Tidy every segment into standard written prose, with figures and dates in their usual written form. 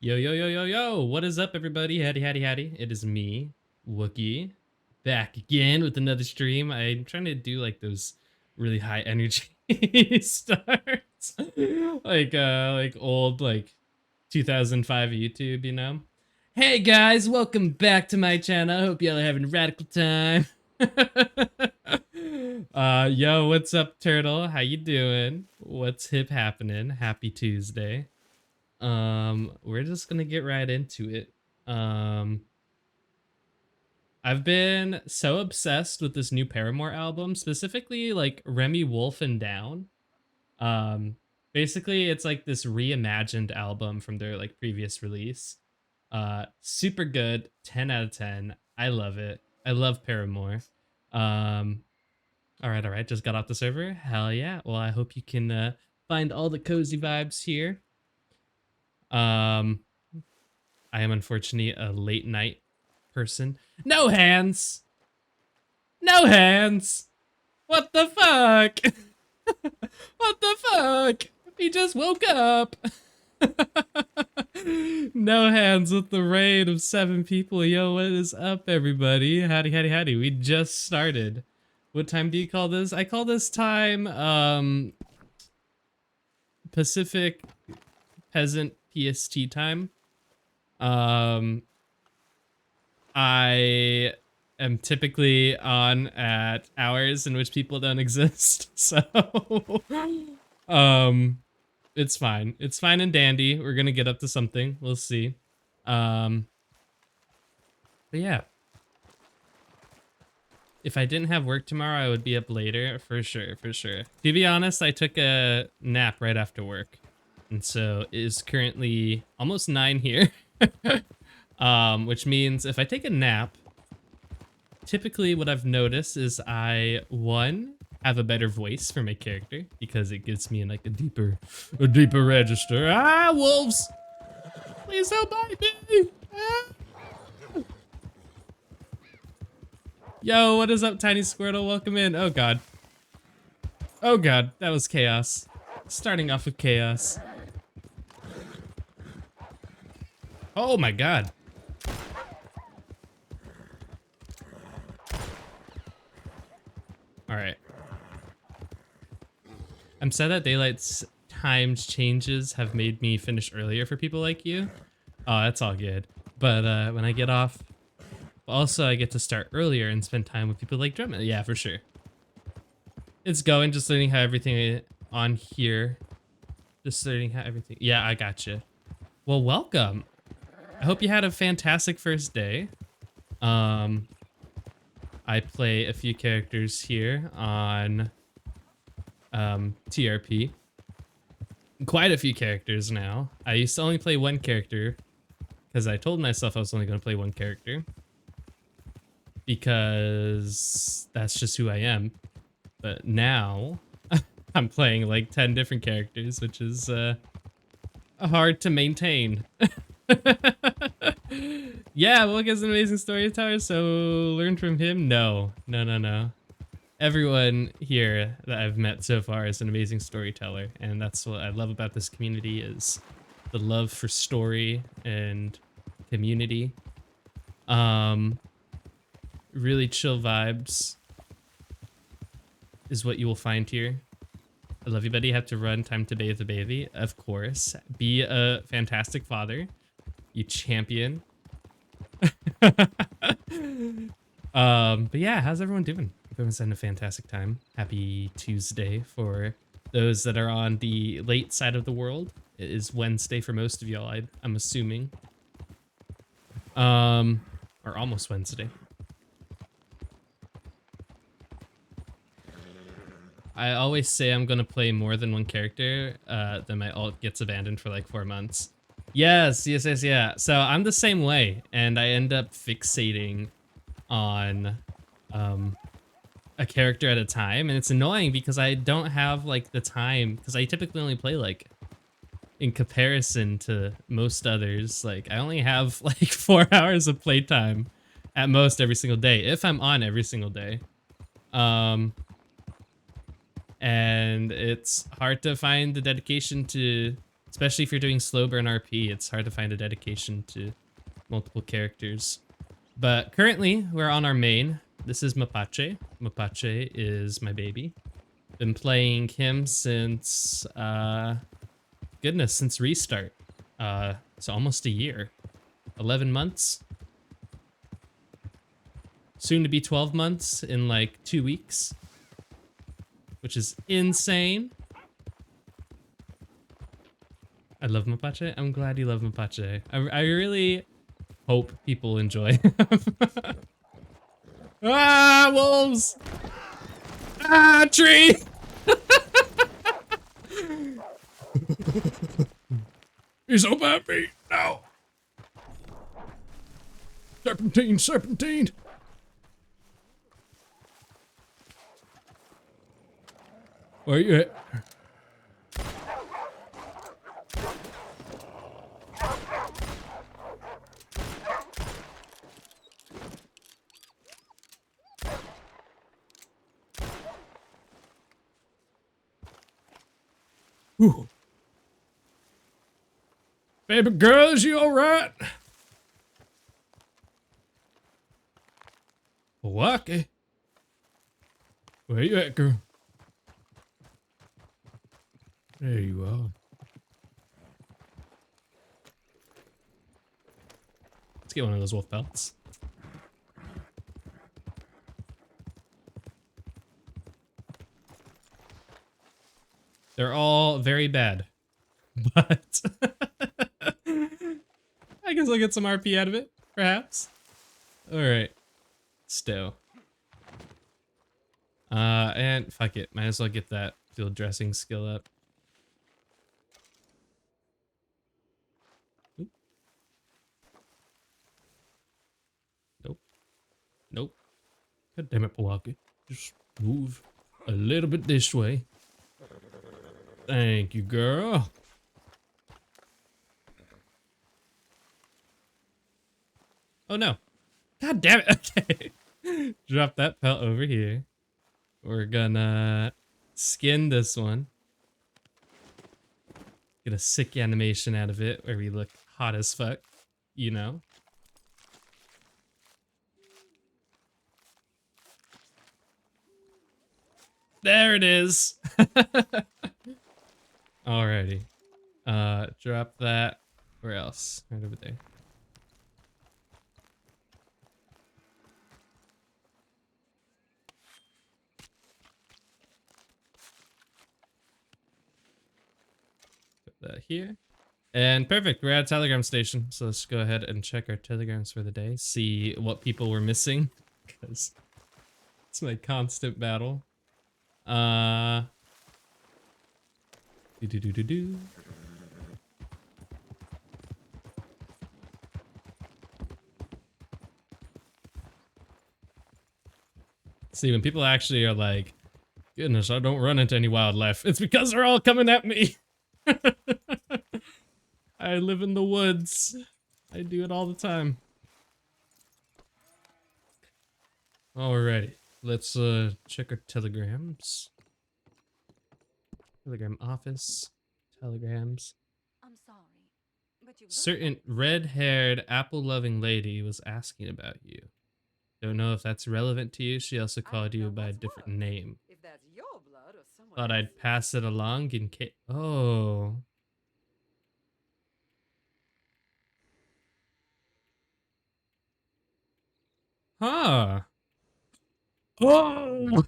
Yo, yo, yo, yo, yo. What is up, everybody? Hattie, hattie, hattie. It is me, Wookie, back again with another stream. I'm trying to do like those really high energy starts. like old, like 2005 YouTube, you know? Hey guys, welcome back to my channel. I hope y'all are having a radical time. Yo, what's up, Turtle? How you doing? What's hip happening? Happy Tuesday. We're just gonna get right into it. I've been so obsessed with this new Paramore album, specifically like Remy Wolf and Down. Um, Basically it's like this reimagined album from their like previous release. Super good, 10 out of 10. I love it. I love Paramore. All right, just got off the server. Hell yeah. Well, I hope you can find all the cozy vibes here. I am unfortunately a late night person. No hands! No hands! What the fuck? What the fuck? He just woke up. No hands with the raid of 7 people. Yo, what is up, everybody? Howdy, howdy, howdy. We just started. What time do you call this? I call this time, Pacific Peasant PST time. I am typically on at hours in which people don't exist, so it's fine. It's fine and dandy. We're gonna get up to something. We'll see. But yeah. If I didn't have work tomorrow, I would be up later for sure, for sure. To be honest, I took a nap right after work. And so it is currently almost 9 here. Which means if I take a nap, typically what I've noticed is I, one, have a better voice for my character because it gives me like a deeper register. Ah, wolves! Please don't bite me! Ah. Yo, what is up, Tiny Squirtle? Welcome in. Oh god. Oh god, that was chaos. Starting off with chaos. Oh my god. Alright. I'm sad that daylight's times changes have made me finish earlier for people like you. Oh, that's all good. But when I get off, also I get to start earlier and spend time with people like Drummond. Yeah, for sure. It's going, just learning how everything on here. Just learning how everything. Yeah, I gotcha. Well, welcome. I hope you had a fantastic first day. I play a few characters here on TRP. Quite a few characters now. I used to only play one character because I told myself I was only going to play one character because that's just who I am. But now I'm playing like 10 different characters, which is hard to maintain. Yeah, Wilk is an amazing storyteller, so learn from him? No. Everyone here that I've met so far is an amazing storyteller, and that's what I love about this community is the love for story and community. Really chill vibes is what you will find here. I love you, buddy. Have to run. Time to bathe the baby. Of course. Be a fantastic father. You champion. But yeah, how's everyone doing? Hope everyone's having a fantastic time. Happy Tuesday for those that are on the late side of the world. It is Wednesday for most of y'all, I'm assuming. Or almost Wednesday. I always say I'm gonna play more than one character, then my alt gets abandoned for like 4 months. Yes, yeah. So I'm the same way, and I end up fixating on a character at a time, and it's annoying because I don't have like the time, because I typically only play like, in comparison to most others, like I only have like 4 hours of playtime at most every single day, if I'm on every single day. And it's hard to find the dedication to Especially if you're doing slow burn RP, it's hard to find a dedication to multiple characters. But currently, we're on our main. This is Mapache. Mapache is my baby. Been playing him since, goodness, since restart. So almost a year. 11 months. Soon to be 12 months in like 2 weeks. Which is insane. I love Mapache. I'm glad you love Mapache. I really hope people enjoy. Ah, wolves! Ah, tree! He's up at me now. Serpentine, serpentine. Where you at? Whew. Baby girl, is you alright? Wacky. Where you at, girl? There you are. Let's get one of those wolf pelts. They're all very bad. But I guess I'll get some RP out of it, perhaps. Alright. Stow. And fuck it. Might as well get that field dressing skill up. Oop. Nope. Nope. God damn it, Pawaki. Just move a little bit this way. Thank you, girl. Oh no. God damn it. Okay. Drop that pelt over here. We're gonna skin this one. Get a sick animation out of it where we look hot as fuck, you know. There it is. Alrighty. Drop that. Where else? Right over there. Put that here. And perfect, we're at a Telegram station. So let's go ahead and check our Telegrams for the day. See what people were missing. Because it's my constant battle. Do. See, when people actually are like, goodness, I don't run into any wildlife. It's because they're all coming at me. I live in the woods. I do it all the time. Alrighty. Let's check our telegrams. Telegram office. Telegrams. I'm sorry, but you Certain red-haired, apple-loving lady was asking about you. Don't know if that's relevant to you. She also called you by a different name. If that's your blood or someone Thought I'd pass it along in case. Oh. Huh. Oh.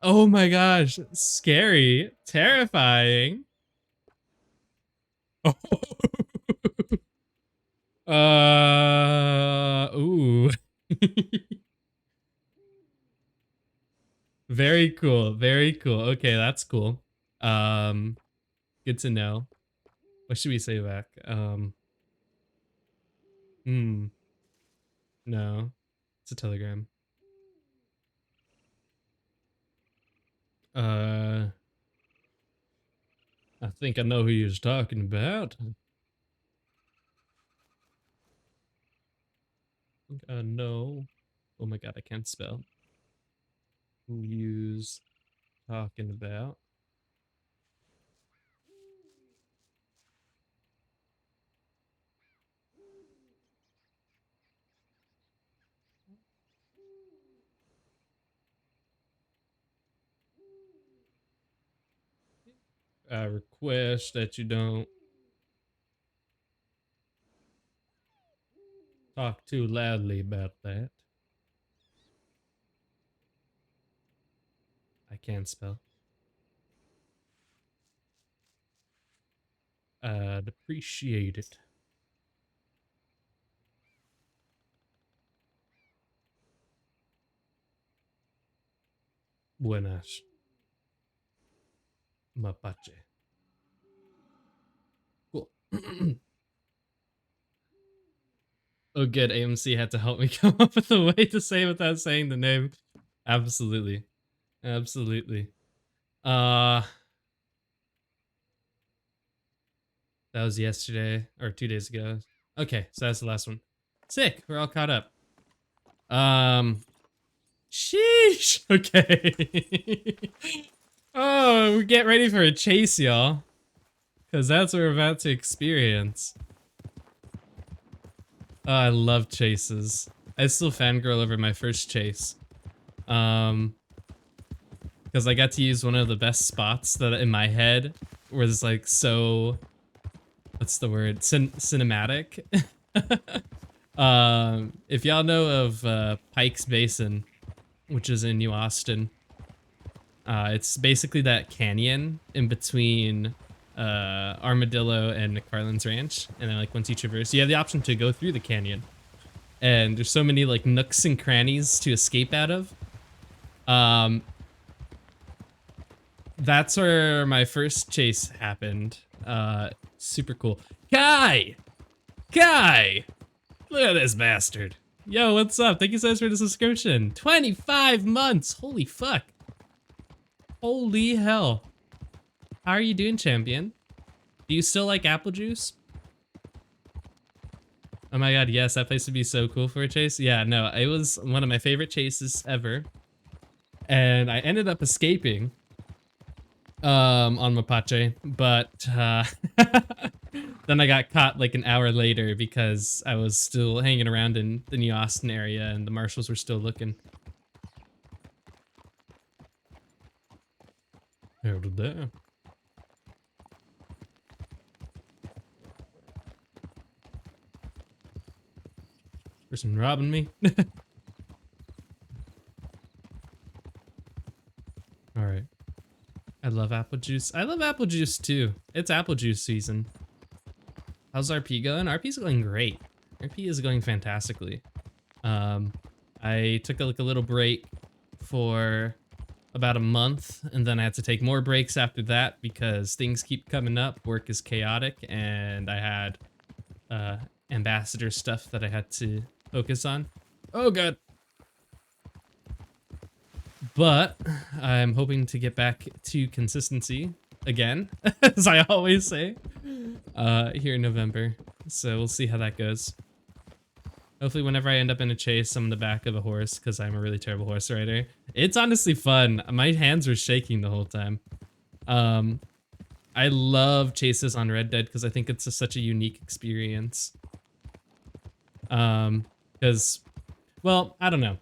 Oh my gosh. Scary. Terrifying. Ooh. Very cool. Very cool. Okay, that's cool. Good to know. What should we say back? No. It's a telegram. I think I know who you're talking about. I think I know. Oh my god, I can't spell. Who you's talking about. I request that you don't talk too loudly about that. I can't spell. I'd appreciate it. Buenas. Mapache. Cool. Oh, good. AMC had to help me come up with a way to say it without saying the name. Absolutely. Absolutely. Uh, that was yesterday or 2 days ago. Okay, so that's the last one. Sick. We're all caught up. Sheesh. Okay. Oh, we get ready for a chase, y'all. Because that's what we're about to experience. Oh, I love chases. I still fangirl over my first chase. Because I got to use one of the best spots that in my head was like so, what's the word? Cinematic. If y'all know of Pike's Basin, which is in New Austin, it's basically that canyon in between Armadillo and McFarland's Ranch, and then like once you traverse, you have the option to go through the canyon, and there's so many like nooks and crannies to escape out of. That's where my first chase happened. Super cool. Kai! Look at this bastard. Yo, what's up? Thank you so much for the subscription. 25 months. Holy fuck. Holy hell. How are you doing, champion? Do you still like apple juice? Oh my god, yes, that place would be so cool for a chase. Yeah, no, it was one of my favorite chases ever. And I ended up escaping on Mapache, but then I got caught like an hour later because I was still hanging around in the New Austin area and the marshals were still looking. Over there. Person robbing me. All right. I love apple juice. I love apple juice too. It's apple juice season. How's RP going? RP's going great. RP is going fantastically. I took like a little break for about a month, and then I had to take more breaks after that because things keep coming up. Work is chaotic, and I had ambassador stuff that I had to focus on. Oh god. But I'm hoping to get back to consistency again, as I always say, here in November. So we'll see how that goes. Hopefully whenever I end up in a chase, I'm on the back of a horse because I'm a really terrible horse rider. It's honestly fun. My hands were shaking the whole time. I love chases on Red Dead because I think it's such a unique experience. Because, well, I don't know.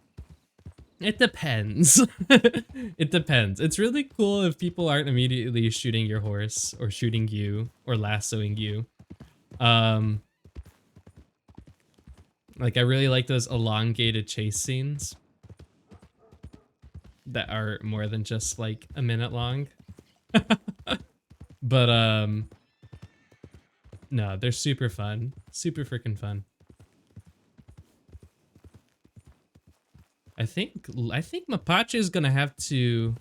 It depends. It depends. It's really cool if people aren't immediately shooting your horse or shooting you or lassoing you. Like I really like those elongated chase scenes that are more than just like a minute long. But no, they're super fun. Super freaking fun. I think Mapache is gonna have to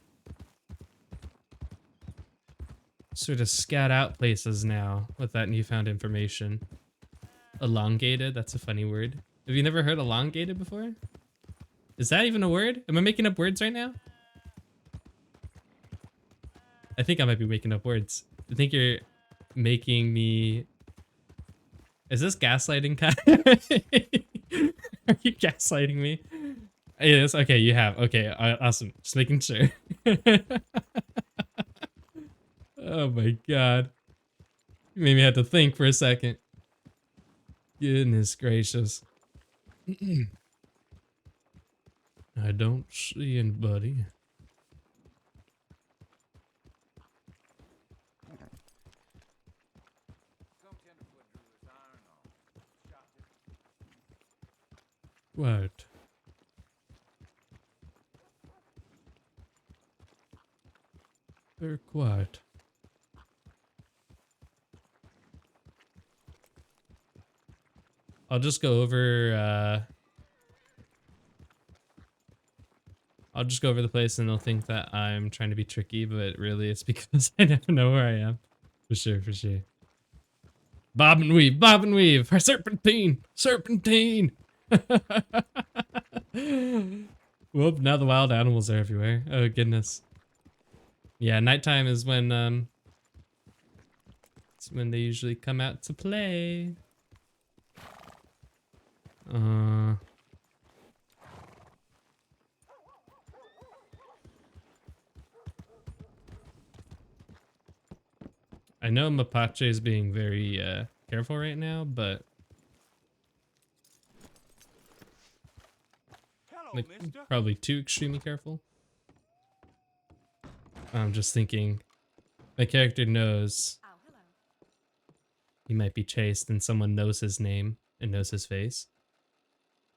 sort of scout out places now with that newfound information. Elongated, that's a funny word. Have you never heard elongated before? Is that even a word? Am I making up words right now? I think I might be making up words. I think you're making me... Is this gaslighting, Kai? Are you gaslighting me? Yes, okay, you have. Okay, awesome. Just making sure. Oh my god. You made me have to think for a second. Goodness gracious. I don't see anybody. What? Very quiet. I'll just go over, I'll just go over the place and they'll think that I'm trying to be tricky, but really it's because I never know where I am. For sure, for sure. Bob and weave, bob and weave. Serpentine, serpentine. Whoop, now the wild animals are everywhere. Oh, goodness. Yeah, nighttime is when, it's when they usually come out to play. I know Mapache is being very careful right now, but like probably too extremely careful. I'm just thinking my character knows Oh, hello. he might be chased and someone knows his name and knows his face.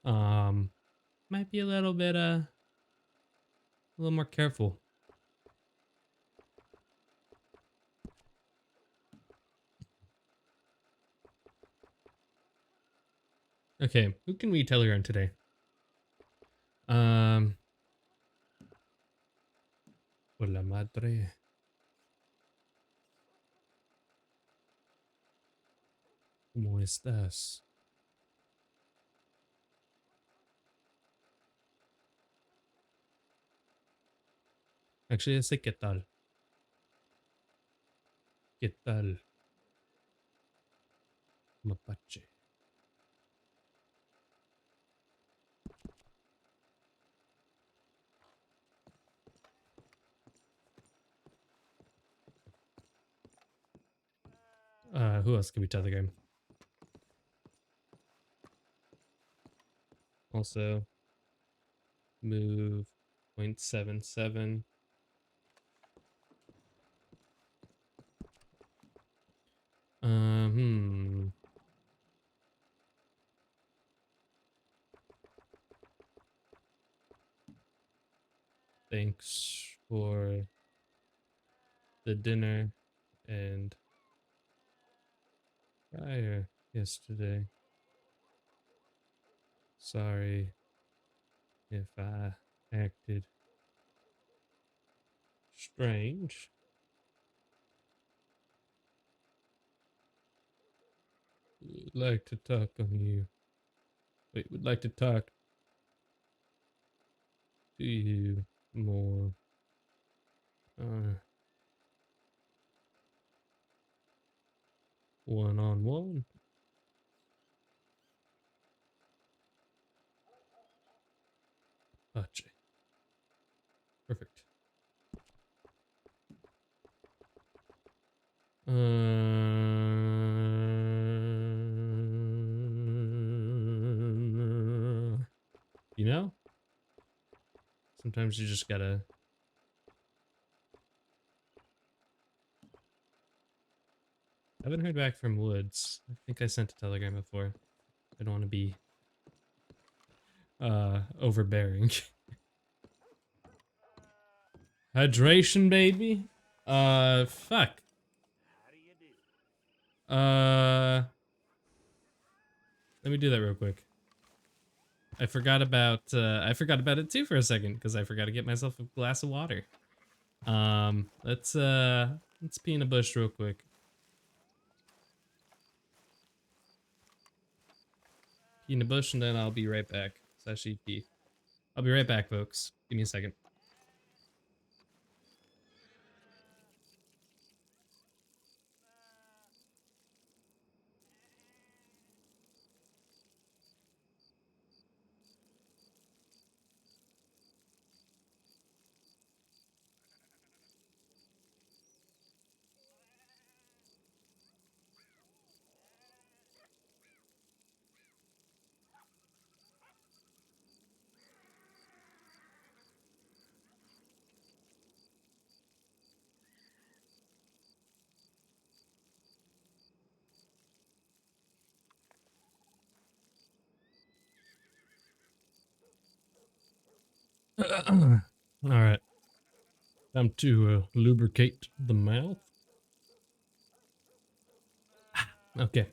Might be a little bit a little more careful. Okay, who can we Telegram today? Por la madre. ¿Cómo estás? Actually, I say ¿qué tal? ¿Qué tal? Mapache. Who else can we Telegram? Also, move 0.77. Hmm. Thanks for the dinner and prior yesterday. Sorry if I acted strange. Would like to talk on you. Wait, would like to talk to you more. One on one. Gotcha. Perfect. Uh, you know, sometimes you just gotta. I haven't heard back from Woods. I think I sent a telegram before. I don't want to be overbearing. Hydration, baby. Fuck. Let me do that real quick. I forgot about it too for a second because I forgot to get myself a glass of water. Let's pee in a bush real quick. Pee in a bush and then I'll be right back. It's actually pee. I'll be right back, folks. Give me a second. All right. Time to lubricate the mouth. Okay.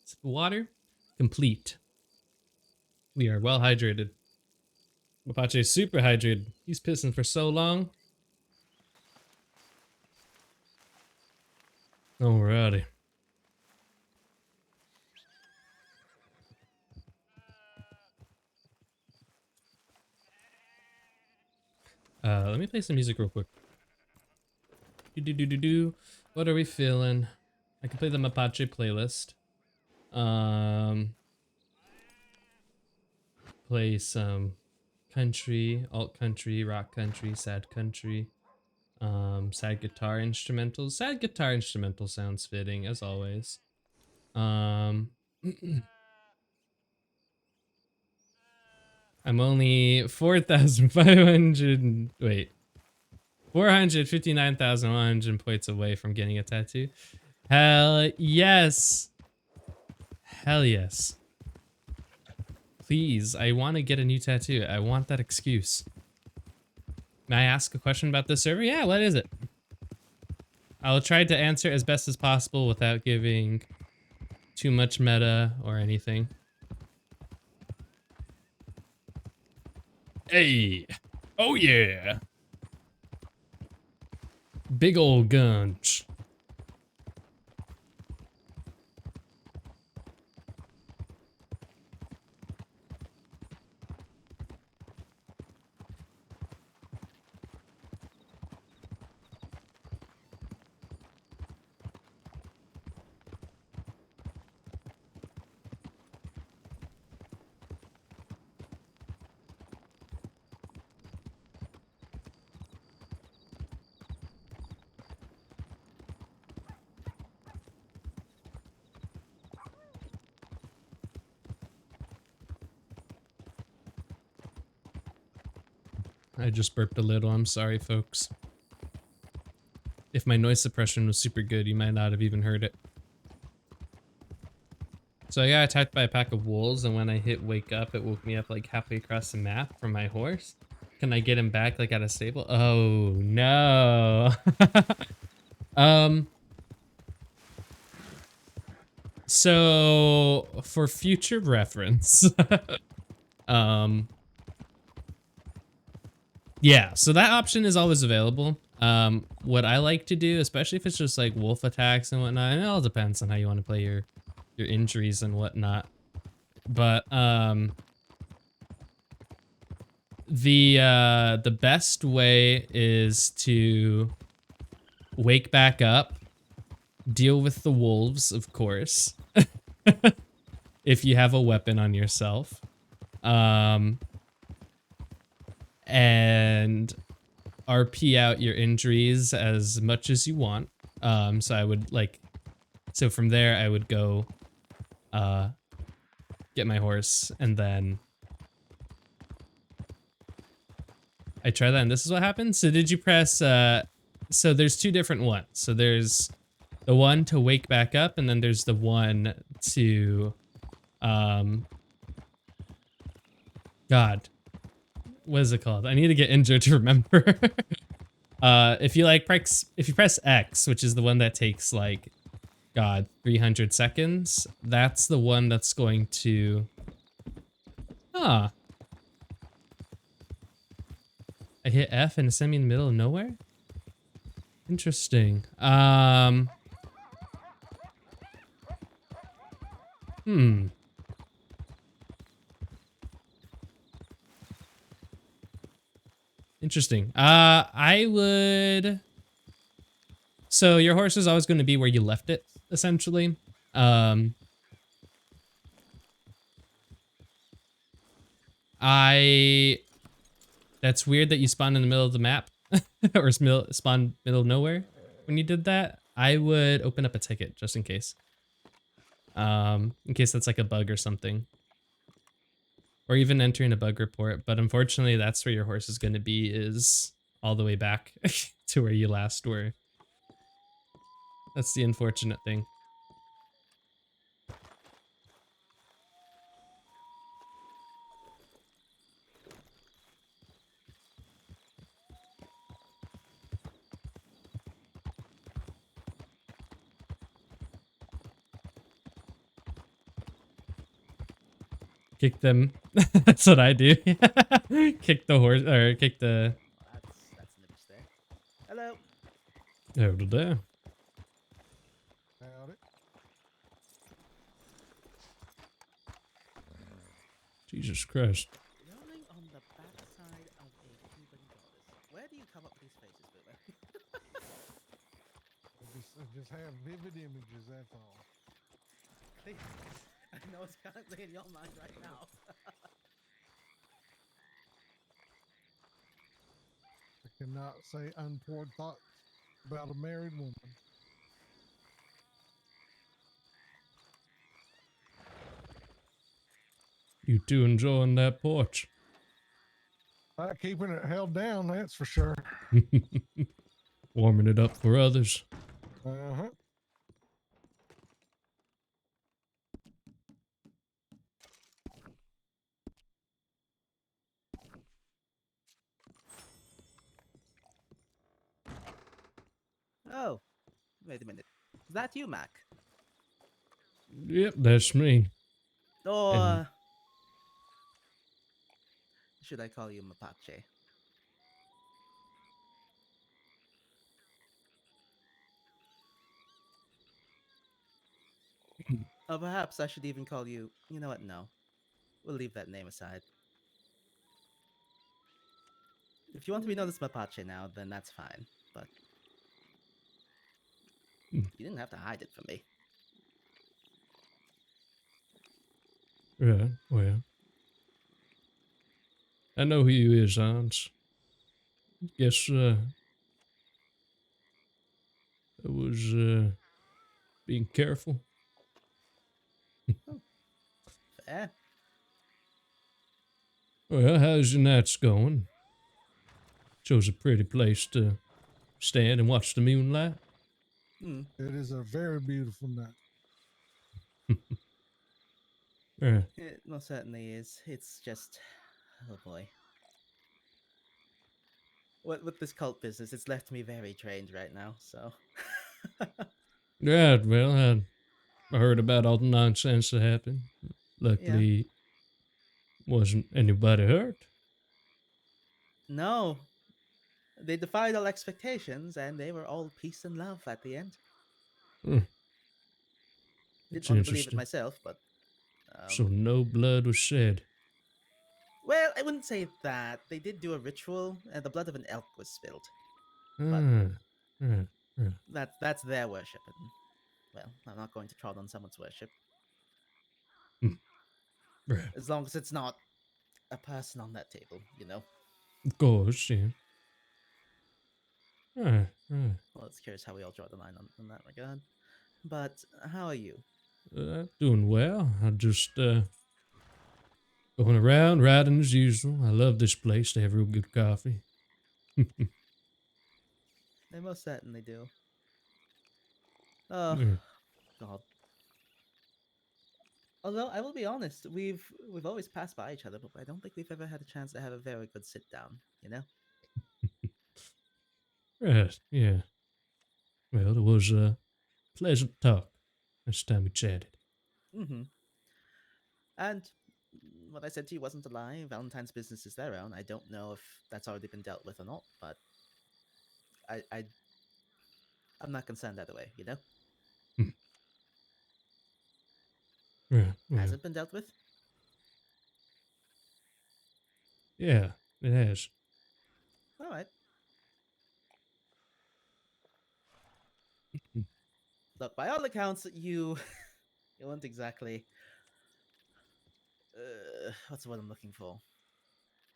Sip of water. Complete. We are well hydrated. Mapache is super hydrated. He's pissing for so long. Alrighty. Let me play some music real quick. Do. What are we feeling? I can play the Mapache playlist. Play some country, alt country, rock country, sad country. Sad guitar instrumentals. Sad guitar instrumental sounds fitting as always. I'm only 4,500. Wait. 459,100 points away from getting a tattoo. Hell yes. Hell yes. Please, I want to get a new tattoo. I want that excuse. May I ask a question about this server? Yeah, what is it? I'll try to answer as best as possible without giving too much meta or anything. Hey. Oh yeah. Big old guns. I just burped a little. I'm sorry, folks. If my noise suppression was super good, you might not have even heard it. So I got attacked by a pack of wolves, and when I hit wake up, it woke me up like halfway across the map from my horse. Can I get him back like at a stable? Oh no. So for future reference, yeah, so that option is always available. What I like to do, especially if it's just like wolf attacks and whatnot, and it all depends on how you want to play your injuries and whatnot. But the best way is to wake back up, deal with the wolves, of course, if you have a weapon on yourself, and RP out your injuries as much as you want. So I would so from there I would go get my horse, and then I try that, and this is what happens. So did you press, so there's two different ones. So there's the one to wake back up, and then there's the one to, God, what is it called? I need to get injured to remember. If you press X, which is the one that takes like, God, 300 seconds, that's the one that's going to, I hit F and it sent me in the middle of nowhere? Interesting. Interesting. I would... So your horse is always going to be where you left it, essentially. That's weird that you spawned in the middle of the map. Or spawned middle of nowhere when you did that. I would open up a ticket just in case. In case that's like a bug or something. Or even entering a bug report. But unfortunately, that's where your horse is going to be, is all the way back to where you last were. That's the unfortunate thing. Kick them. That's what I do. Kick the horse, or kick the... That's an image there. Hello. Over there. Howdy. Jesus Christ. Rolling on the backside of a Cuban goddess. Where do you come up with these faces, Boomer? I just have vivid images, that's all. I know it's currently in your mind right now. I cannot say untoward thoughts about a married woman. You two enjoying that porch? Keeping it held down, that's for sure. Warming it up for others. Uh-huh. Oh, wait a minute. Is that you, Mac? Yep, that's me. Or And- should I call you Mapache? Or perhaps I should even call you. You know what? No, we'll leave that name aside. If you want to be known as Mapache now, then that's fine. But Hmm. you didn't have to hide it from me. Yeah, well. I know who you is, Hans. Guess, I was, being careful. Fair. Well, how's your nights going? Chose a pretty place to stand and watch the moonlight. Hmm. It is a very beautiful night. Yeah. It most certainly is. It's just, oh boy. What with this cult business, it's left me very drained right now. So. Yeah, well, I heard about all the nonsense that happened. Luckily, wasn't anybody hurt. No, they defied all expectations, and they were all peace and love at the end. Hmm. Didn't It's want to believe it interesting. myself, but So no blood was shed. well, I wouldn't say that. They did do a ritual, and the blood of an elk was spilled. Ah, ah, ah. That's their worship, and well, I'm not going to trod on someone's worship Right. as long as it's not a person on that table, you know. Of course, yeah. Ah, ah. Well, it's curious how we all draw the line in that regard. But how are you? Doing well. I just, going around, riding as usual. I love this place. They have real good coffee. They most certainly do. Oh Yeah. God. Although I will be honest, we've always passed by each other, but I don't think we've ever had a chance to have a very good sit down. You know. Right, yeah. Well, it was a pleasant talk last time we chatted. Mm-hmm. And what I said to you wasn't a lie. Valentine's business is their own. I don't know if that's already been dealt with or not, but I'm not concerned either way. You know. Yeah, Has well, it been dealt with? yeah, it has. All right. Look, by all accounts, you weren't exactly. What's the word I'm looking for?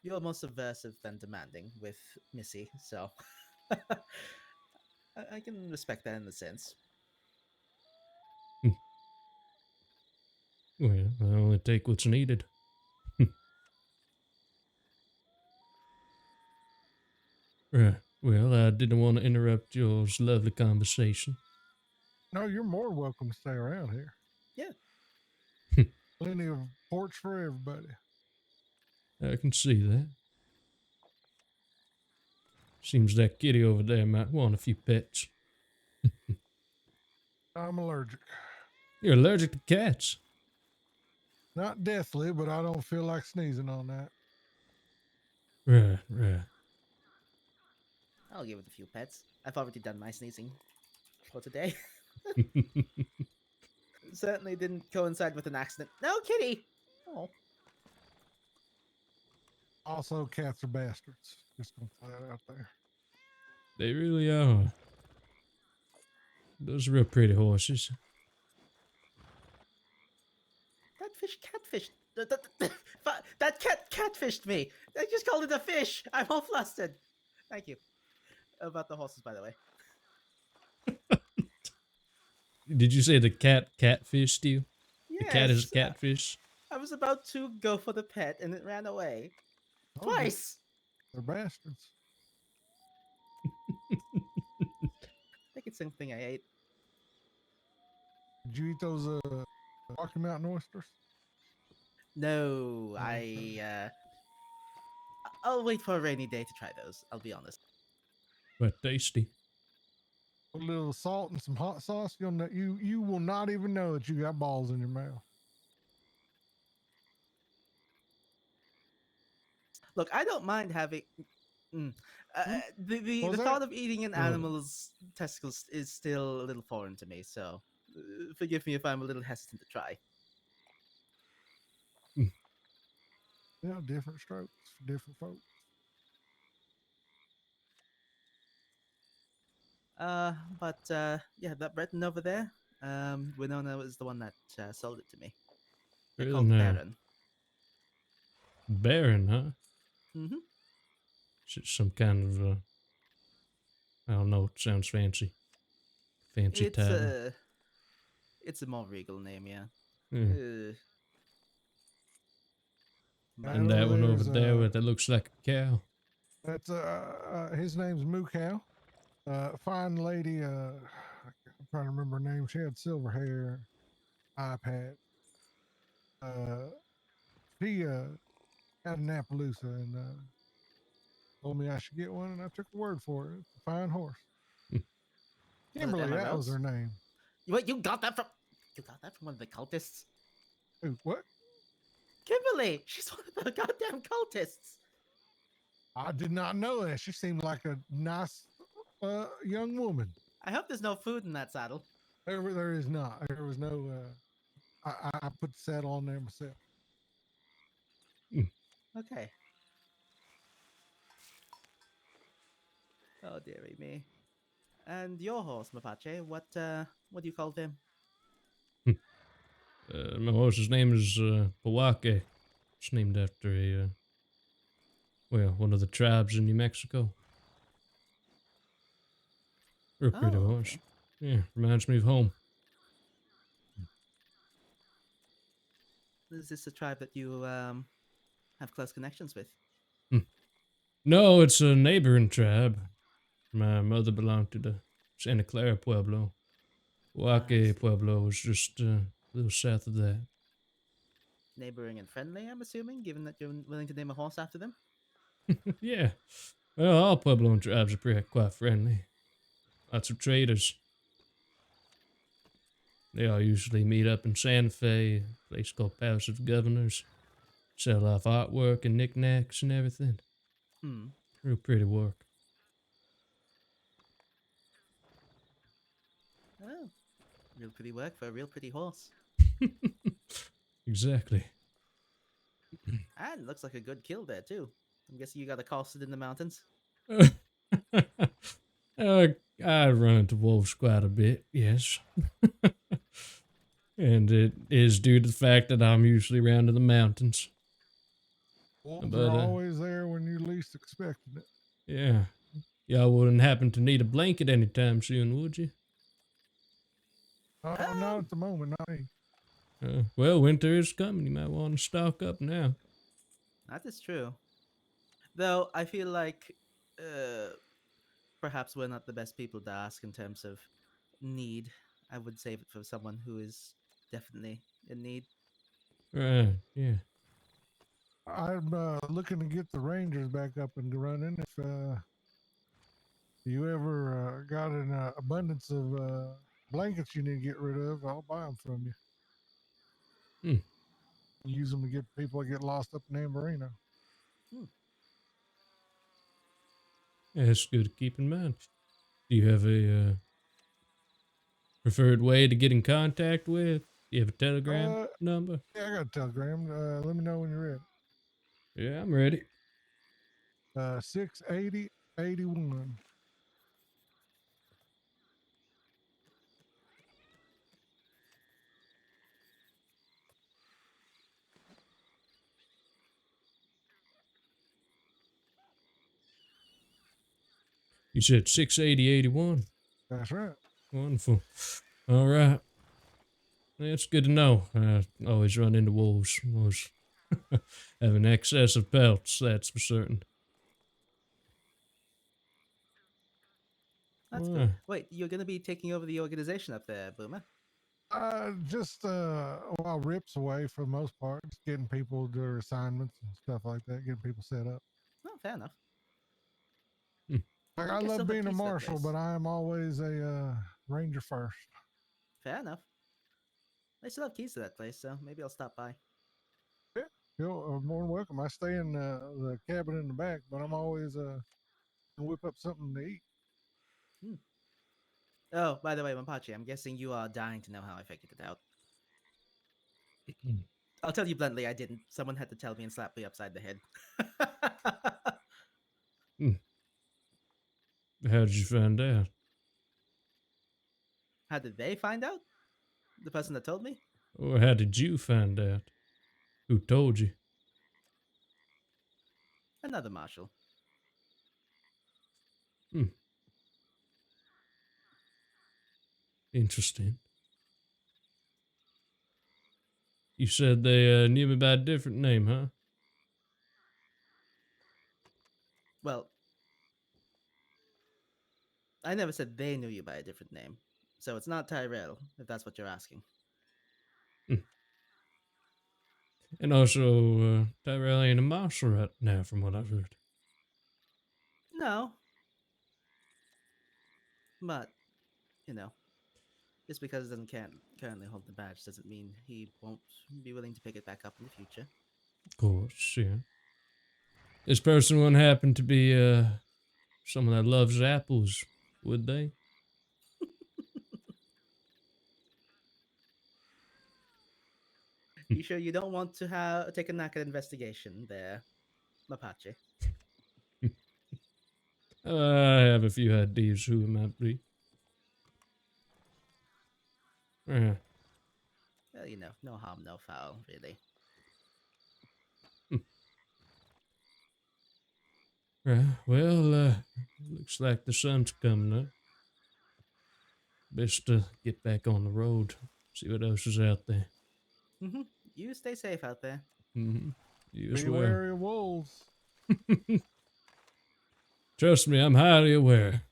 You're more subversive than demanding with Missy, so I can respect that in a sense. Well, I only take what's needed. Right. Well, I didn't want to interrupt your lovely conversation. No, you're more welcome to stay around here. Yeah. Plenty of porch for everybody. I can see that. Seems that kitty over there might want a few pets. I'm allergic. You're allergic to cats. Not deathly, but I don't feel like sneezing on that. Right. I'll give it a few pets. I've already done my sneezing for today. Certainly didn't coincide with an accident. No, kitty! Oh. Also, cats are bastards. Just gonna throw that out there. They really are. Those are real pretty horses. That fish catfished. That cat catfished me. I just called it a fish. I'm all flustered. Thank you. About the horses, by the way. Did you say the cat catfished you? The cat is a Yes, catfish? I was about to go for the pet and it ran away. Told you, Twice! they're bastards. I think it's something I ate. Did you eat those Rocky Mountain oysters? No, Okay. I'll wait for a rainy day to try those. I'll be honest. But tasty. Put a little salt and some hot sauce. You'll know, you will not even know that you got balls in your mouth. Look, I don't mind having. Mm, Hmm? the What was thought that? of eating an animal's testicles is still a little foreign to me, so forgive me if I'm a little hesitant to try. Yeah, different strokes for different folks. Yeah, that Breton over there, Winona was the one that sold it to me. They're Really called now. Baron. Baron, huh? Mm-hmm. Some kind of, I don't know, it sounds fancy. Fancy It's title. it's a more regal name, yeah. Yeah. And That that one over there's, there that looks like a cow. That's his name's Moo Cow. Fine lady. I'm trying to remember her name. She had silver hair, eye patch. She had an Appaloosa and told me I should get one, and I took her word for it. It's a fine horse. Kimberly, Emma that was Rose? her name. What, you got that from? You got that from one of the cultists? Ooh, what? Kimberly! She's one of the goddamn cultists! I did not know that. She seemed like a nice young woman. I hope there's no food in that saddle. There is not. There was no. I put the saddle on there myself. Okay. Oh, dearie me. And your horse, Mapache, what do you call them? My horse's name is Pawake. It's named after a, one of the tribes in New Mexico. Real pretty Oh, horse. okay. Yeah, reminds me of home. Is this a tribe that you have close connections with? No, it's a neighboring tribe. My mother belonged to the Santa Clara Pueblo. I see. Pawake Pueblo is just a little south of that. Neighboring and friendly, I'm assuming, given that you're willing to name a horse after them? Yeah. Well, all Puebloan tribes are quite friendly. Lots of traders. They all usually meet up in Santa Fe, a place called Palace of Governors. Sell off artwork and knickknacks and everything. Hmm. Real pretty work. Oh. Real pretty work for a real pretty horse. Exactly. And looks like a good kill there, too. I'm guessing you got accosted in the mountains? I run into wolves quite a bit, yes. And it is due to the fact that I'm usually around in the mountains. Wolves But, are always there when you least expected it. yeah. Y'all wouldn't happen to need a blanket anytime soon, would you? Not at the moment, not me. Well, winter is coming. You might want to stock up now. That is true. Though, I feel like perhaps we're not the best people to ask in terms of need. I would save it for someone who is definitely in need. Right, yeah. I'm looking to get the Rangers back up and running. If you ever got an abundance of blankets you need to get rid of, I'll buy them from you. Use them to get people that get lost up in Amberino. Yeah, it's good to keep in mind. Do you have a preferred way to get in contact with? Do you have a Telegram number? Yeah, I got a telegram. Let me know when you're ready. Yeah, I'm ready. 680-81. You said 68081. That's right. Wonderful. All right. That's good to know. I always run into wolves. Always have an excess of pelts, that's for certain. That's Ah, good. Wait, you're gonna be taking over the organization up there, Boomer? Just while Rip's away for the most part, just getting people their assignments and stuff like that, getting people set up. Oh, fair enough. Like, I I guess love still have being a keys to that marshal, place. but I am always a ranger first. Fair enough. I still have keys to that place, so maybe I'll stop by. Yeah, you're more than welcome. I stay in the cabin in the back, but I'm always gonna whip up something to eat. Oh, by the way, Mapache, I'm guessing you are dying to know how I figured it out. I'll tell you bluntly, I didn't. Someone had to tell me and slap me upside the head. how did you find out? How did they find out? The person that told me? Or how did you find out? Who told you? Another marshal. Interesting. You said they knew me by a different name, huh? Well, I never said they knew you by a different name. So it's not Tyrell, if that's what you're asking. And also, Tyrell ain't a marshal right now, from what I've heard. No. But, you know, just because he doesn't currently hold the badge doesn't mean he won't be willing to pick it back up in the future. Of course, yeah. This person wouldn't happen to be someone that loves apples, would they? You sure you don't want to take a knack at investigation there, Mapache? I have a few ideas who it might be. Yeah. Well, you know, no harm, no foul, really. Right. Well, looks like the sun's coming up. Best to get back on the road. See what else is out there. Mm-hmm. You stay safe out there. Mm-hmm. You as Be well. wary of wolves. Trust me, I'm highly aware.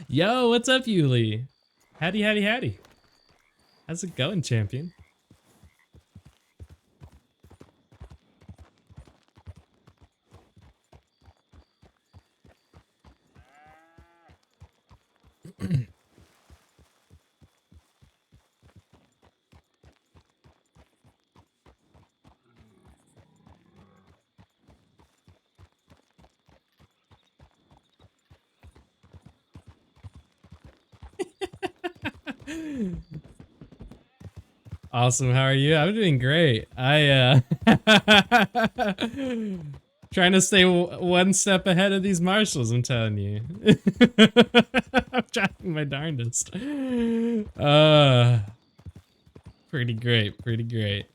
Yo, what's up, Yuli? Howdy, howdy, howdy. How's it going, champion? Awesome. How are you? I'm doing great. Trying to stay one step ahead of these marshals, I'm telling you. I'm trying my darndest. Pretty great, pretty great.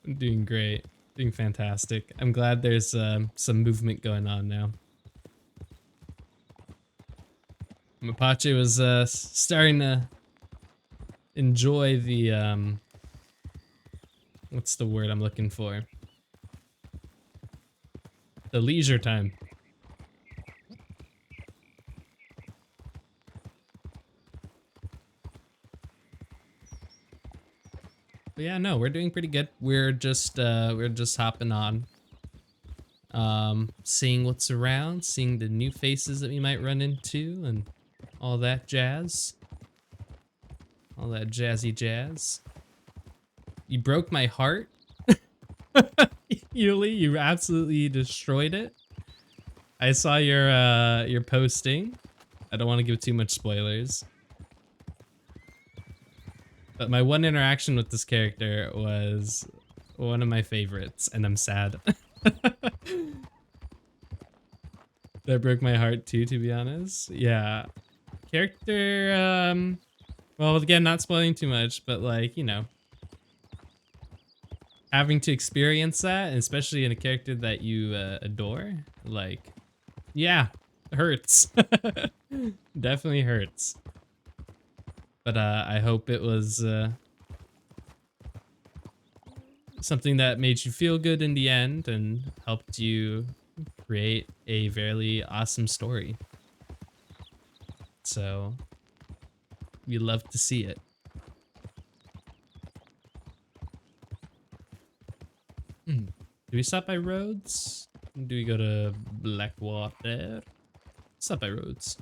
I'm doing great. Doing fantastic. I'm glad there's some movement going on now. Mapache was starting to enjoy the what's the word I'm looking for? The leisure time. But yeah, no, we're doing pretty good. We're just hopping on. seeing what's around, seeing the new faces that we might run into, and all that jazz. All that jazzy jazz. You broke my heart, Yuli. You absolutely destroyed it. I saw your posting. I don't want to give too much spoilers. But my one interaction with this character was one of my favorites, and I'm sad. That broke my heart too, to be honest. Yeah. Character, well, again, not spoiling too much, but like, you know, having to experience that, and especially in a character that you adore, like, yeah, it hurts. Definitely hurts. But I hope it was something that made you feel good in the end and helped you create a very awesome story. So we love to see it. Do we stop by Rhodes? Do we go to Blackwater? Stop by Rhodes.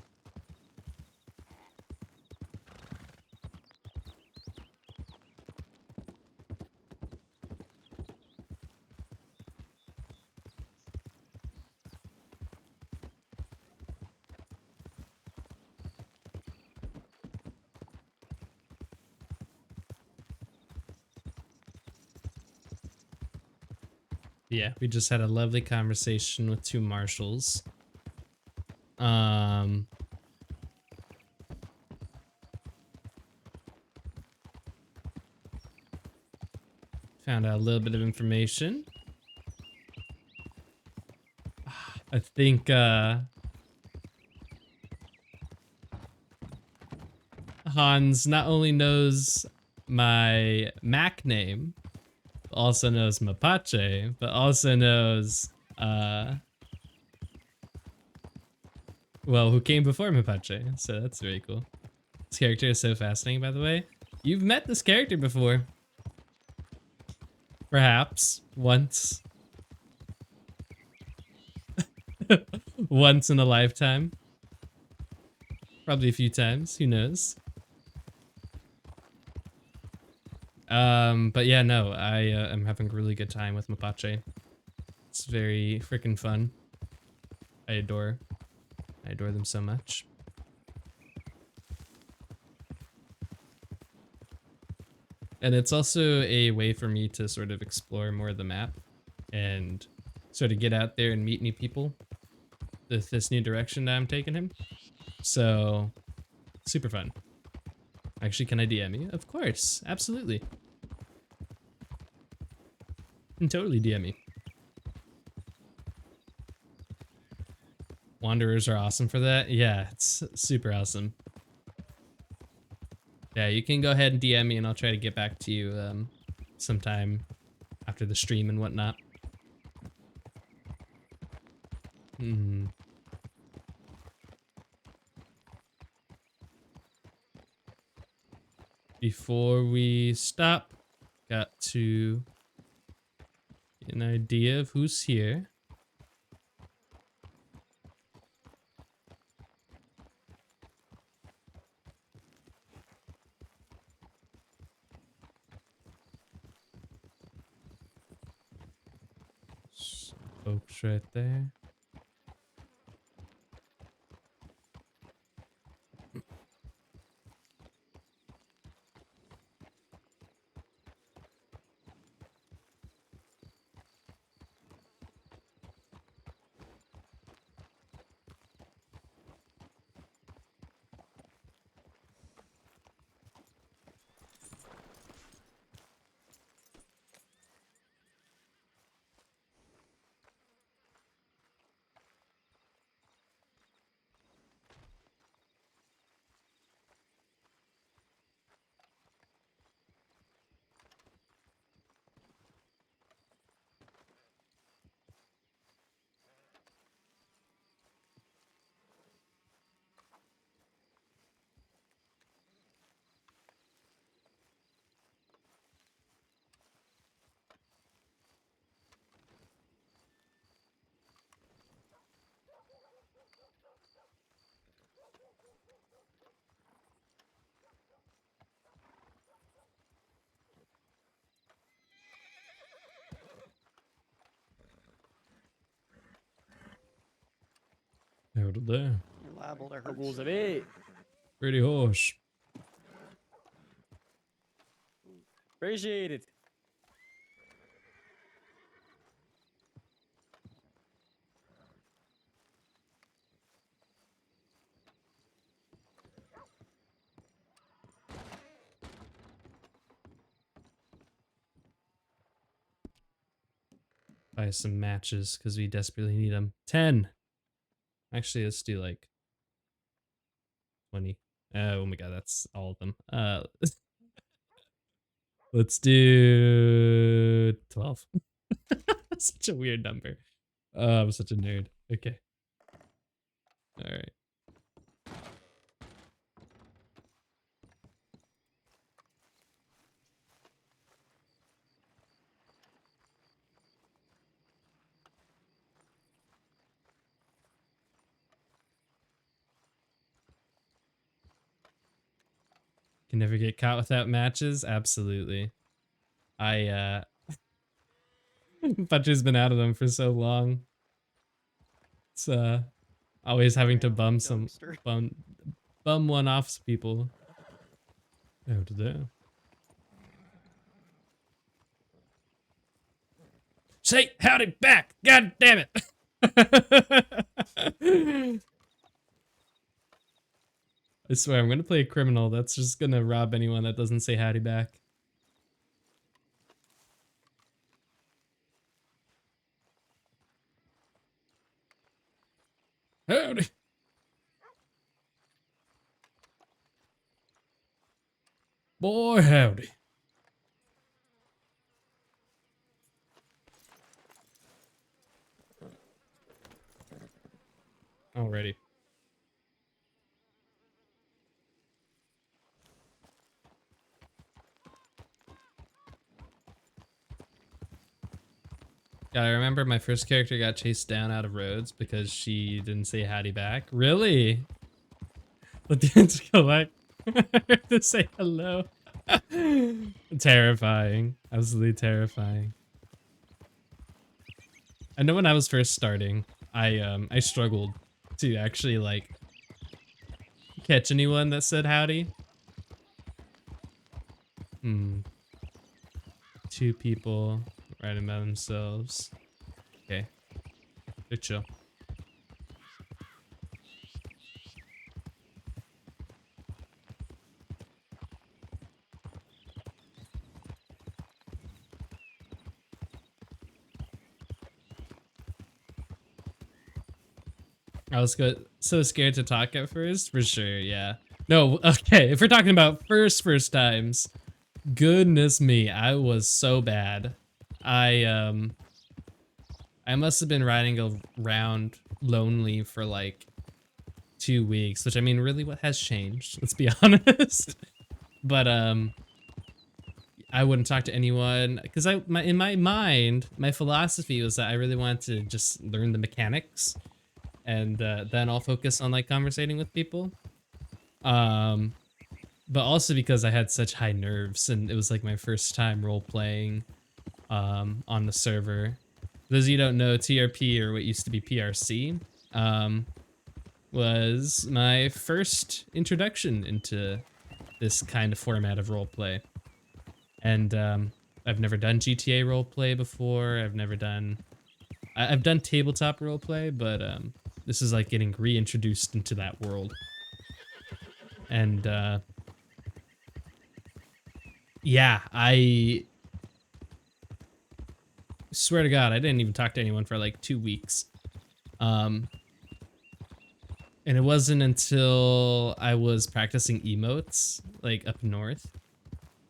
Yeah, we just had a lovely conversation with two marshals. Found out a little bit of information. I think Hans not only knows my Mac name, also knows Mapache, but also knows well, who came before Mapache. So that's very cool. This character is so fascinating, by the way. You've met this character before. Perhaps once. Once in a lifetime. Probably a few times, who knows. But yeah, no, I am having a really good time with Mapache. It's very freaking fun. I adore them so much. And it's also a way for me to sort of explore more of the map and sort of get out there and meet new people with this new direction that I'm taking him. So, super fun. Actually, can I DM you? Of course, absolutely. You can totally DM me. Wanderers are awesome for that. Yeah, it's super awesome. Yeah, you can go ahead and DM me and I'll try to get back to you sometime after the stream and whatnot. Before we stop, got to get an idea of who's here. Folks right there. Out of there. You're liable to hurt. Rules of it. Pretty horse. Appreciate it. Buy some matches because we desperately need them. 10. Actually, let's do like 20. Oh my god, that's all of them. Let's do 12. Such a weird number. Oh, I'm such a nerd. Okay. All right. Can never get caught without matches? Absolutely. Mapache's been out of them for so long. It's always having to bum some Dumpster. bum one off people. Oh, did that? Say howdy back! God damn it! I swear, I'm gonna play a criminal that's just gonna rob anyone that doesn't say howdy back. Howdy! Boy, howdy. Alrighty. Yeah, I remember my first character got chased down out of roads because she didn't say howdy back. Really? But didn't collect to say hello. Terrifying. Absolutely terrifying. I know when I was first starting, I struggled to actually like catch anyone that said howdy. Two people writing by themselves. Okay. They're chill. I was so scared to talk at first, for sure, yeah. No, okay, if we're talking about first times, goodness me, I was so bad. I must have been riding around lonely for like 2 weeks, which I mean, really, what has changed? Let's be honest. But I wouldn't talk to anyone because in my mind, my philosophy was that I really wanted to just learn the mechanics, and then I'll focus on like conversating with people. But also because I had such high nerves, and it was like my first time role playing on the server. For those of you who don't know, TRP, or what used to be PRC, was my first introduction into this kind of format of roleplay. And I've never done GTA roleplay before. I've done tabletop roleplay, but this is like getting reintroduced into that world. And yeah, I swear to God, I didn't even talk to anyone for like 2 weeks. And it wasn't until I was practicing emotes, like up north,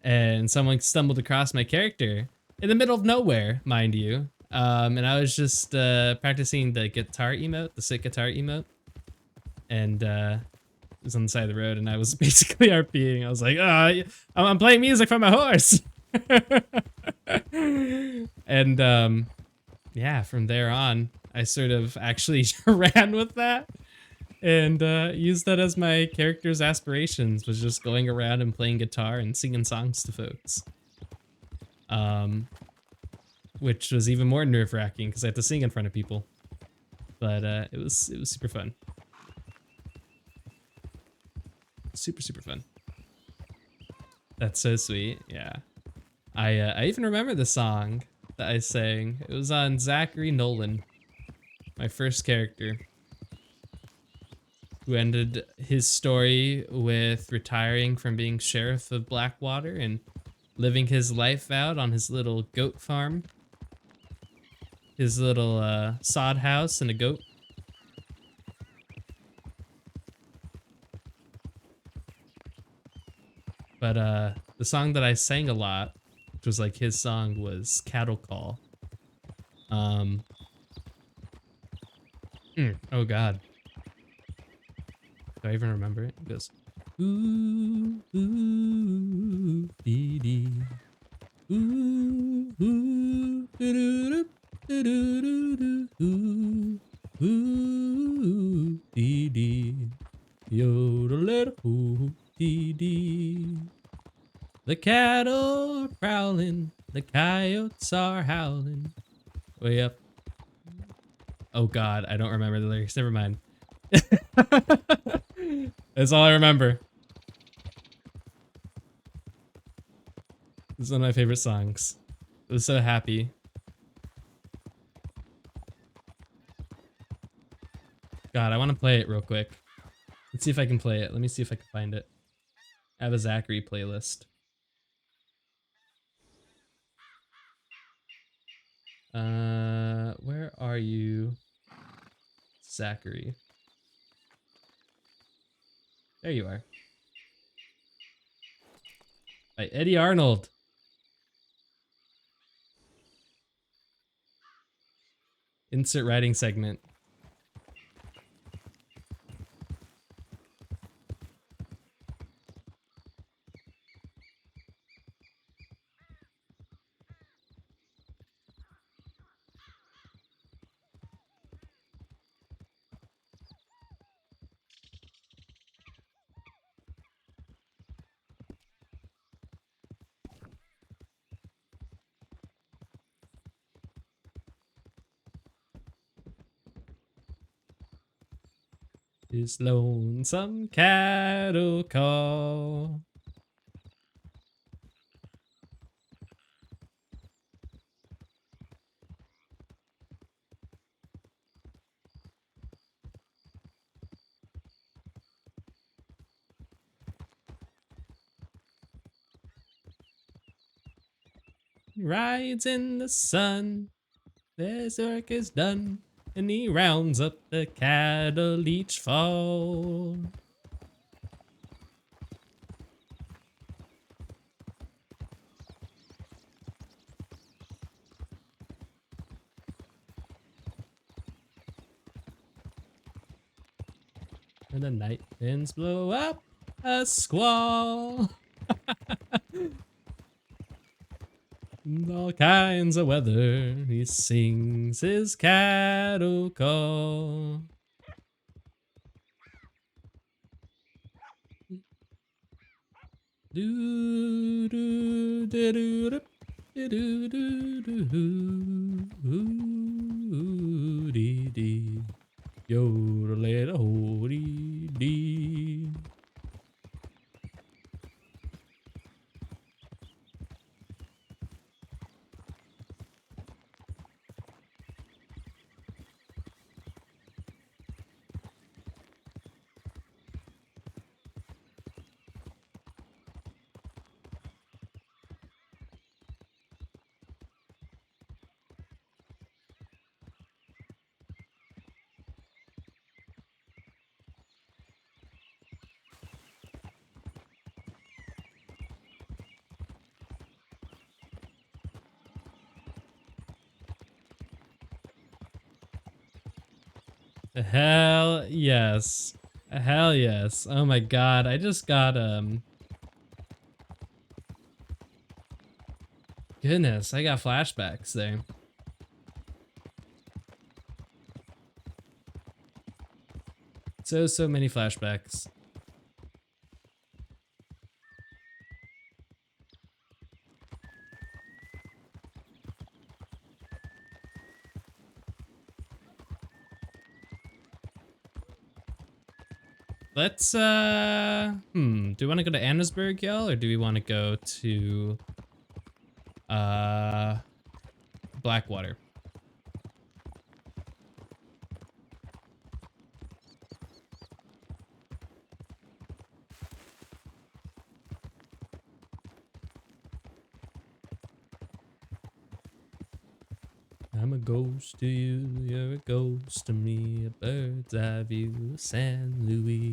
and someone stumbled across my character in the middle of nowhere, mind you. And I was just practicing the guitar emote, the sick guitar emote. And it was on the side of the road, and I was basically RPing. I was like, oh, I'm playing music from my horse. And yeah, from there on, I sort of actually ran with that and used that as my character's aspirations, was just going around and playing guitar and singing songs to folks. Which was even more nerve-wracking because I had to sing in front of people. But it was super fun. Super, super fun. That's so sweet. Yeah. I even remember the song that I sang. It was on Zachary Nolan, my first character, who ended his story with retiring from being sheriff of Blackwater and living his life out on his little goat farm. His little sod house and a goat. But the song that I sang a lot, which was like his song, was Cattle Call. Oh god. Do I even remember it? It goes, ooh, ooh, dee dee. Ooh, ooh, doo doo doo doo doo, ooh, dee dee. Yodel ooh, dee dee. The cattle are prowling, the coyotes are howling. Way up. Oh god, I don't remember the lyrics. Never mind. That's all I remember. This is one of my favorite songs. I was so happy. God, I want to play it real quick. Let's see if I can play it. Let me see if I can find it. I have a Zachary playlist. Where are you, Zachary? There you are. By Eddie Arnold. Insert writing segment. This lonesome cattle call. Rides in the sun, his work is done, and he rounds up the cattle each fall. And the night winds blow up a squall. In all kinds of weather, he sings his cattle call. Do do do do do do do do dee dee. Yodel ho dee dee. Hell yes. Hell yes. Oh my god, I just got goodness, I got flashbacks there. So many flashbacks. Let's do we want to go to Annesburg, y'all, or do we want to go to Blackwater? I'm a ghost to you, you're a ghost to me, a bird's eye view of San Luis.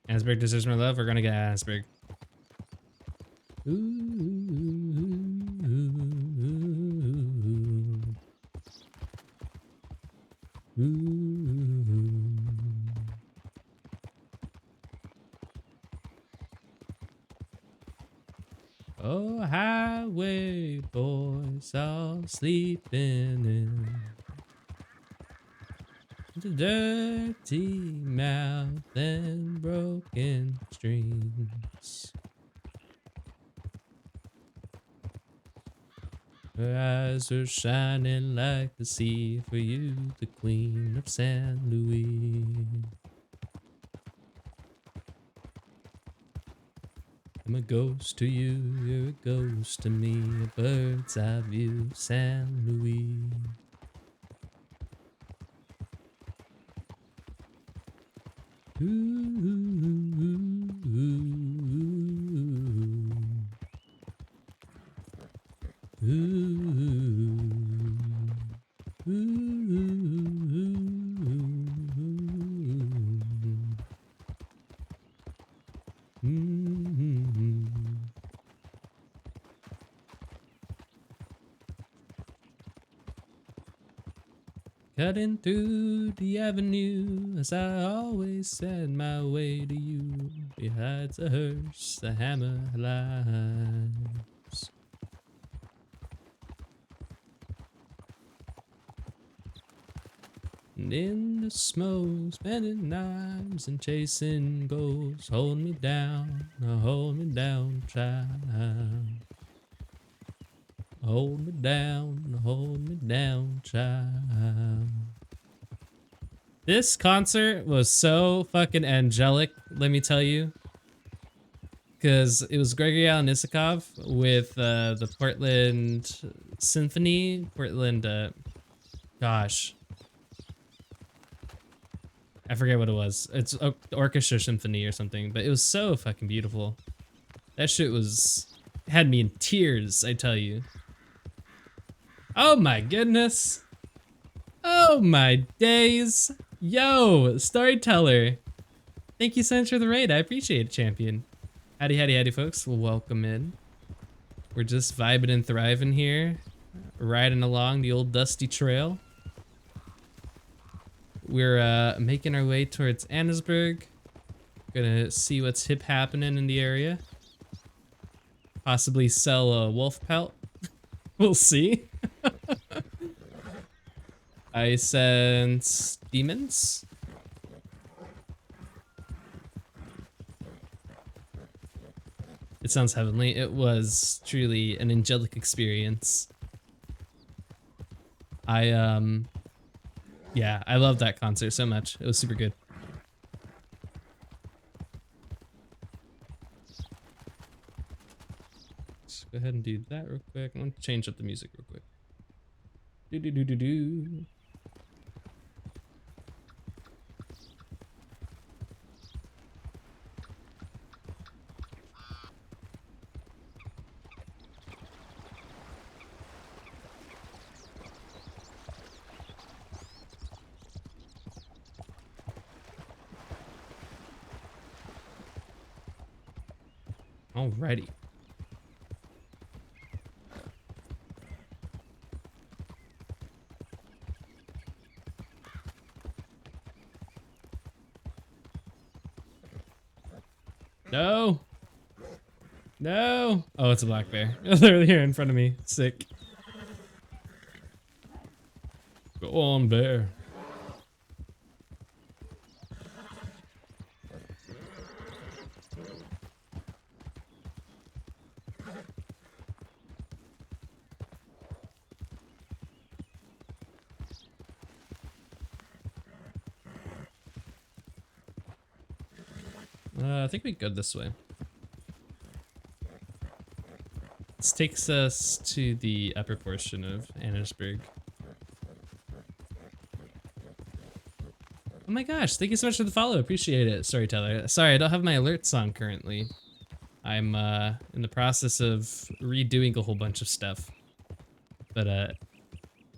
Asberg deserves my love. We're gonna get Asberg. Oh, highway boys all sleeping in the dirty mouth and broken streams. Her eyes are shining like the sea for you, the queen of San Luis. I'm a ghost to you, you're a ghost to me, a bird's eye view of San Luis. Cutting through the avenue, as I always said my way to you. Behind the hearse, the hammer lies. And in the smoke, spending knives and chasing ghosts. Hold me down, child. Hold me down, child. This concert was so fucking angelic, let me tell you. Because it was Gregory Alan Isakov with the Portland Symphony. Portland, gosh. I forget what it was. It's Orchestra Symphony or something, but it was so fucking beautiful. That shit had me in tears, I tell you. Oh my goodness. Oh my days. Yo, Storyteller. Thank you so much for the raid. I appreciate it, champion. Howdy, howdy, howdy, folks. Welcome in. We're just vibing and thriving here. Riding along the old dusty trail. We're making our way towards Annesburg. Gonna see what's hip happening in the area. Possibly sell a wolf pelt. We'll see. I sense demons. It sounds heavenly. It was truly an angelic experience. Yeah, I love that concert so much. It was super good. Let's go ahead and do that real quick. I'm gonna change up the music real quick. Do do do do do. Alrighty. No. No. Oh, it's a black bear. Literally here in front of me. Sick. Go on, bear. I think we go this way. This takes us to the upper portion of Annisburg. Oh my gosh, thank you so much for the follow. Appreciate it, Storyteller. Sorry, I don't have my alerts on currently. I'm in the process of redoing a whole bunch of stuff. But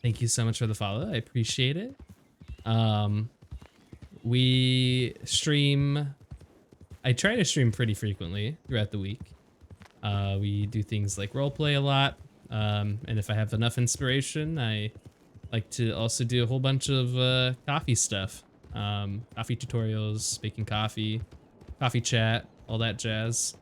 thank you so much for the follow. I appreciate it. We stream. I try to stream pretty frequently throughout the week. We do things like roleplay a lot. And if I have enough inspiration, I like to also do a whole bunch of coffee stuff. Coffee tutorials, making coffee, coffee chat, all that jazz.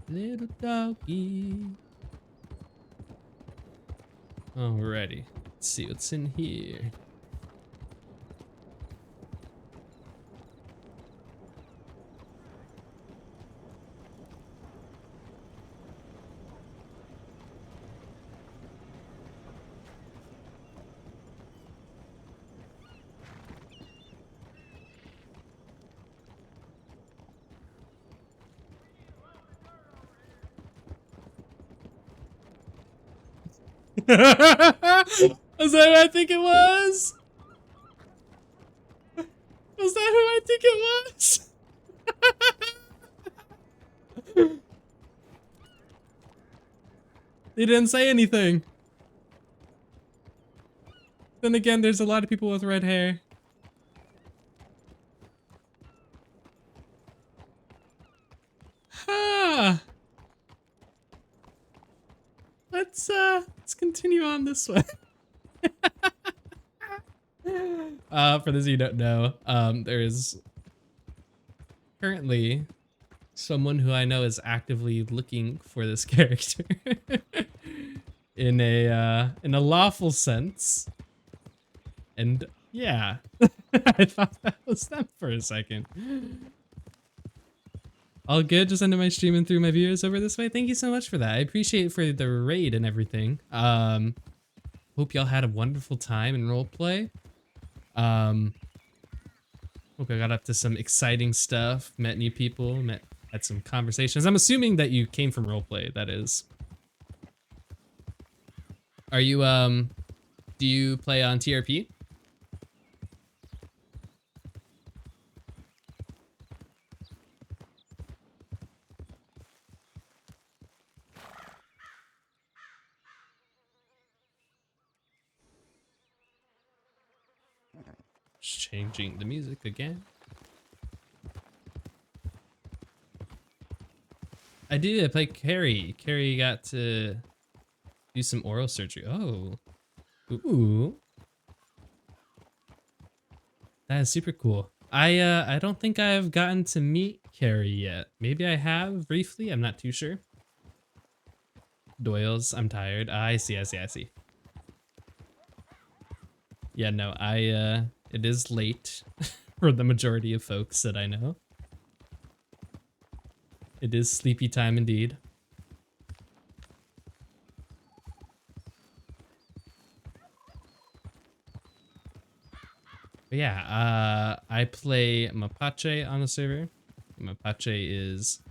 Little doggy. Alrighty. Let's see what's in here. Was that who I think it was? Was that who I think it was? They didn't say anything. Then again, there's a lot of people with red hair. Ah. Let's continue on this way. For those of you who don't know, there is currently someone who I know is actively looking for this character in a lawful sense. And yeah, I thought that was them for a second. All good, just ended my stream and threw my viewers over this way. Thank you so much for that. I appreciate it for the raid and everything. Hope y'all had a wonderful time in roleplay. Hope I got up to some exciting stuff, met new people, had some conversations. I'm assuming that you came from roleplay, that is. Are you, do you play on TRP? Changing the music again. I do. I play Carrie. Carrie got to do some oral surgery. Oh. Ooh. That is super cool. I don't think I've gotten to meet Carrie yet. Maybe I have briefly. I'm not too sure. Doyle's. I'm tired. I see. Yeah, no, it is late for the majority of folks that I know. It is sleepy time indeed. But yeah, I play Mapache on the server. Mapache is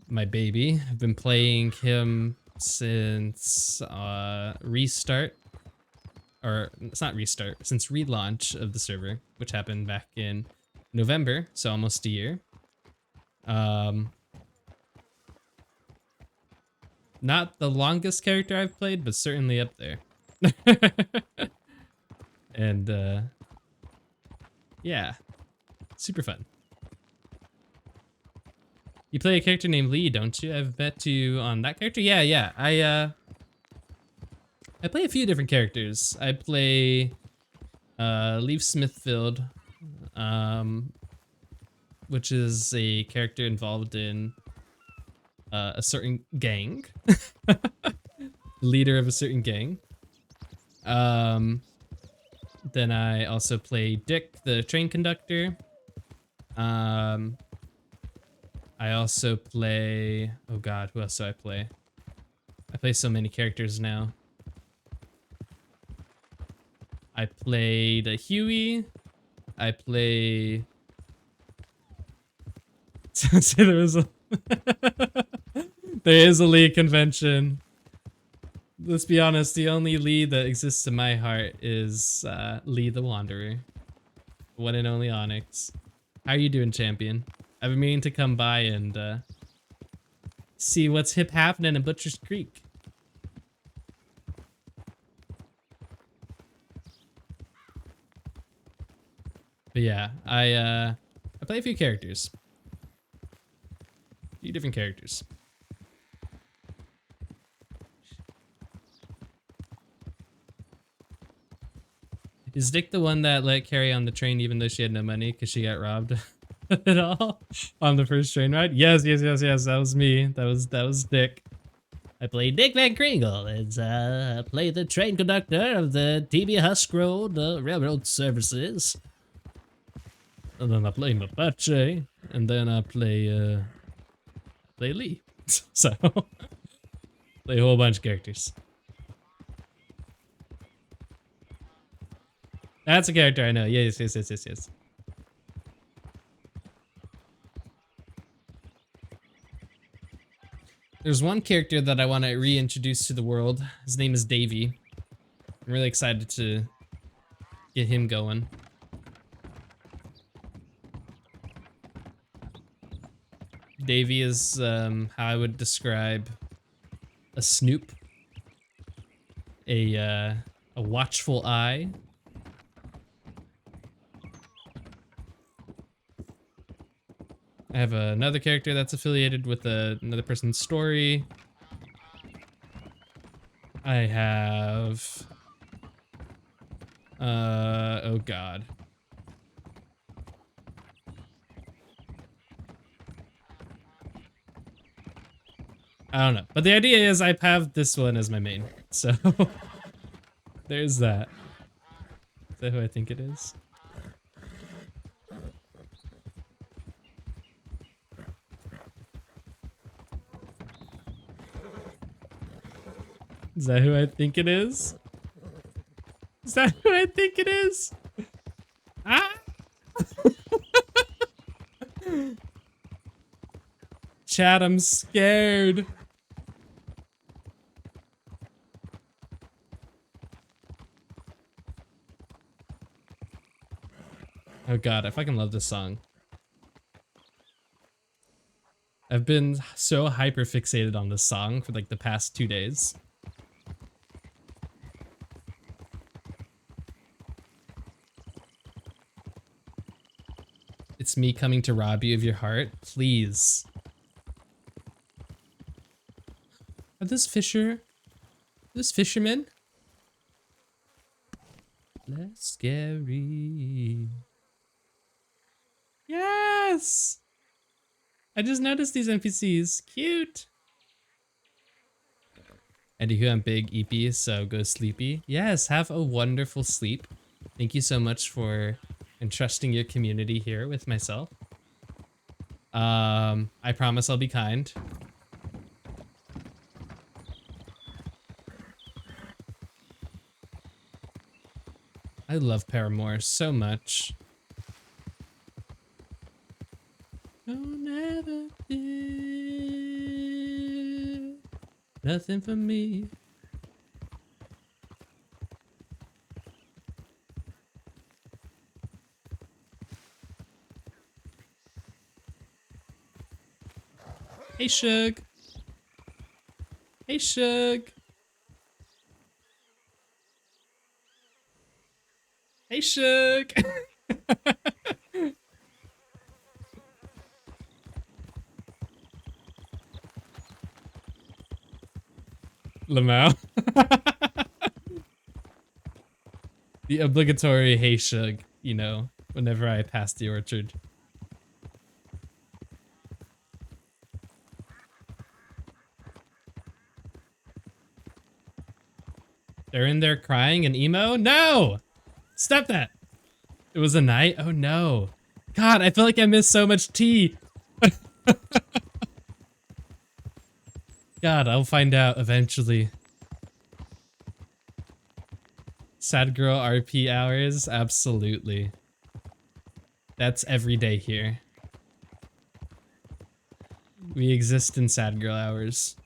my baby. I've been playing him since restart. Or it's not restart, since relaunch of the server, which happened back in November, so almost a year. Not the longest character I've played, but certainly up there. And yeah, super fun. You play a character named Lee, don't you? I've met you on that character. Yeah. I play a few different characters. I play Leaf Smithfield, which is a character involved in a certain gang, leader of a certain gang. Then I also play Dick, the train conductor. I also play... Oh god, who else do I play? I play so many characters now. I played a Huey. I play... So there was a... There is a Lee convention. Let's be honest, the only Lee that exists in my heart is Lee the Wanderer. One and only Onyx. How are you doing, champion? I've been meaning to come by and see what's hip happening in Butcher's Creek. But yeah, I play a few characters. A few different characters. Is Dick the one that let Carrie on the train even though she had no money because she got robbed at all on the first train ride? Yes. That was me. That was Dick. I played Dick Van Kringle. It's play the train conductor of the TB Husk Road Railroad Services. And then I play Mapache, and then I play Lee. So play a whole bunch of characters. That's a character I know. Yes. There's one character that I want to reintroduce to the world. His name is Davey. I'm really excited to get him going. Davey is how I would describe a snoop, a watchful eye. I have another character that's affiliated with another person's story. I have... oh god. I don't know. But the idea is I have this one as my main. So, there's that. Is that who I think it is? Is that who I think it is? Is that who I think it is? Ah! Chat, I'm scared. Oh god, I fucking love this song. I've been so hyper fixated on this song for like the past 2 days. It's me coming to rob you of your heart. Please. Are those fishermen? Less scary. Yes! I just noticed these NPCs. Cute! Anywho, I'm big EP, so go sleepy. Yes, have a wonderful sleep. Thank you so much for entrusting your community here with myself. I promise I'll be kind. I love Paramore so much. Don't ever did nothing for me. Hey, Shug. Hey, Shug. Hey, Shug. Lamau. The obligatory hey, Shug, you know, whenever I pass the orchard. They're in there crying and emo? No! Stop that! It was a night? Oh no. God, I feel like I missed so much tea. God, I'll find out eventually. Sad girl RP hours? Absolutely. That's every day here. We exist in sad girl hours.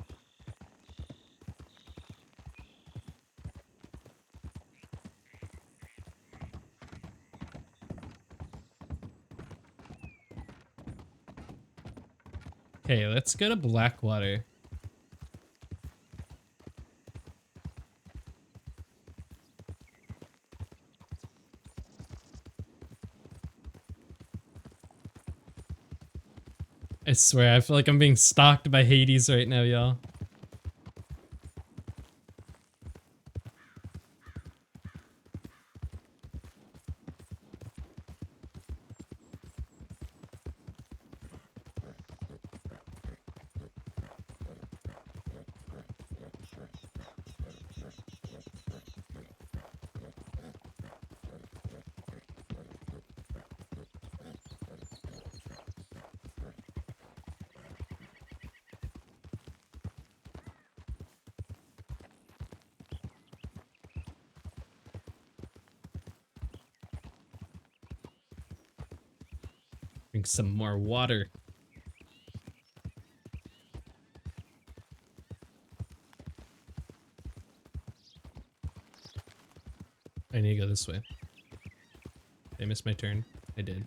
Okay, let's go to Blackwater. I swear, I feel like I'm being stalked by Hades right now, y'all. Drink some more water. I need to go this way. Did I miss my turn? I did.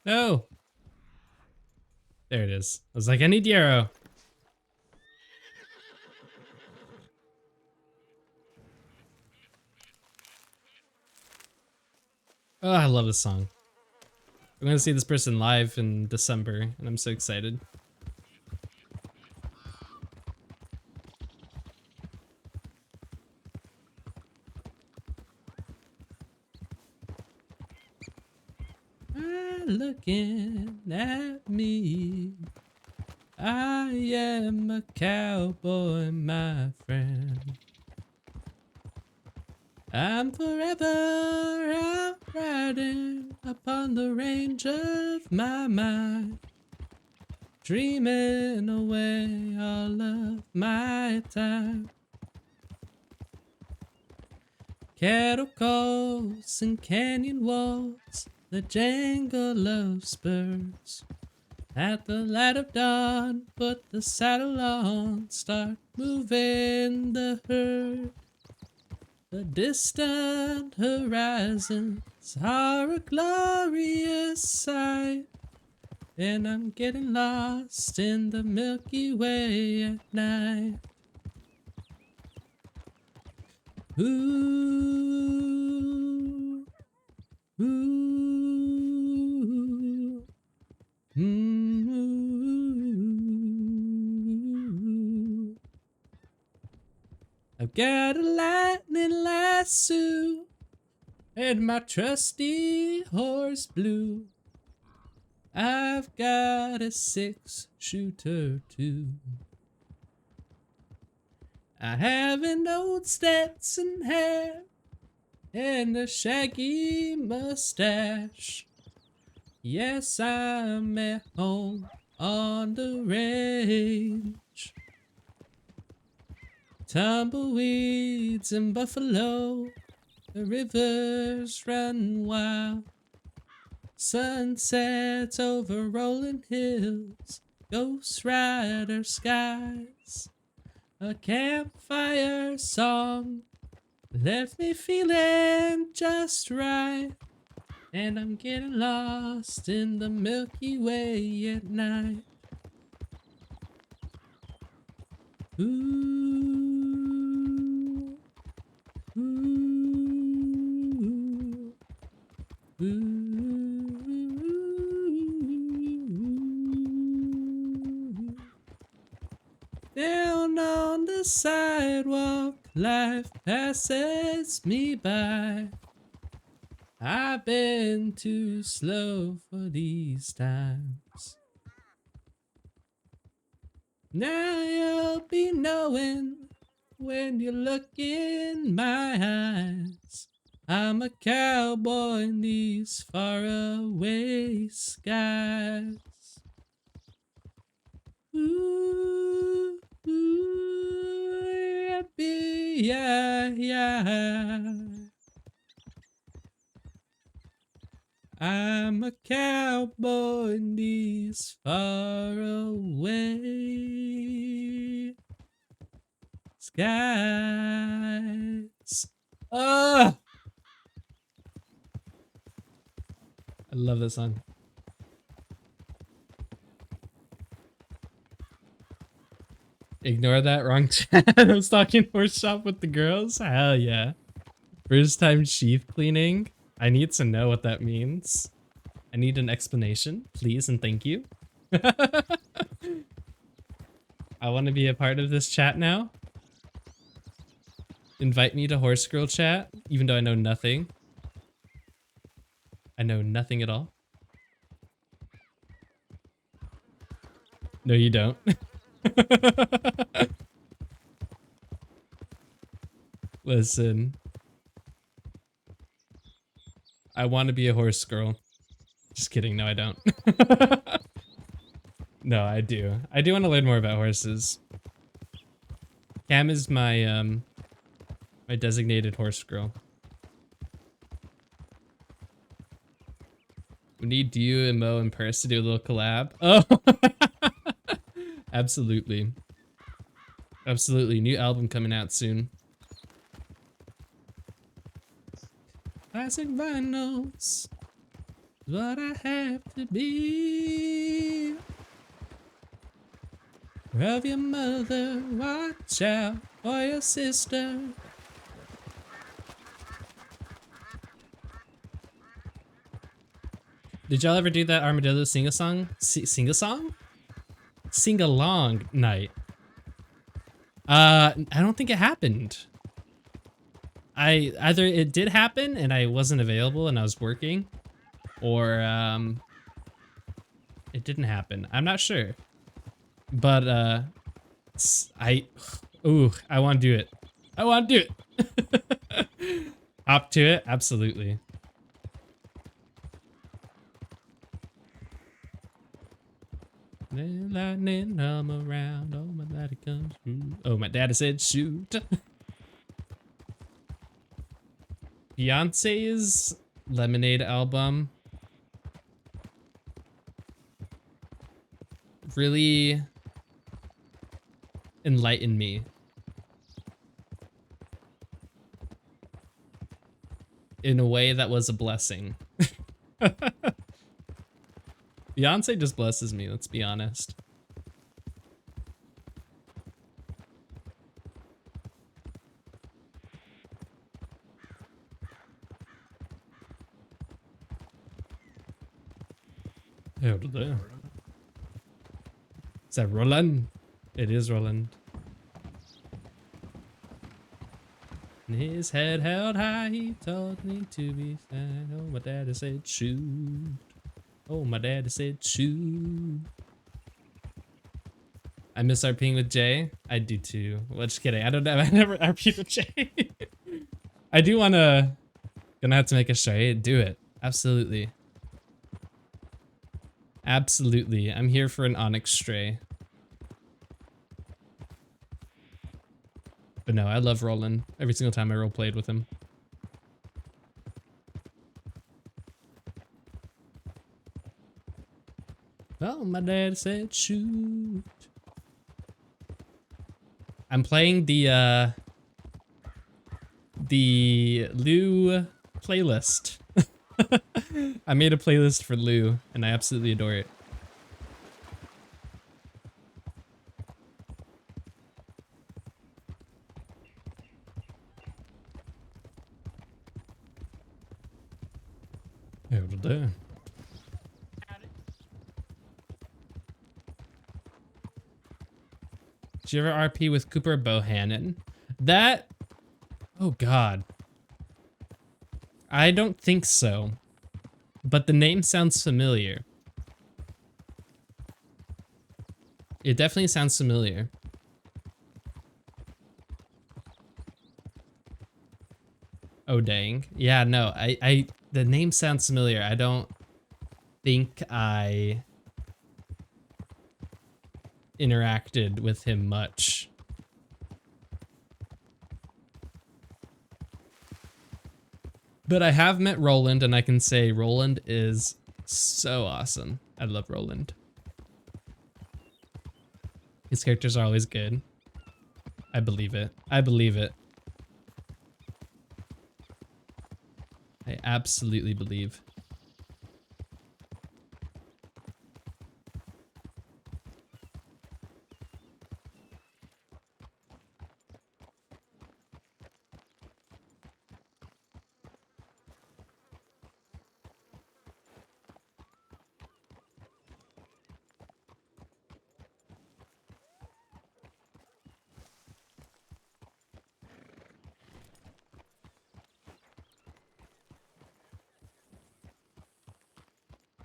No! There it is. I was like, I need the arrow. Oh, I love this song. I'm gonna see this person live in December, and I'm so excited. Looking at me, I am a cowboy, my friend. I'm forever out riding upon the range of my mind, dreaming away all of my time. Cattle calls and canyon walls, the jangle of spurs. At the light of dawn, put the saddle on, start moving the herd. The distant horizons are a glorious sight, and I'm getting lost in the Milky Way at night. Ooh, ooh, ooh. I've got a lightning lasso and my trusty horse blue. I've got a 6-shooter too. I have an old Stetson hat and a shaggy mustache. Yes, I'm at home on the range. Tumbleweeds and buffalo, the rivers run wild. Sunsets over rolling hills, ghost rider skies. A campfire song left me feeling just right. And I'm getting lost in the Milky Way at night. Ooh. Ooh. Ooh. Down on the sidewalk, life passes me by. I've been too slow for these times. Now you'll be knowing when you look in my eyes. I'm a cowboy in these faraway skies. Ooh, ooh, yeah, yeah. I'm a cowboy in these faraway skies. Ah! I love this song. Ignore that, wrong chat. I was talking horse shop with the girls. Hell yeah. First time sheath cleaning. I need to know what that means. I need an explanation, please and thank you. I want to be a part of this chat now. Invite me to Horse Girl chat, even though I know nothing. I know nothing at all. No, you don't. Listen. I want to be a horse girl. Just kidding. No, I don't. No, I do. I do want to learn more about horses. Cam is my my designated horse girl. We need you and Mo and Purse to do a little collab. Oh, absolutely. Absolutely. New album coming out soon. Classic vinyls. What I have to be. Love your mother. Watch out for your sister. Did y'all ever do that Armadillo sing-a-song? Sing-a-song? Sing-along night. I don't think it happened. Either it did happen and I wasn't available and I was working, or it didn't happen. I'm not sure. But I want to do it. I want to do it. Hop to it, absolutely. Lightning come around. Oh, my daddy comes through. Oh, my daddy said shoot. Beyonce's Lemonade album really enlightened me. In a way that was a blessing. Beyonce just blesses me, let's be honest. Is that Roland? It is Roland. His head held high, he told me to be fine. Oh, my daddy said shoot. Oh, my daddy said shoot. I miss RPing with Jay. I do too. Well, just kidding. I don't know. I never RP'd with Jay. I do wanna... Gonna have to make a stray. Do it. Absolutely. Absolutely. I'm here for an Onyx stray. But no, I love Roland. Every single time I roleplayed with him. Oh, my dad said shoot. I'm playing the Lou playlist. I made a playlist for Lou, and I absolutely adore it. Over there. Did you ever RP with Cooper Bohannon? That... Oh god. I don't think so. But the name sounds familiar. It definitely sounds familiar. Oh dang. Yeah, no, the name sounds familiar. I don't think I interacted with him much. But I have met Roland, and I can say Roland is so awesome. I love Roland. His characters are always good. I believe it. I believe it. I absolutely believe.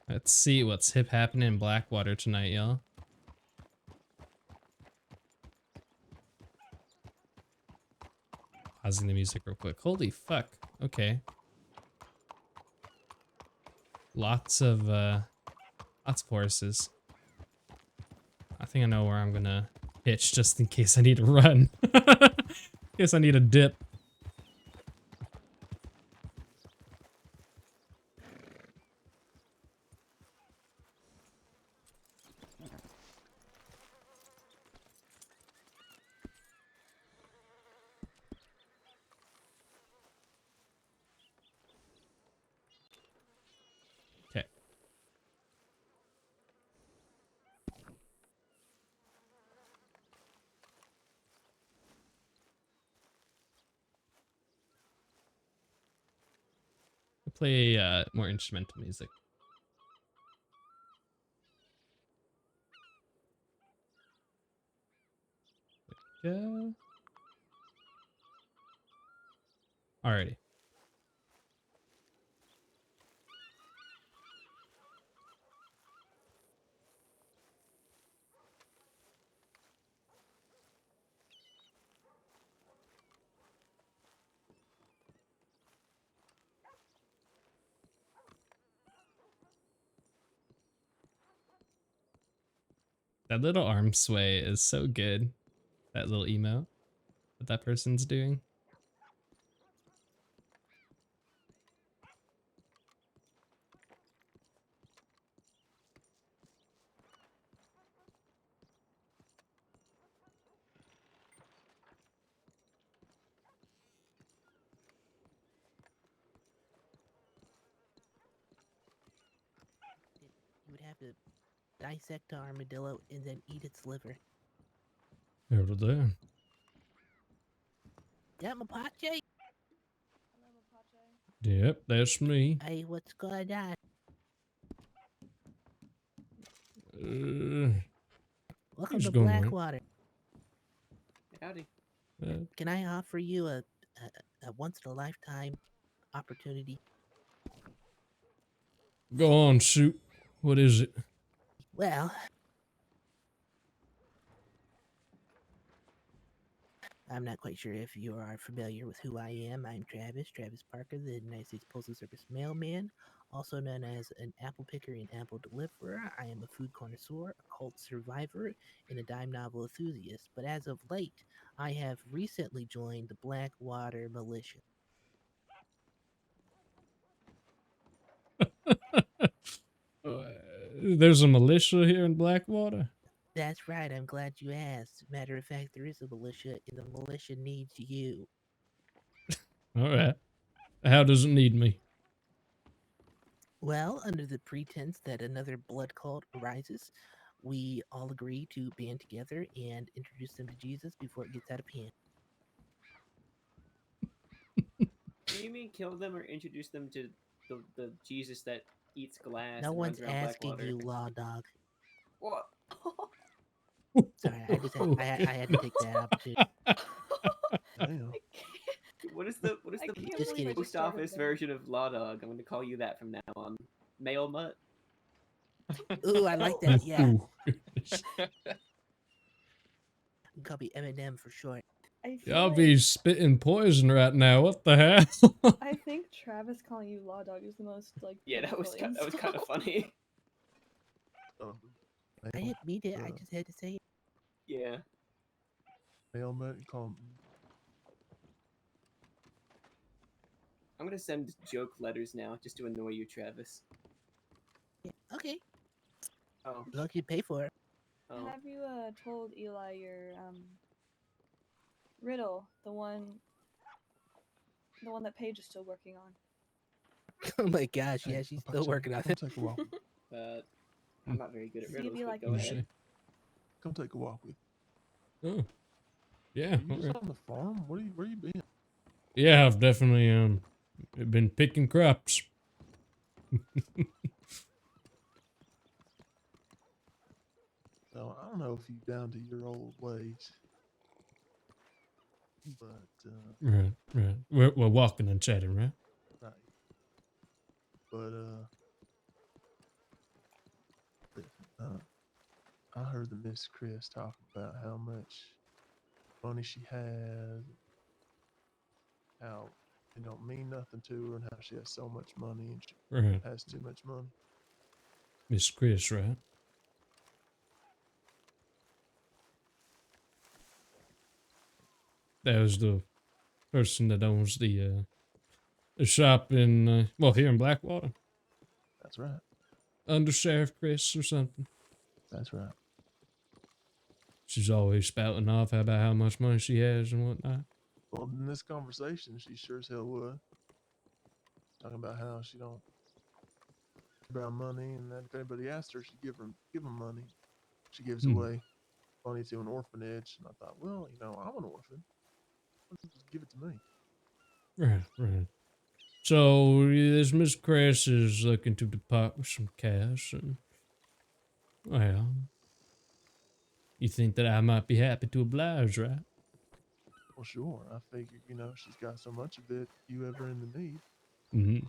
Let's see what's hip happening in Blackwater tonight, y'all. Pausing the music real quick. Holy fuck. Okay. Lots of horses. I think I know where I'm gonna pitch just in case I need to run. In case I need a dip. Okay. Play more instrumental music. Yeah. Alrighty. That little arm sway is so good. That little emote that person's doing. You would have to dissect the armadillo and then eat its liver. Over there. Yeah, Mapache? Yep, that's me. Hey, what's going on? Welcome what's to going on? Blackwater. Howdy. Can I offer you a once-in-a-lifetime opportunity? Go on, shoot. What is it? Well, I'm not quite sure if you are familiar with who I am. I'm Travis Parker, the United States Postal Service mailman, also known as an apple picker and apple deliverer. I am a food connoisseur, a cult survivor, and a dime novel enthusiast. But as of late, I have recently joined the Blackwater Militia. There's a militia here in Blackwater? That's right, I'm glad you asked. Matter of fact, there is a militia, and the militia needs you. Alright. How does it need me? Well, under the pretense that another blood cult arises, we all agree to band together and introduce them to Jesus before it gets out of hand. What do you mean kill them or introduce them to the Jesus that eats glass No and one's runs around asking Blackwater? you, Law Dog. What? Sorry, I just had, I had to take that opportunity. Damn. What is the I can't Just believe kidding. I just post started office that. version of Law Dog? I'm going to call you that from now on. Mail Mutt. Ooh, I like that. Yeah, Ooh. you call me Eminem for short. I feel Y'all like, be spitting poison right now. What the hell? I think Travis calling you Law Dog is the most like Yeah, that was biblical that was kind of insult. funny. I didn't mean it. I just had to say it. Yeah. Helmet, call him. I'm gonna send joke letters now just to annoy you, Travis. Yeah, okay, Oh. as long as you pay for it. Oh. Have you told Eli your riddle, the one that Paige is still working on? Oh my gosh, Hey, yeah, she's Mapache, still working on come it. take a walk. I'm not very good at See, it'd riddles, be but like go me. ahead. Come take a walk with. Oh. Yeah. You just alright. on the farm? Where you been? Yeah, I've definitely been picking crops. So I don't know if you down to your old ways, but Right, right. We're walking and chatting, right? right. But I heard the Miss Chris talking about how much money she has, how it don't mean nothing to her, and how she has so much money and she Right. has too much money. Miss Chris, right? That was the person that owns the shop in well, here in Blackwater. That's right. Under Sheriff Chris or something. That's right. She's always spouting off about how much money she has and whatnot. Well, in this conversation, she sure as hell would. Talking about how she don't care about money, and that if anybody asked her, she'd give them money. She gives away money to an orphanage, and I thought, well, I'm an orphan. Just give it to me. Right, right. So this Miss Chris is looking to depart with some cash, and well, you think that I might be happy to oblige, right? Well, sure. I figured, she's got so much of it. You ever in the need, Mm-hmm.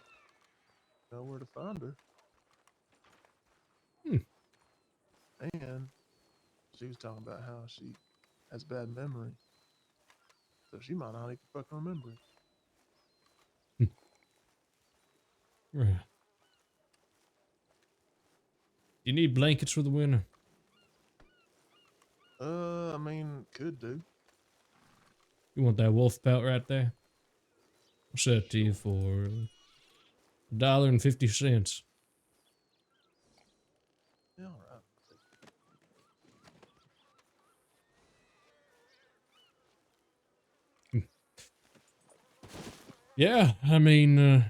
know where to find her. Hmm. And she was talking about how she has bad memory, so she might not even fucking remember it. Right. You need blankets for the winter? I mean, could do. You want that wolf pelt right there? I'll sell it to you for $1.50. Yeah, all right. Yeah, I mean, It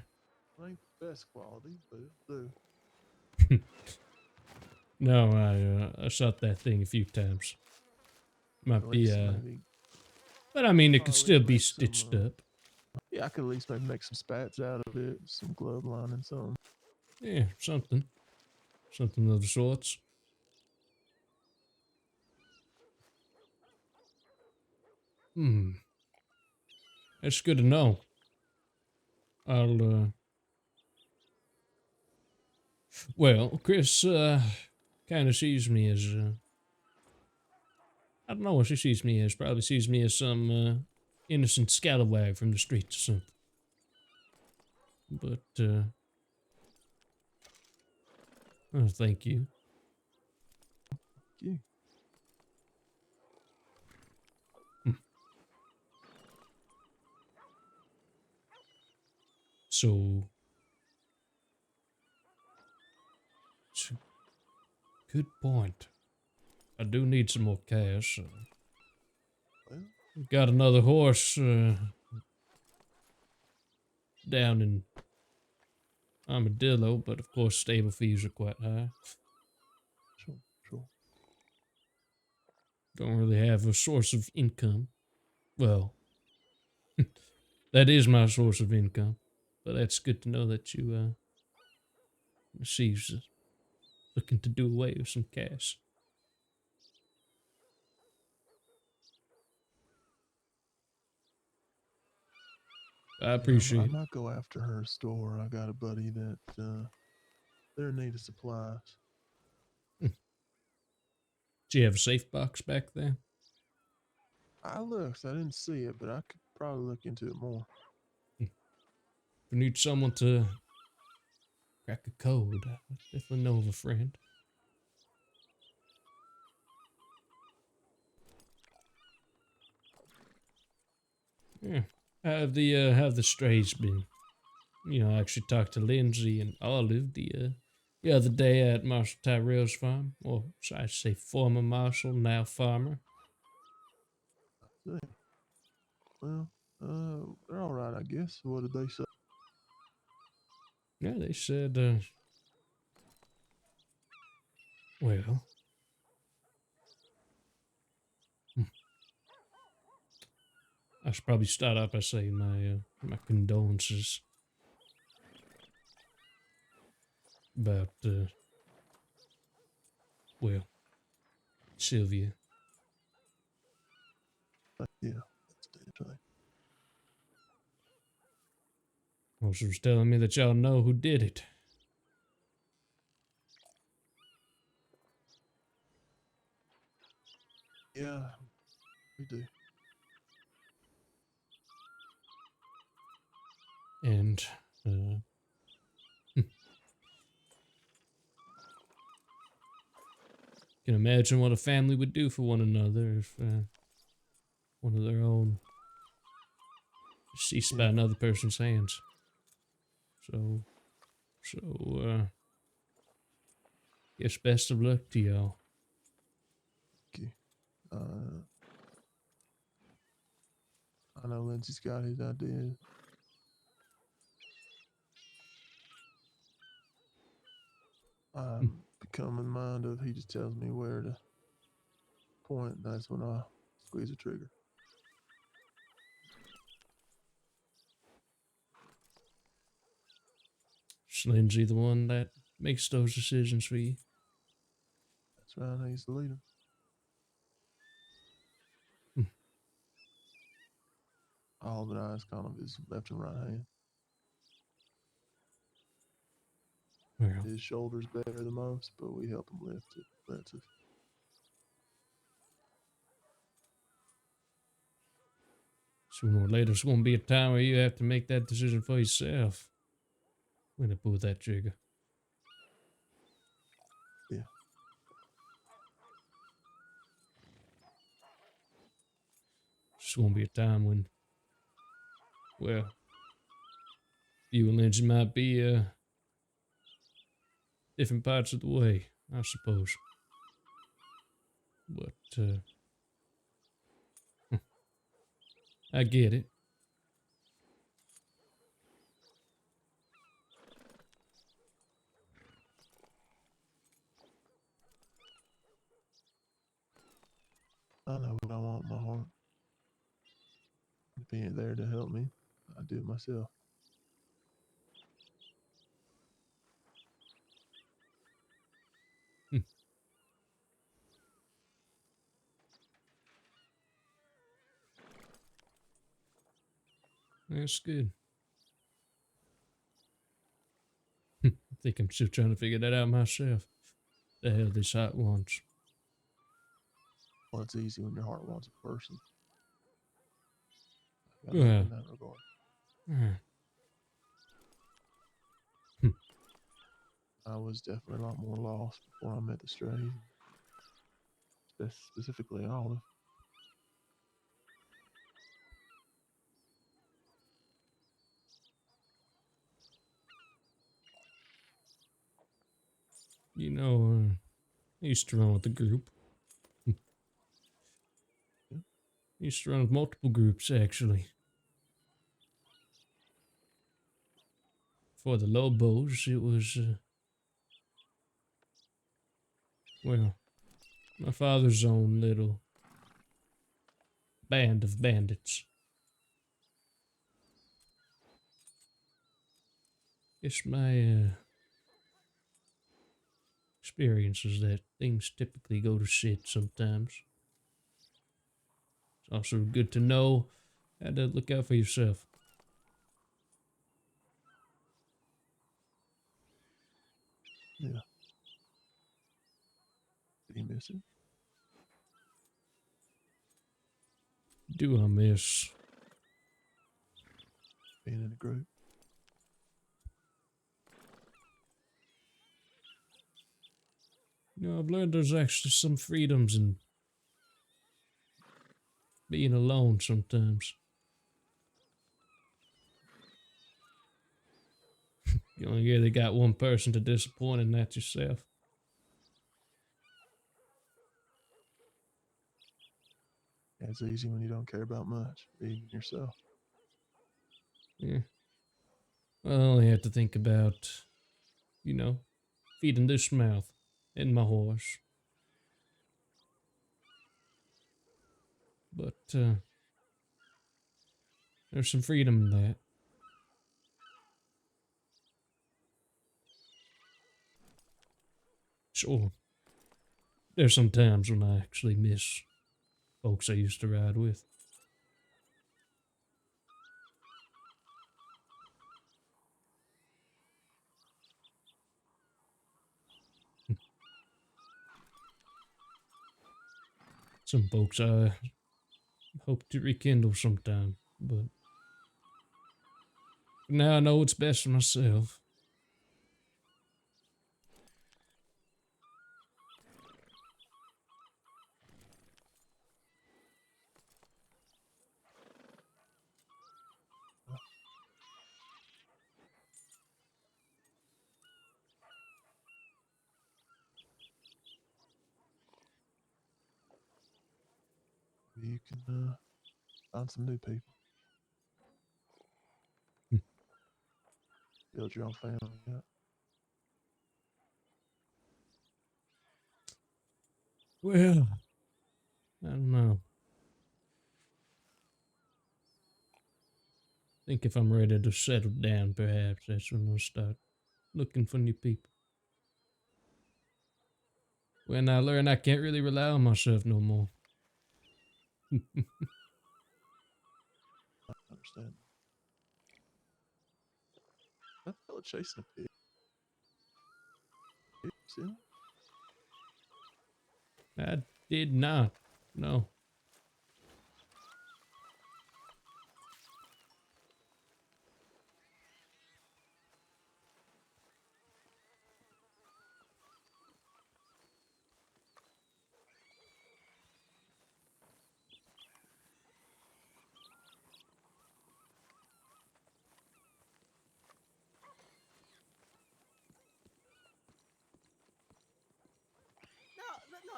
ain't the best quality, but it'll do. no, I shot that thing a few times. Might At be, least maybe. but I mean, it Or could at still least be make some, stitched up. Yeah, I could at least maybe make some spats out of it, some glove lining, something. Yeah, something. Something of the sorts. Hmm. That's good to know. I'll, well, Chris, kind of sees me as, I don't know what she sees me as. Probably sees me as some, innocent scallywag from the streets or something. But, oh, thank you. You. So, it's a good point. I do need some more cash. Well, Got another horse, down in armadillo, but of course stable fees are quite high. Sure, sure. Don't really have a source of income. Well, that is my source of income, but that's good to know that you she's looking to do away with some cash. I Yeah, appreciate I it. might go after her store. I got a buddy that they're in need of supplies. Do you have a safe box back there? I looked, I didn't see it, but I could probably look into it more. If you need someone to crack a code, I definitely know of a friend. Yeah. How have the strays been? You know, I actually talked to Lindsay and Olive the other day at Marshall Tyrell's farm. Or should I say former Marshall, now farmer. See. Well, they're all right, I guess. What did they say? Yeah, they said, well, I should probably start out by saying my condolences about, well, Sylvia. Yeah, that's the thing. Also was telling me that y'all know who did it. Yeah, we do. And, can imagine what a family would do for one another if one of their own deceased by Yeah. another person's hands. So, guess best of luck to y'all. Okay. I know Lindsay's got his ideas. I'm becoming mind of he just tells me where to point. That's when I squeeze the trigger. Is Lindsay the one that makes those decisions for you? That's right. He's the leader. Hmm. All that I is kind of his left and right hand. Well, His shoulders bear the most, but we help him lift it. That's it. sooner or later, it's going to be a time where you have to make that decision for yourself. When to pull that trigger. Yeah. It's going to be a time when, well, you and Lindsay might be different parts of the way, I suppose. But I get it. I know what I want in my heart. If he ain't there to help me, I do it myself. That's good. I think I'm still trying to figure that out myself. The hell this heart wants. Well, it's easy when your heart wants a person. I got Yeah. in that regard. I was definitely a lot more lost before I met the strays. Specifically Olive. You know, I used to run with the group. Yeah. Used to run with multiple groups, actually. For the Lobos, it was, well, my father's own little band of bandits. It's my, experience is that things typically go to shit sometimes. It's also good to know how to look out for yourself. Yeah. Did you miss it? Do I miss? Being in a group? You know, I've learned there's actually some freedoms in being alone sometimes. You only really got one person to disappoint, and that's yourself. Yeah, it's easy when you don't care about much, being yourself. Yeah. Well, I only have to think about, you know, feeding this mouth and my horse. But, there's some freedom in that. Sure. There's some times when I actually miss folks I used to ride with. Some folks I hope to rekindle sometime, but now I know what's best for myself. Maybe you can find some new people. Hmm. Build your own family. Yeah. Well, I don't know. Think if I'm ready to settle down, perhaps that's when I'll start looking for new people. When I learn I can't really rely on myself no more. I understand. That fella chasing a pig. See him? I did not. No.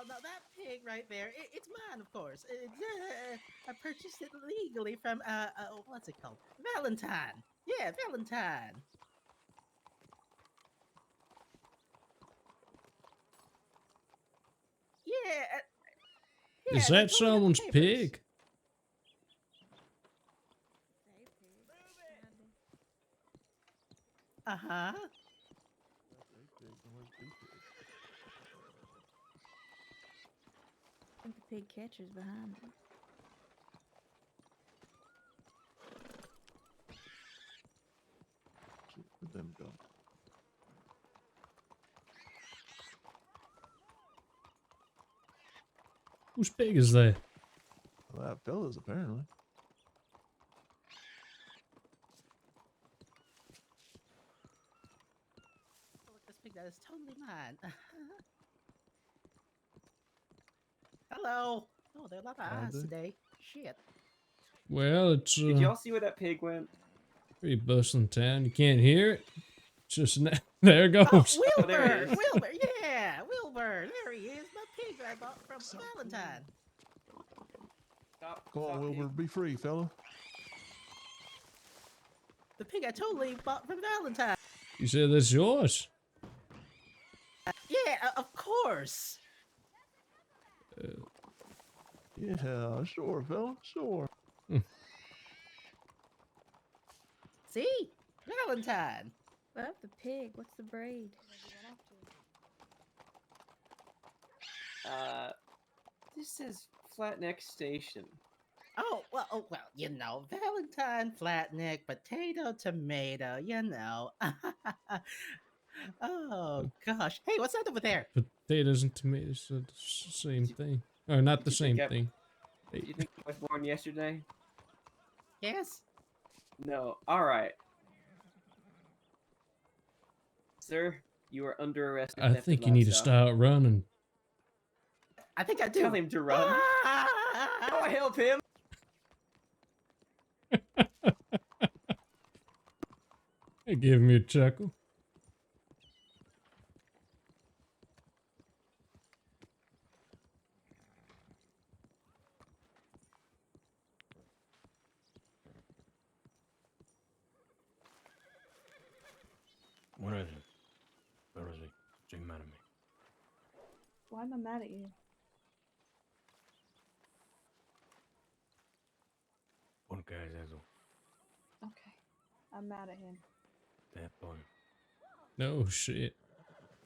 No, that pig right there, it's mine, of course. I purchased it legally from, what's it called? Valentine. Yeah, Valentine. Yeah, Is they that told me in the someone's papers. pig? Uh-huh. That's a pig. And where's B pig? I think the pig catcher's behind me. Shit, where'd them go? Whose pig is that? Well, that fella's apparently. Oh, look, this pig that is totally mine. Hello. Oh, there are a lot of eyes Howdy. today. Shit. Well, it's Did y'all see where that pig went? pretty bustling town. You can't hear it. It's just there it Oh, goes. Oh, there Wilbur! he is. Wilbur! Yeah, Wilbur! There he is, my pig that I bought from So Valentine. Stop. Come on, stop, Wilbur. pig. Be free, fella. The pig I totally bought from Valentine. You said that's yours. Yeah, of course. Yeah, sure, fella, sure. See? Valentine. Well, the pig. What's the braid? This says Flat Neck Station. Oh, well, you know, Valentine, flatneck, potato, tomato, you know. Oh, gosh. Hey, what's that over there? Potatoes and tomatoes are the same thing. Or not the Did you think same I- thing. Do you think I was born yesterday? Yes? No. All right. Sir, you are under arrest for I theft think of you need to livestock. start running. I think I do. Tell him to run. Go help him. It gave me a chuckle. What is it? Where is he? Is he mad at me? Why am I mad at you? ¿Por qué es eso? Okay. I'm mad at him. Te estoy. No shit.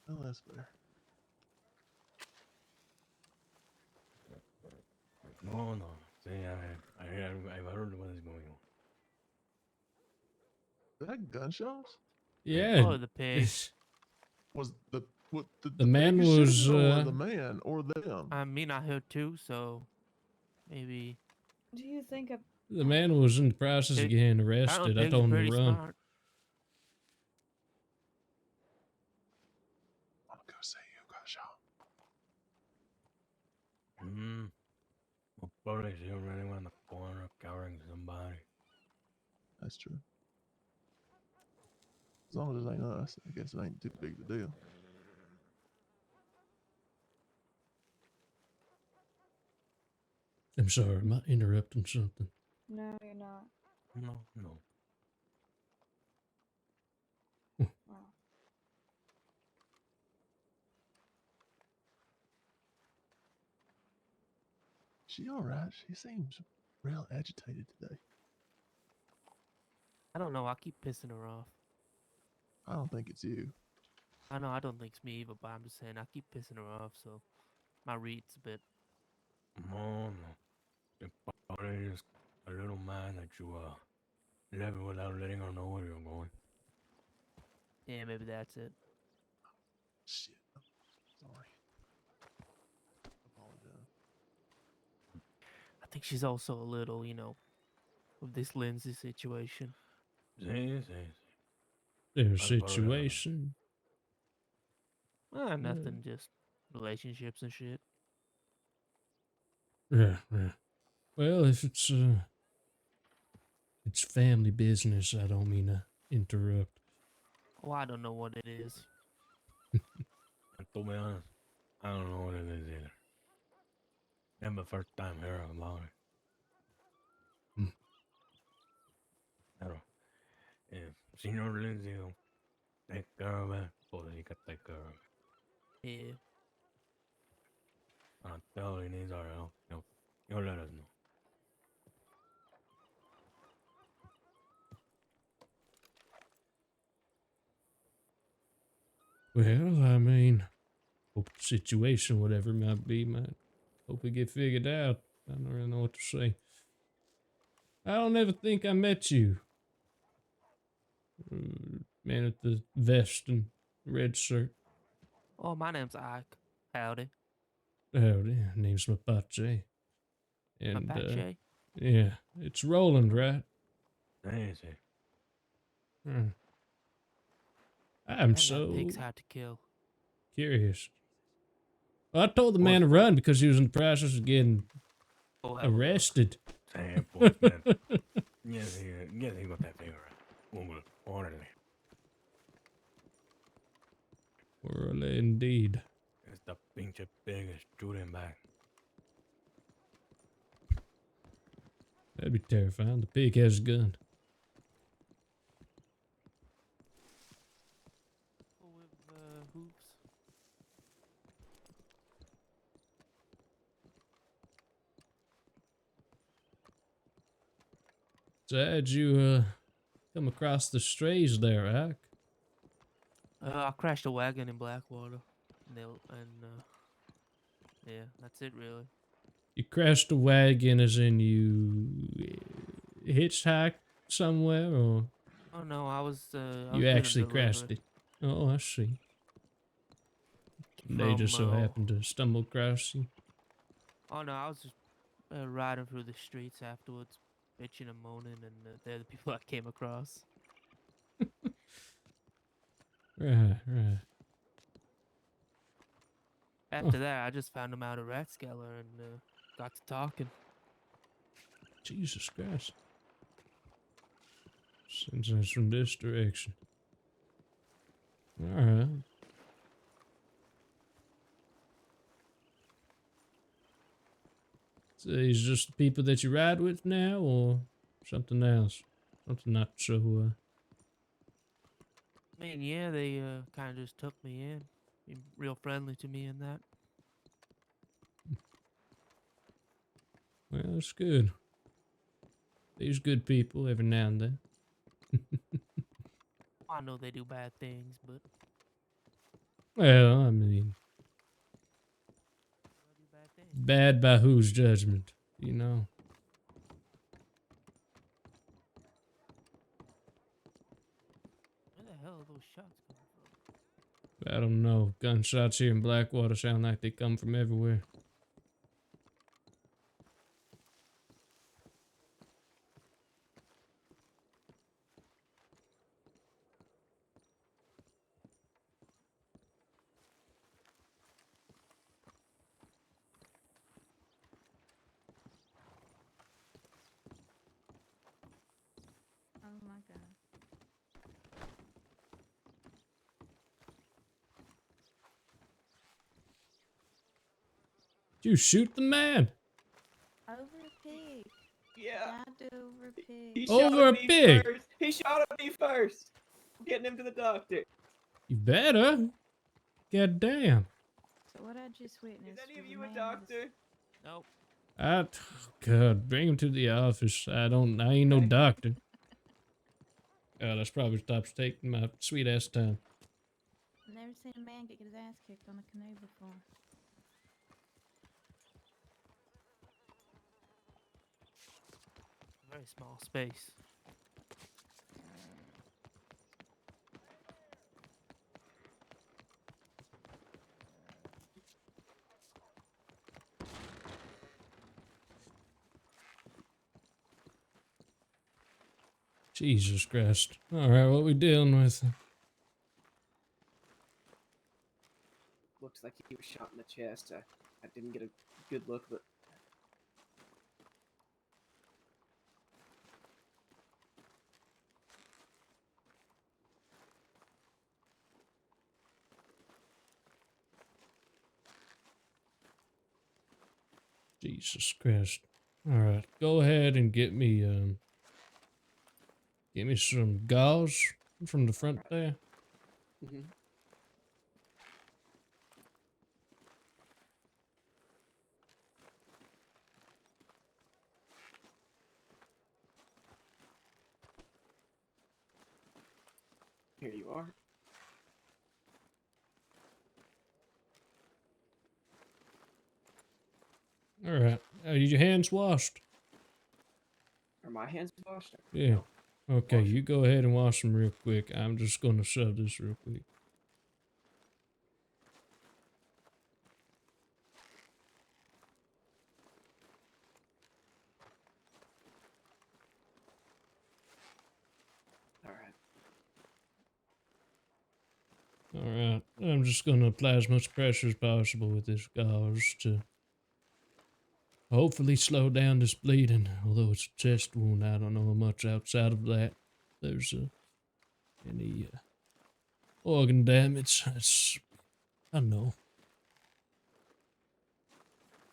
Oh, that's fair. No, no. Sí, I heard what is going on. Is that gunshots? Yeah. Oh, the pig. Was the what The man pig shooting was, or the man or them? I mean, I heard too, so maybe. Do you think a The man was in the process of Pig- getting Apparently arrested. I pigs are told him pretty to run. smart. I'm gonna go say you got shot. Well, probably see him running around the corner, cowering somebody. That's true. As long as it ain't us, I guess it ain't too big of a deal. I'm sorry, am I interrupting something? No, you're not. No, no. Wow. She all right? She seems real agitated today. I don't know. I keep pissing her off. I don't think it's you. I know. I don't think it's me either, but I'm just saying I keep pissing her off, so my read's a bit. No, no. It's probably just a little mad that you left without letting her know where you're going. Yeah, maybe that's it. Shit. Sorry. Apologize. I think she's also a little, with this Lindsay situation. Sí, sí, sí. Their That's probably situation. Nothing, just relationships and shit. Yeah, yeah. Well, if it's family business, I don't mean to interrupt. Oh, I don't know what it is. And to be honest, I don't know what it is either. It's my first time hearing about it. Hmm. Pero, if Senor Lindsay will take care of it, pues he can take care of it. Yeah. And tell he needs our help. You'll let us know. Well, I mean, hope the situation, whatever it might be, hope it get figured out. I don't really know what to say. I don't ever think I met you. Man with the vest and red shirt. Oh, my name's Ike. Howdy. Howdy, name's Mapache. And, Mapache. yeah, it's Roland, right? Sí, sí. I'm That so pig's hard to kill. curious. Well, I told the man to run because he was in the process of getting Oh, have a look. arrested. Sí, pues, man. Yes, he got that figure out. Órale. Well, indeed. Esta pinche pig is shooting back. That'd be terrifying. The pig has a gun. So how'd you come across the strays there, Ak? I crashed a wagon in Blackwater. Yeah, that's it really. You crashed a wagon as in you hitchhiked somewhere, or Oh no, I was you doing a actually crashed delivery it? Oh, I see. They just so from. happened to stumble across you. Oh no, I was just riding through the streets afterwards, bitching and moaning, and they're the people I came across. Right, right. After that, I just found them out of Ratskeller and got to talking. Jesus Christ. Sends us from this direction. Alright. So these just the people that you ride with now, or something else? Something not so, I mean, yeah, they kind of just took me in, being real friendly to me and that. well, that's good. These good people every now and then. I know they do bad things, but Well, I mean, they'll do bad things. bad by whose judgment, you know? Where the hell are those shots coming from? I don't know. Gunshots here in Blackwater sound like they come from everywhere. Oh my god. Did you shoot the man? Over a pig. Yeah. Died over a pig. He Over shot a me pig. first. He shot at me first. I'm getting him to the doctor. You better. God damn. So what I just witnessed Is any of was you a a man doctor? Nope. Oh, God, bring him to the office. I ain't no Okay. doctor. God, I should probably stop taking my sweet ass time. Never seen a man get his ass kicked on a canoe before. Very small space. Jesus Christ. Alright, what we dealing with? Looks like he was shot in the chest. I didn't get a good look, but Jesus Christ. Alright, go ahead and get me some gauze from the front there. mhm. Here you are. Alright. Are your hands washed? Are my hands washed? Yeah. No. Okay, Wash. you go ahead and wash them real quick. I'm just gonna shove this real quick. All right. Alright, I'm just gonna apply as much pressure as possible with this gauze to hopefully slow down this bleeding. Although it's a chest wound, I don't know how much outside of that there's any organ damage. I don't know.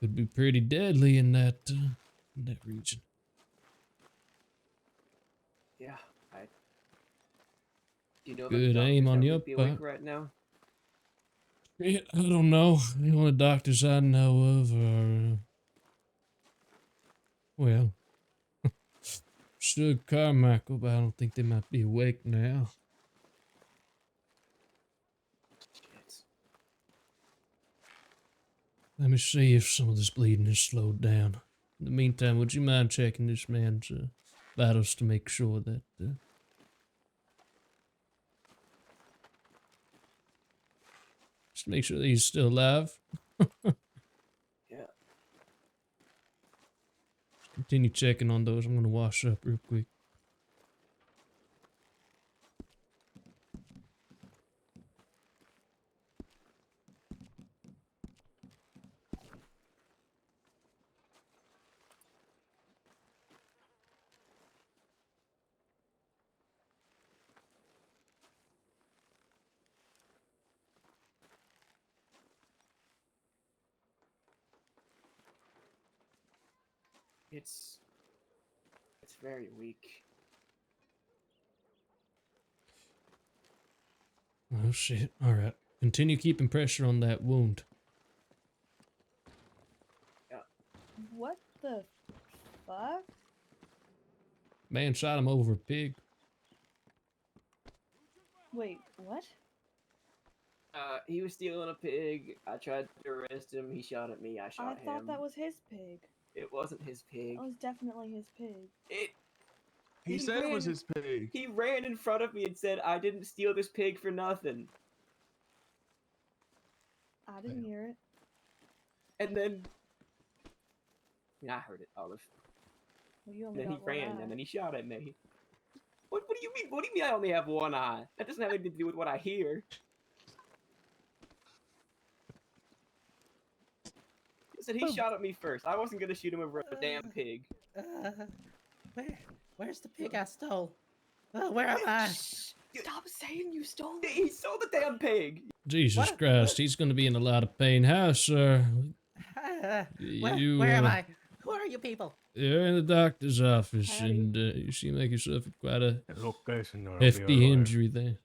Could be pretty deadly in that region. Yeah. Do you know Good about aim doctors on that your would be awake part. right now? Yeah, I don't know. The only doctors I know of are, well, Sir Carmichael, but I don't think they might be awake now. Shit. Let me see if some of this bleeding has slowed down. In the meantime, would you mind checking this man's vitals to make sure that just make sure that he's still alive? Yeah. Continue checking on those. I'm gonna wash up real quick. It's very weak. Oh shit. Alright. Continue keeping pressure on that wound. What the fuck? Man shot him over a pig. Wait, what? He was stealing a pig. I tried to arrest him. He shot at me. I I shot him. thought that was his pig. It wasn't his pig. That was definitely his pig. He He said it was ran- his pig. He ran in front of me and said, "I didn't steal this pig for nothing." I didn't hear it. And then, I heard it, Olive. Well, you And only then he got one ran, eye. and then he shot at me. What do you mean? What do you mean I only have one eye? That doesn't have anything to do with what I hear. He said he shot at me first. I wasn't gonna shoot him over a damn pig. Where's the pig I stole? Where am I? Stop saying you stole it. He stole the damn pig. Jesus What? Christ, he's gonna be in a lot of pain. How, sir? Where am I? Who are you people? You're in the doctor's office, Howdy. and you seem like you suffered quite a Okay, senor. I'll be hefty alright. injury there.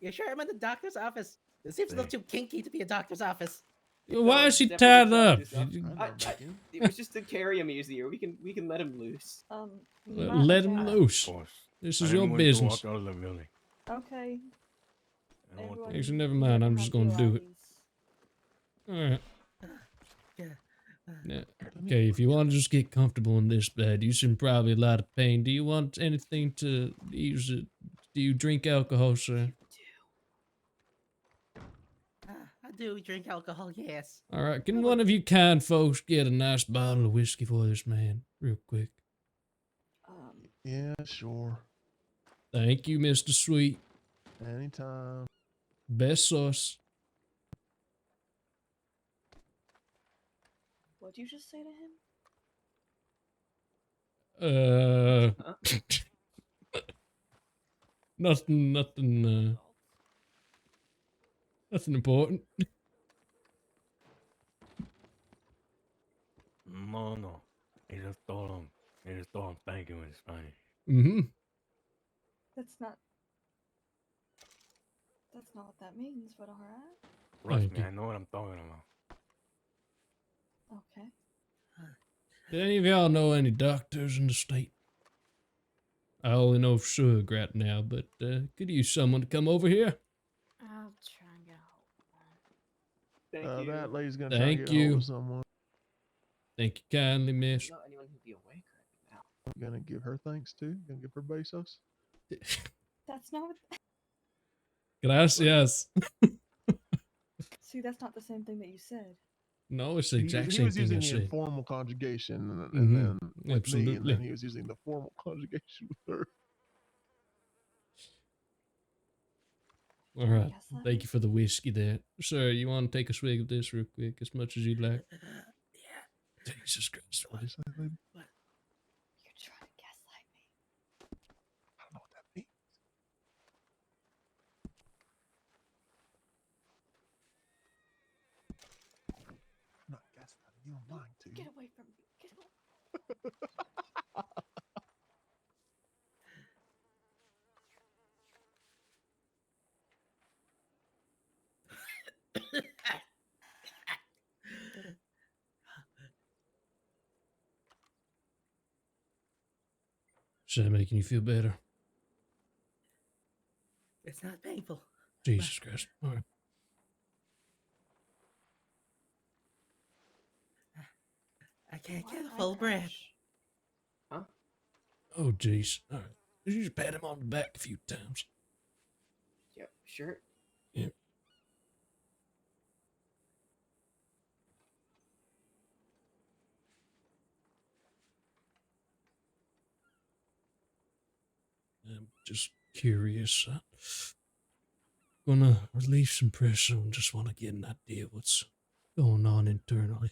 You sure I'm in the doctor's office? It seems a little too kinky to be a doctor's office. Why is he it's definitely tied up? doctor's office. It was just to carry him easier. We can let him loose. Let him Mapache. loose. Of course. This I is didn't your want to business. walk out of the building. Okay. I don't want to- Everyone, Actually, never you mind. don't I'm have just gonna do it. IDs. Alright. Yeah. Yeah. Okay, if you want to just get comfortable in this bed, you in probably a lot of pain. Do you want anything to use it? Do you drink alcohol, sir? I do drink alcohol, yes. Alright, can one of you kind folks get a nice bottle of whiskey for this man, real quick? Yeah, sure. Thank you, Mr. Sweet. Anytime. Best sauce. What'd you just say to him? Nothing, nothing important. No. He just told him thank you in Spanish. Mm-hmm. That's not what that means, but alright. Trust Thank me, you. I know what I'm talking about. Okay. Do any of y'all know any doctors in the state? I only know of Suge right now, but could use someone to come over here. I'll try and get a hold of one. Thank you. That lady's gonna try Thank to get a hold you. of someone. Thank you kindly, miss. Not anyone who'd be awake right now. You gonna give her thanks too? Gonna give her besos? That's not what. Gracias. See, that's not the same thing that you said. No, it's the He, exact he same was thing I using the said. informal conjugation, and Mhm. then with me, and Absolutely. then he was using the formal conjugation with her. All right. Yes, that Thank you for the whiskey there. Sir, you want to take a swig of this real quick, as much as you'd like? Yeah. Jesus Christ. What is that, lady? You're trying to gaslight me. I don't know what that means. I'm not gaslighting you. I'm lying to you. Get away from me. Get away. Is that making you feel better? It's not painful. Jesus Christ. All right. I can't Why get a did I full breath. crash? Huh? Oh, jeez. All right. Did you just pat him on the back a few times? Yep, sure. Yeah. I'm just curious. Gonna relieve some pressure and just want to get an idea what's going on internally.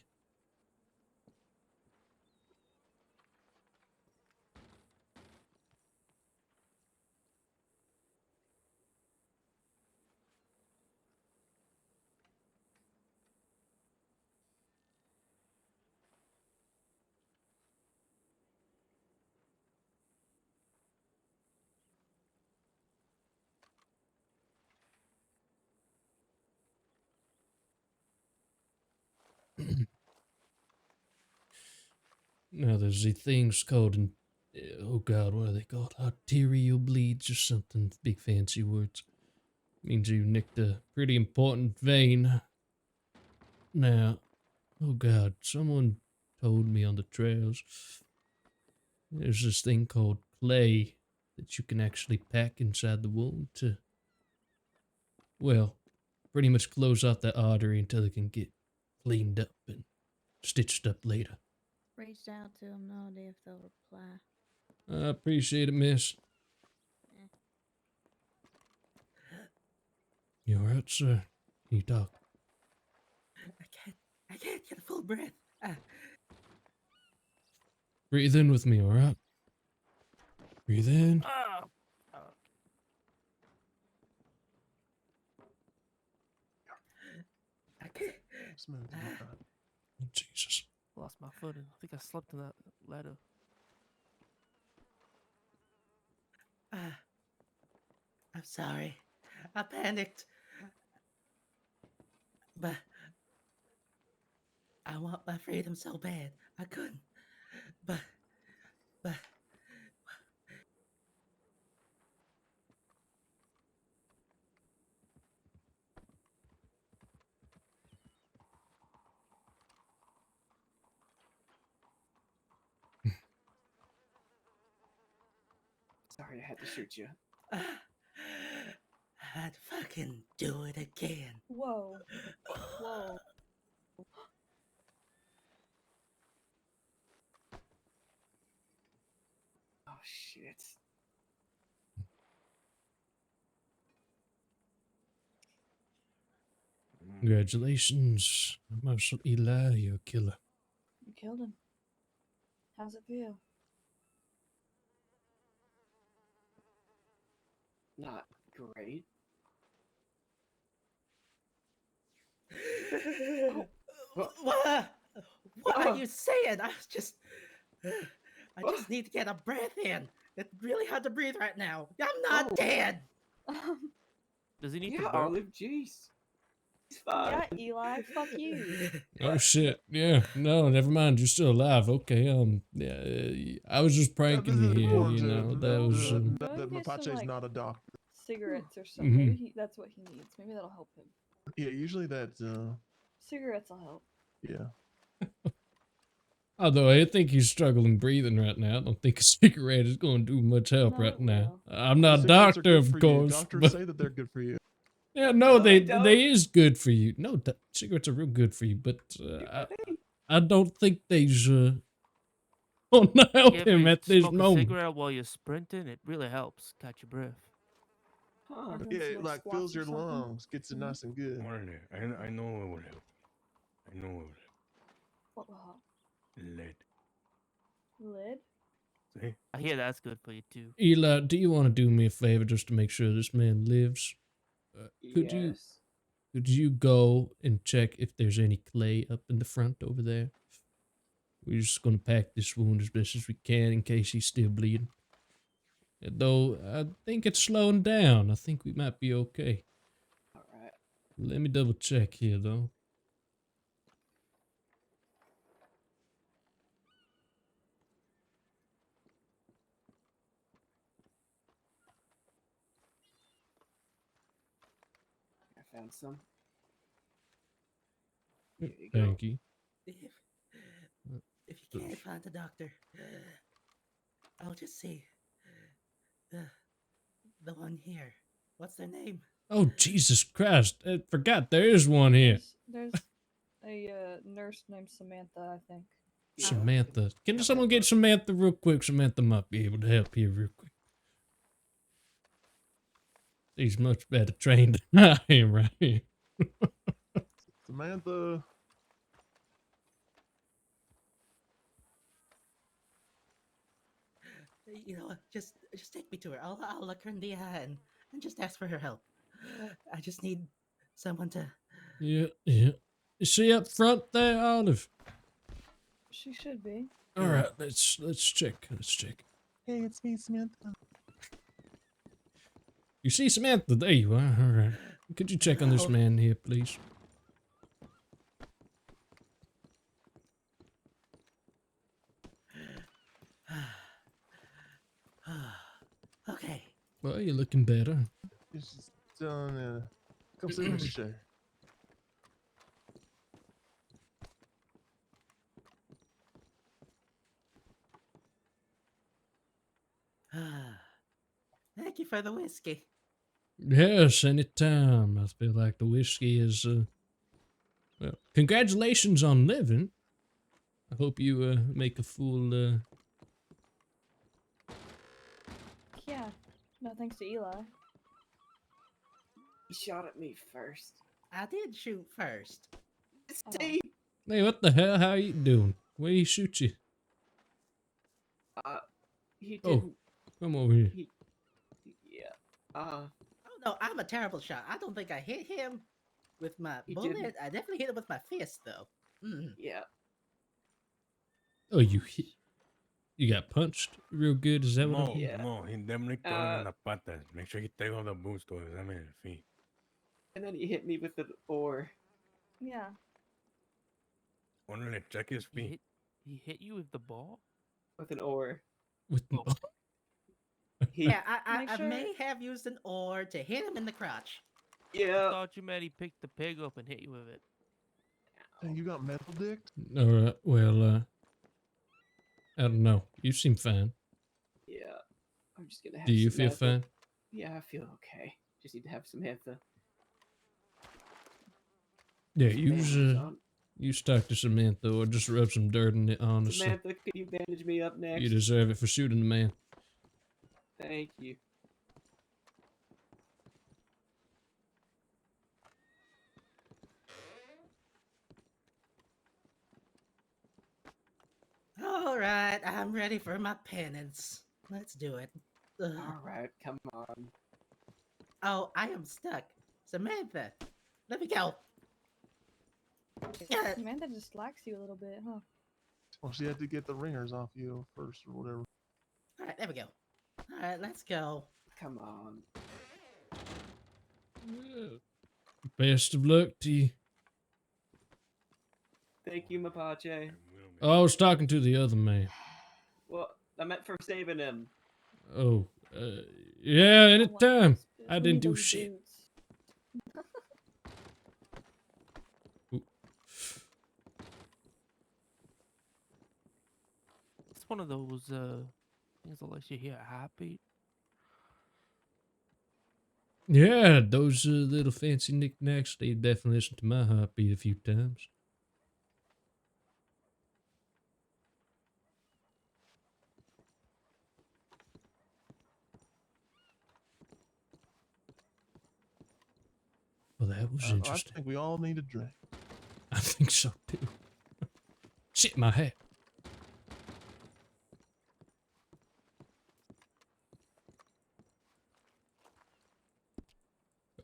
Now there's the things called, oh God, what are they called? Arterial bleeds or something. Big fancy words. Means you nicked a pretty important vein. Now, oh God, someone told me on the trails there's this thing called clay that you can actually pack inside the wound to, well, pretty much close off that artery until it can get cleaned up and stitched up later. Reached out to them, no idea if they'll reply. I appreciate it, miss. You alright, sir? Can you talk? I can't get a full breath. Breathe in with me, alright? Breathe in. I can't. Smooth. You'll be fine. Oh, Jesus. Lost my footing. I think I slept in that ladder. I'm sorry. I panicked. But I want my freedom so bad. I couldn't. But Sorry I had to shoot you. I'd fucking do it again. Whoa. Whoa. Oh shit. Congratulations, Marshal Eli, you're a killer. You killed him. How's it feel? Not great. What are you saying? I just need to get a breath in. It's really hard to breathe right now. I'm not dead. Does he need Yeah, to burp? Olive, jeez. He's fine. Yeah, Eli, fuck you. Oh shit, yeah, no, never mind, you're still alive, okay, yeah, I was just pranking This you is here, important you to know, note that was, Go that and get some, Mapache is like, not a doctor. cigarettes or something. Mhm. Maybe that's what he needs. Maybe that'll help him. Yeah, usually that. Cigarettes will help. Yeah. although I think he's struggling breathing right now, I don't think a cigarette is going to do much help No, right it now. will. I'm not a Cigarettes are doctor, good for of you. course, Doctors but say that they're good for you. yeah, no, No, they don't. is good for you. No, cigarettes are real good for you, but I don't think they's gonna help Yeah, if him you at this smoke a moment. cigarette while you're sprinting, it really helps catch your breath. Huh. Or doing Yeah, some, it like, like squats fills or your something. lungs, gets it Mhm. nice and good. Órale, I know it will help. I know it will help. What will help? Lead. Lid? See? I hear that's good for you too. Eli, do you want to do me a favor just to make sure this man lives? Could Yes. you go and check if there's any clay up in the front over there? We're just gonna pack this wound as best as we can in case he's still bleeding. Though I think it's slowing down. I think we might be okay. Alright. Let me double check here though. found some. Here you go. Thank you. If you can't find the doctor, I'll just say the one here. What's their name? Oh, Jesus Christ. I forgot there is one here. There's a nurse named Samantha, I think. Yeah. Samantha. Can Got someone that get book. Samantha real quick? Samantha might be able to help you real quick. She's much better trained than I am right here. Samantha. You know, just take me to her. I'll look her in the eye and just ask for her help. I just need someone to. Yeah. Is she up front there, Olive? She should be. All right, let's check. Let's check. Hey, it's me, Samantha. You see Samantha? There you are. All right. Could you check on this No. man here, please? Okay. Well, you're looking better. It's just done. Come sit in this chair. Thank you for the whiskey. Yes, anytime. I feel like the whiskey is, well, congratulations on living. I hope you, make a full, Yeah. No thanks to Eli. He shot at me first. I did shoot first. See? Hey, what the hell? How you doing? Where he shoot you? He Oh. didn't. Come over here. Yeah. Oh no, I'm a terrible shot. I don't think I hit him with my You bullet. didn't. I definitely hit him with my fist, though. Mm. Yeah. Oh, you got punched real good? Is that what? No, I'm Yeah. no, he definitely throw him in the patas. Make sure he take off the boots to examine el feet. And then he hit me with the oar. Yeah. Only check his feet. He hit you with the ball? With an oar. with Oh. He. Yeah, Make I sure- may have used an oar to hit him in the crotch. I Yeah. thought you meant he picked the pig up and hit you with it. Dang, you got mental dicked? All right. Well, I don't know. You seem fine. Yeah. I'm just gonna have. Do you feel Samantha. fine? Yeah, I feel okay. Just need to have Samantha. Yeah. Bandage You talk to Samantha or just rub some dirt in it. on. Honestly, Samantha, can you bandage me up next? you deserve it for shooting the man. Thank you. All right, I'm ready for my penance. Let's do it. Ugh. All right, come on. Oh, I am stuck. Samantha, let me go. Yeah. Samantha just slacks you a little bit, huh? Well, she had to get the ringers off you first or whatever. All right, there we go. All right, let's go. Come on. Best of luck to you. Thank you, Mapache. Oh, I was talking to the other man. Well, I meant for saving him. Oh, yeah. Oh, Anytime. well, I we didn't need do those shit. boots. It's one of those things that lets you hear a heartbeat. Yeah, those little fancy knickknacks, they definitely listen to my heartbeat a few times. Well, that was I interesting. think we all need a drink. I think so too. Shit, my hat.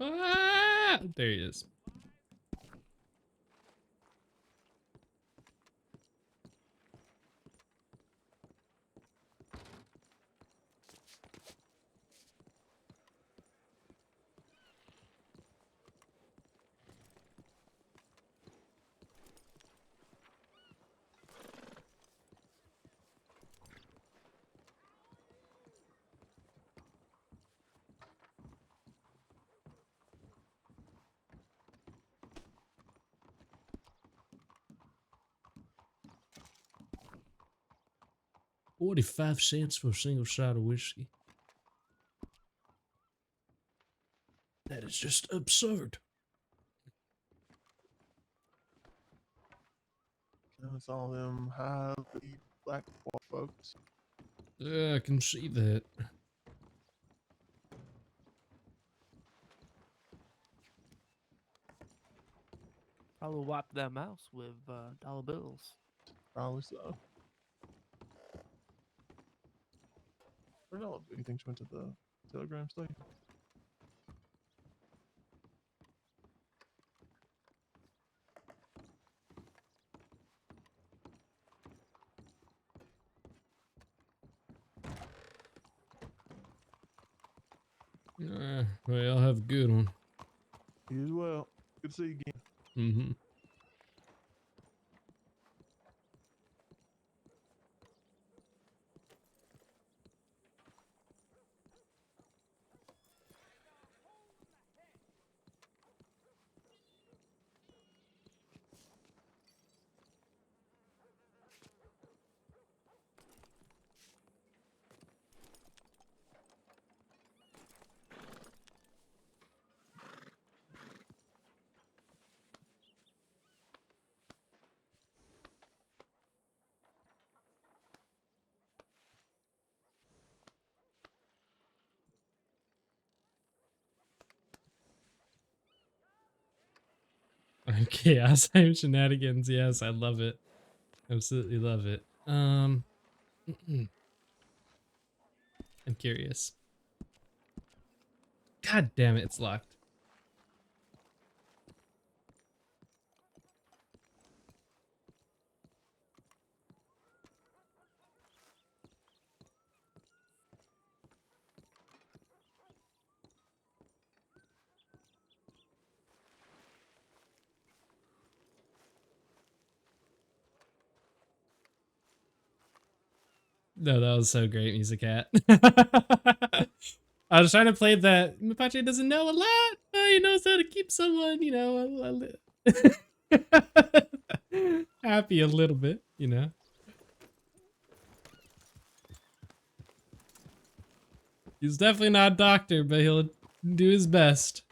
Ah, there he is. $0.45 for a single shot of whiskey. That is just absurd. It's all them high elite black folks. Yeah, I can see that. Probably wipe that mouse with dollar bills. Probably so. Where did all the things went to the Telegram station? Well, y'all have a good one. You as well. Good to see you again. Mm-hmm. Chaos time shenanigans. Yes, I love it. Absolutely love it. I'm curious. God damn it, it's locked. No, that was so great, Music Cat. I was trying to play that Mapache doesn't know a lot, but he knows how to keep someone, you know, happy a little bit, you know. He's definitely not a doctor, but he'll do his best.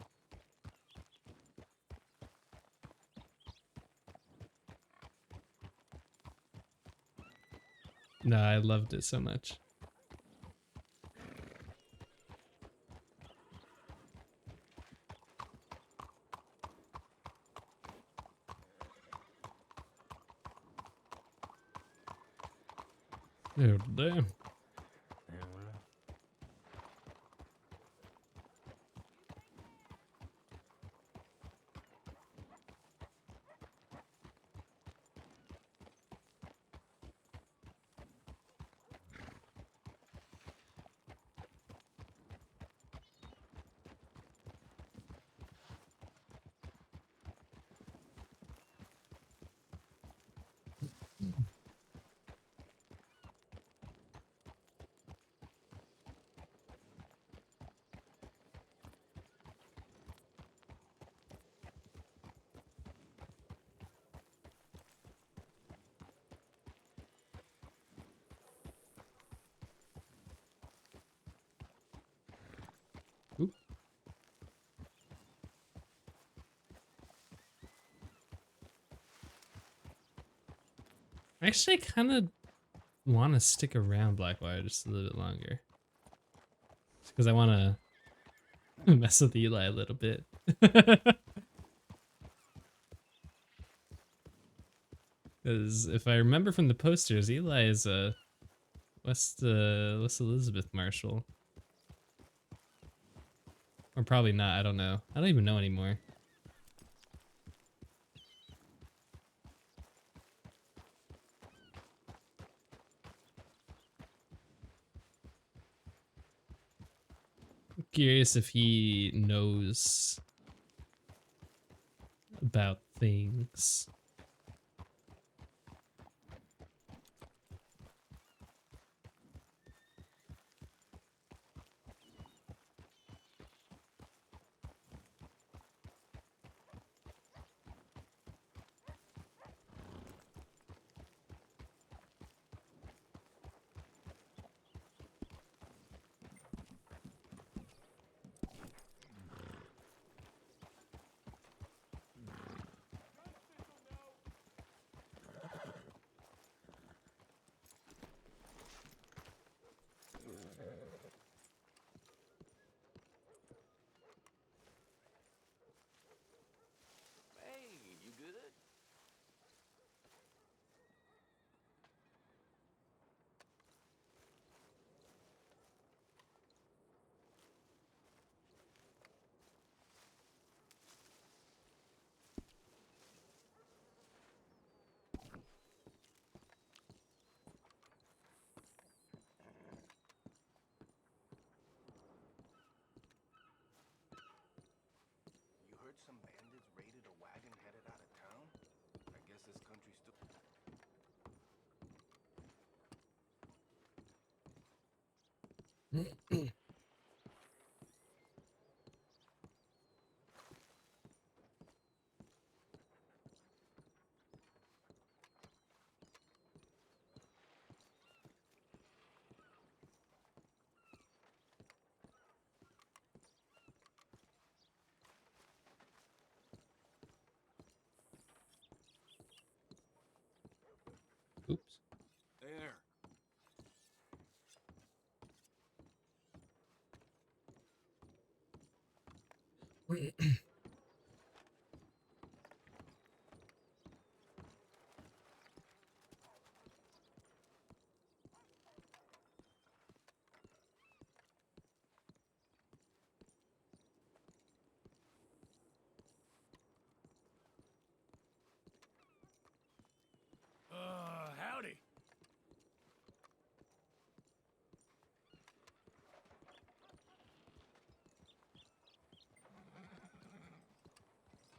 No, I loved it so much. Oh, damn. Oop. Actually, I kind of want to stick around Blackwire just a little bit longer. Because I want to mess with Eli a little bit. Because if I remember from the posters, Eli is a West Elizabeth Marshal. Or probably not, I don't know. I don't even know anymore. I'm curious if he knows about things. Oops. There. Howdy.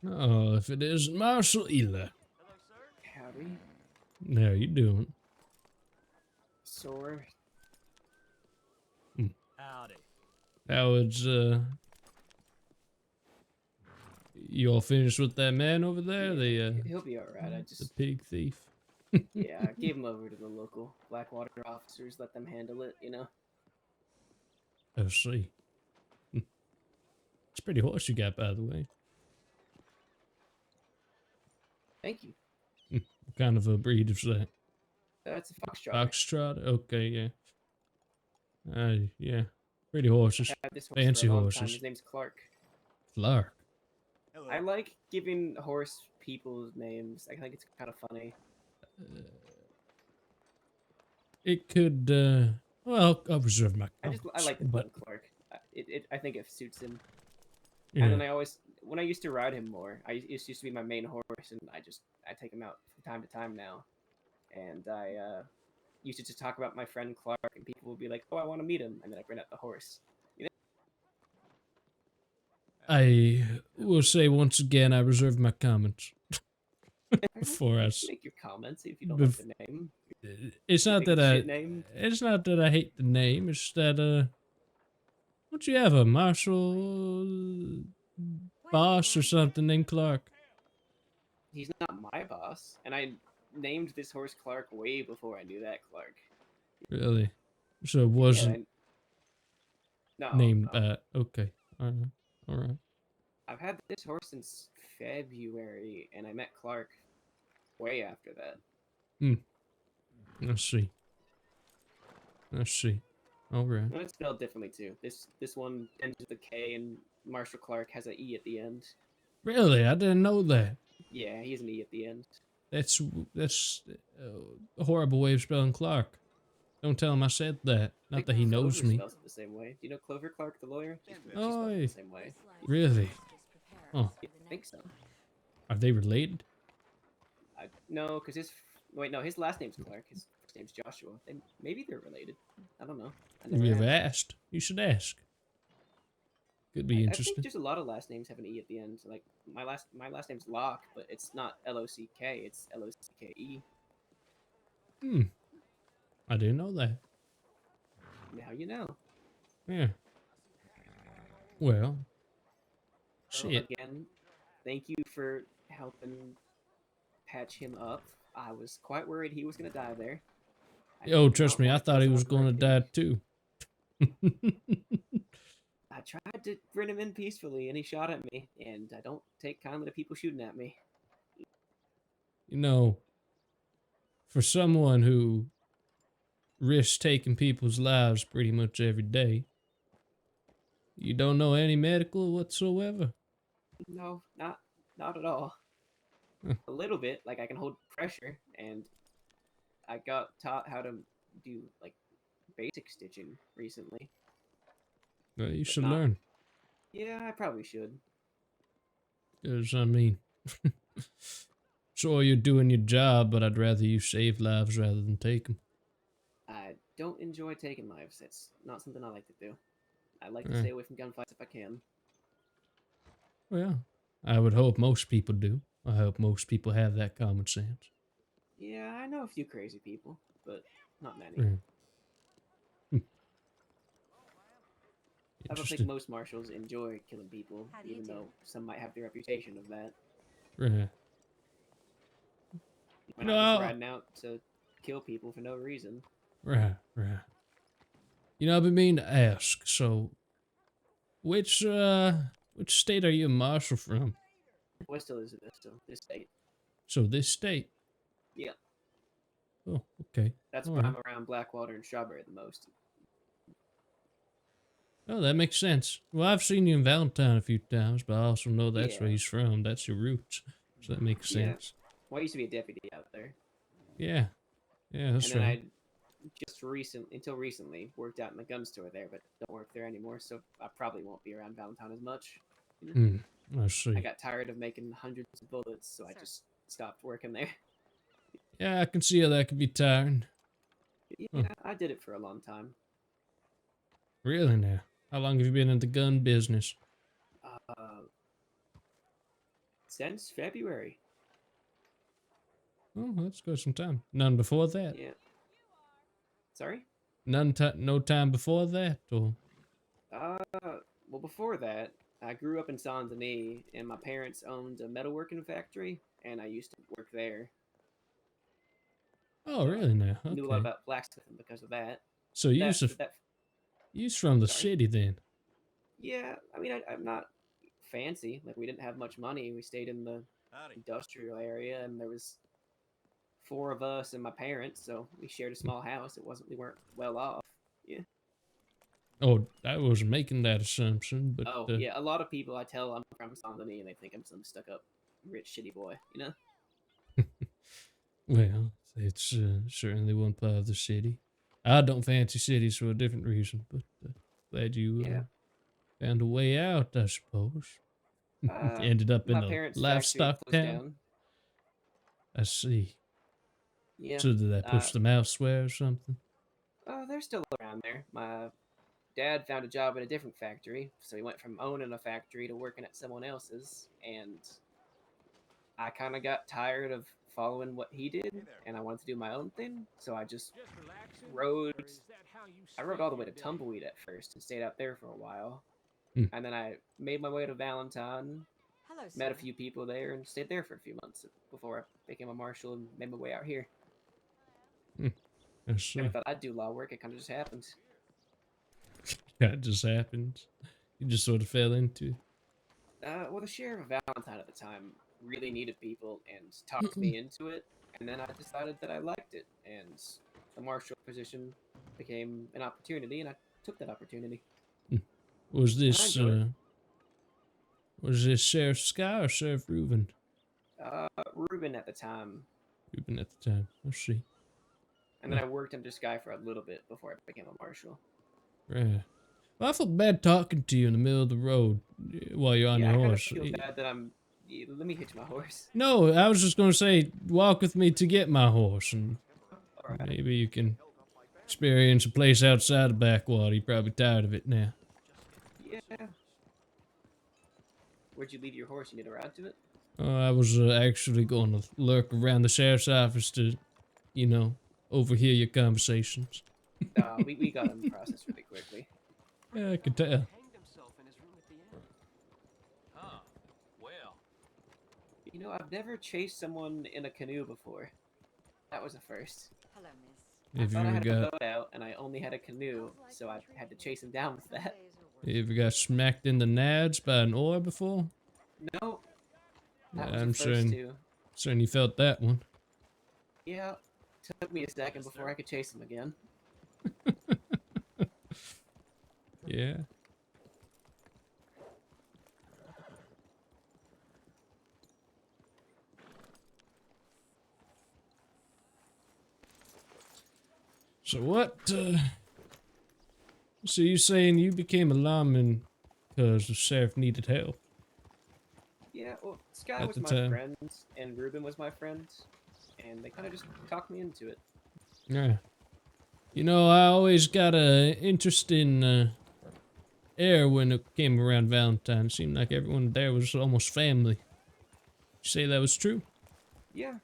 Oh, if it isn't Marshall Ela. Howdy. How you doing? Sore. Howdy. How is, you all finished with that man over there? He'll be alright. I The just pig thief. yeah, I gave him over to the local Blackwater officers. Let them handle it. You know. I see. It's a pretty horse you got, by the way. Thank you. What kind of a breed is that? That's a foxtrot. Foxtrot? Okay, yeah. Yeah. Pretty horses. I've had this horse Fancy for a long time. horses. His name's Clark. Clark. Hello. I like giving horse people's names. I think it's kind of funny. It could, well, I'll reserve my I comments, like the but, name Clark. I think it suits him. yeah. And then when I used to ride him more, it used to be my main horse, and I take him out from time to time now. And I used to just talk about my friend Clark, and people would be like, "Oh, I want to meet him," and then I bring out the horse. You know? I will say once again, I reserve my comments for us. Make your comments if you don't like the name. It's You not think that it's a I. shit name? It's not that I hate the name. It's that don't you have a Marshall boss or something named Clark? He's not my boss, and I named this horse Clark way before I knew that Clark. Really? So it Yeah, wasn't no, named. no. Okay. All right. All right. I've had this horse since February, and I met Clark way after that. Let's see. Let's see. All right. And it's spelled differently too. This one ends with a K, and Marshall Clark has an E at the end. Really? I didn't know that. Yeah, he has an E at the end. That's a horrible way of spelling Clark. Don't tell him I said that. I Not think that he knows Clover me. spells it the same way. Do you know Clover Clark, the lawyer? She Oh, spells it the same way. really? Oh, I think so. are they related? No, because his last name's Clark. His first name's Joshua. Maybe they're related. I don't know. I Have you ever asked. asked? You should ask. Could be I think interesting. there's a lot of last names have an E at the end. Like my last name's Locke, but it's not Lock. It's Locké. I didn't know that. Now you know. Yeah. Well. So Shit. again, thank you for helping patch him up. I was quite worried he was gonna die there. Oh, did trust not me, I want to thought kill he was someone going to for die too. I tried to bring him in peacefully, and he shot at me. And I don't take kindly to people shooting at me. You know, for someone who risks taking people's lives pretty much every day, you don't know any medical whatsoever. No, not at all. Huh. A little bit, like I can hold pressure, and I got taught how to do like basic stitching recently. Well, you But should not- learn. Yeah, I probably should. Because, I mean, sure, you're doing your job, but I'd rather you save lives rather than take them. I don't enjoy taking lives. It's not something I like to do. I like to Yeah. stay away from gunfights if I can. Well, I would hope most people do. I hope most people have that common sense. Yeah, I know a few crazy people, but not many. Yeah. I don't think Interesting. most marshals enjoy killing people, How do you even do? though some might have the reputation of that. Right. We're You not know, just riding out to kill people for no reason. right. You know, I've been meaning to ask. So, which state are you a marshal from? West Elizabeth, so this state. So this state. Yeah, Oh, okay. that's All when right. I'm around Blackwater and Strawberry the most. Oh, that makes sense. Well, I've seen you in Valentine a few times, but I also know that's where Yeah. he's from. That's your roots. So that makes Yeah. sense. Well, I used to be a deputy out there, Yeah. Yeah, that's and then right. I until recently, worked out in the gun store there, but don't work there anymore, so I probably won't be around Valentine as much. You know? I I see. got tired of making hundreds of bullets, so I just stopped working there. Yeah, I can see how that could be tiring. Yeah, Huh. I did it for a long time. Really now? How long have you been in the gun business? Since February. Oh, that's good some time. None before that? Yeah. Sorry? No time before that? Or Well, before that, I grew up in Saint Denis, and my parents owned a metalworking factory, and I used to work there. Oh, So really now? I knew a lot Okay. about blacksmithing because of that. So you's from the Sorry? city then? Yeah, I mean, I'm not fancy. Like, we didn't have much money. We stayed in the industrial area, and there was 4 of us and my parents, so we shared a small house. We weren't well off. Yeah. Oh, I was making that assumption, but Oh, yeah. A lot of people I tell I'm from Saint Denis, and they think I'm some stuck-up, rich, shitty boy. You know? well, it's certainly one part of the city. I don't fancy cities for a different reason, but glad you Yeah. found a way out, I suppose. Uh, Ended up in my a parents' factory livestock closed town. down. I see. Yeah. So did that push them elsewhere or something? They're still around there. My dad found a job at a different factory, so he went from owning a factory to working at someone else's, and I kind of got tired of following what he did, and I wanted to do my own thing, so I just rode. I rode all the way to Tumbleweed at first and stayed out there for a while, and then I made my way to Valentine, met a few people there, and stayed there for a few months before I became a marshal and made my way out here. I see. Never thought I'd do law work. It kind of just happened. That just happens. You just sort of fell into it. Well, the sheriff of Valentine at the time really needed people and talked me into it, and then I decided that I liked it, and the marshal position became an opportunity, and I took that opportunity. Was And I this enjoyed it. was this Sheriff Sky or Sheriff Reuben? Ruben at the time, Reuben at the time. I see. and then I worked under Sky for a little bit before I became a marshal. Right. Well, I felt bad talking to you in the middle of the road while you're on Yeah, your I kind of horse. feel bad that I'm. Yeah, let me hitch my horse. No, I was just gonna say, walk with me to get my horse, and All right. maybe you can experience a place outside of Backwater. You're probably tired of it now. Yeah. Where'd you leave your horse? You need a ride to it? I was actually going to lurk around the sheriff's office to, you know, overhear your conversations. We got him processed really quickly. Yeah, I could tell. Huh. Well. You know, I've never chased someone in a canoe before. That was a first. Hello, miss. Have you I thought I ever had a got boat out, and I only had a canoe, so I had to chase him down with that. you ever got smacked in the nads by an oar before? No, that Yeah, was I'm the first certain, two. certain you felt that one. Yeah, took me a second before I could chase him again. Yeah. So what, so you saying you became a lawman because the sheriff needed help? Yeah, well, Sky At was the my time. friend, and Ruben was my friend, and they kind of just talked me into it. Yeah. You know, I always got a interesting air when it came around Valentine. It seemed like everyone there was almost family. You say that was true? Yeah.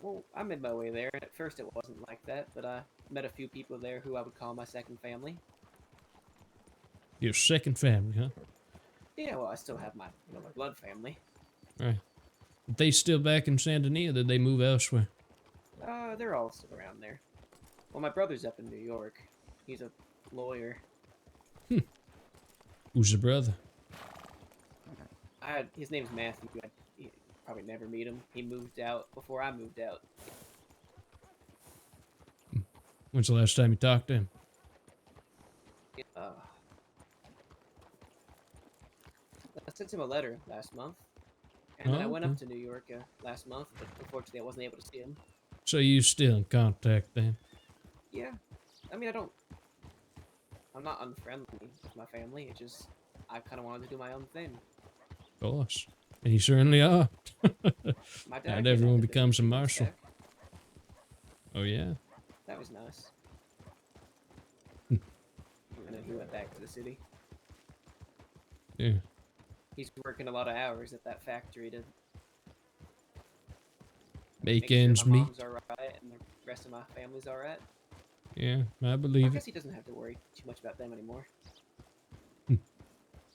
Well, I made my way there, and at first it wasn't like that, but I met a few people there who I would call my second family. Your second family, huh? Yeah, well, I still have my, my blood family. Right. But they still back in San Denis, or did they move elsewhere? They're all still around there. Well, my brother's up in New York. He's a lawyer. Who's your brother? His name's Matthew. You probably never meet him. He moved out before I moved out. When's the last time you talked to him? I sent him a letter last month. And then I went up to New York last month, but unfortunately I wasn't able to see him. So you still in contact then? Yeah. I mean, I'm not unfriendly with my family. It just, I kind of wanted to do my own thing. Of course. And you certainly are. My dad Not came everyone out to becomes a visit 2 months marshal. back. Oh, yeah? That was nice. And then he went back to the city. Yeah. He's working a lot of hours at that factory to Make sure ends my meet. mom's alright and the rest of my family's alright. Yeah, I I believe it. guess he doesn't have to worry too much about them anymore.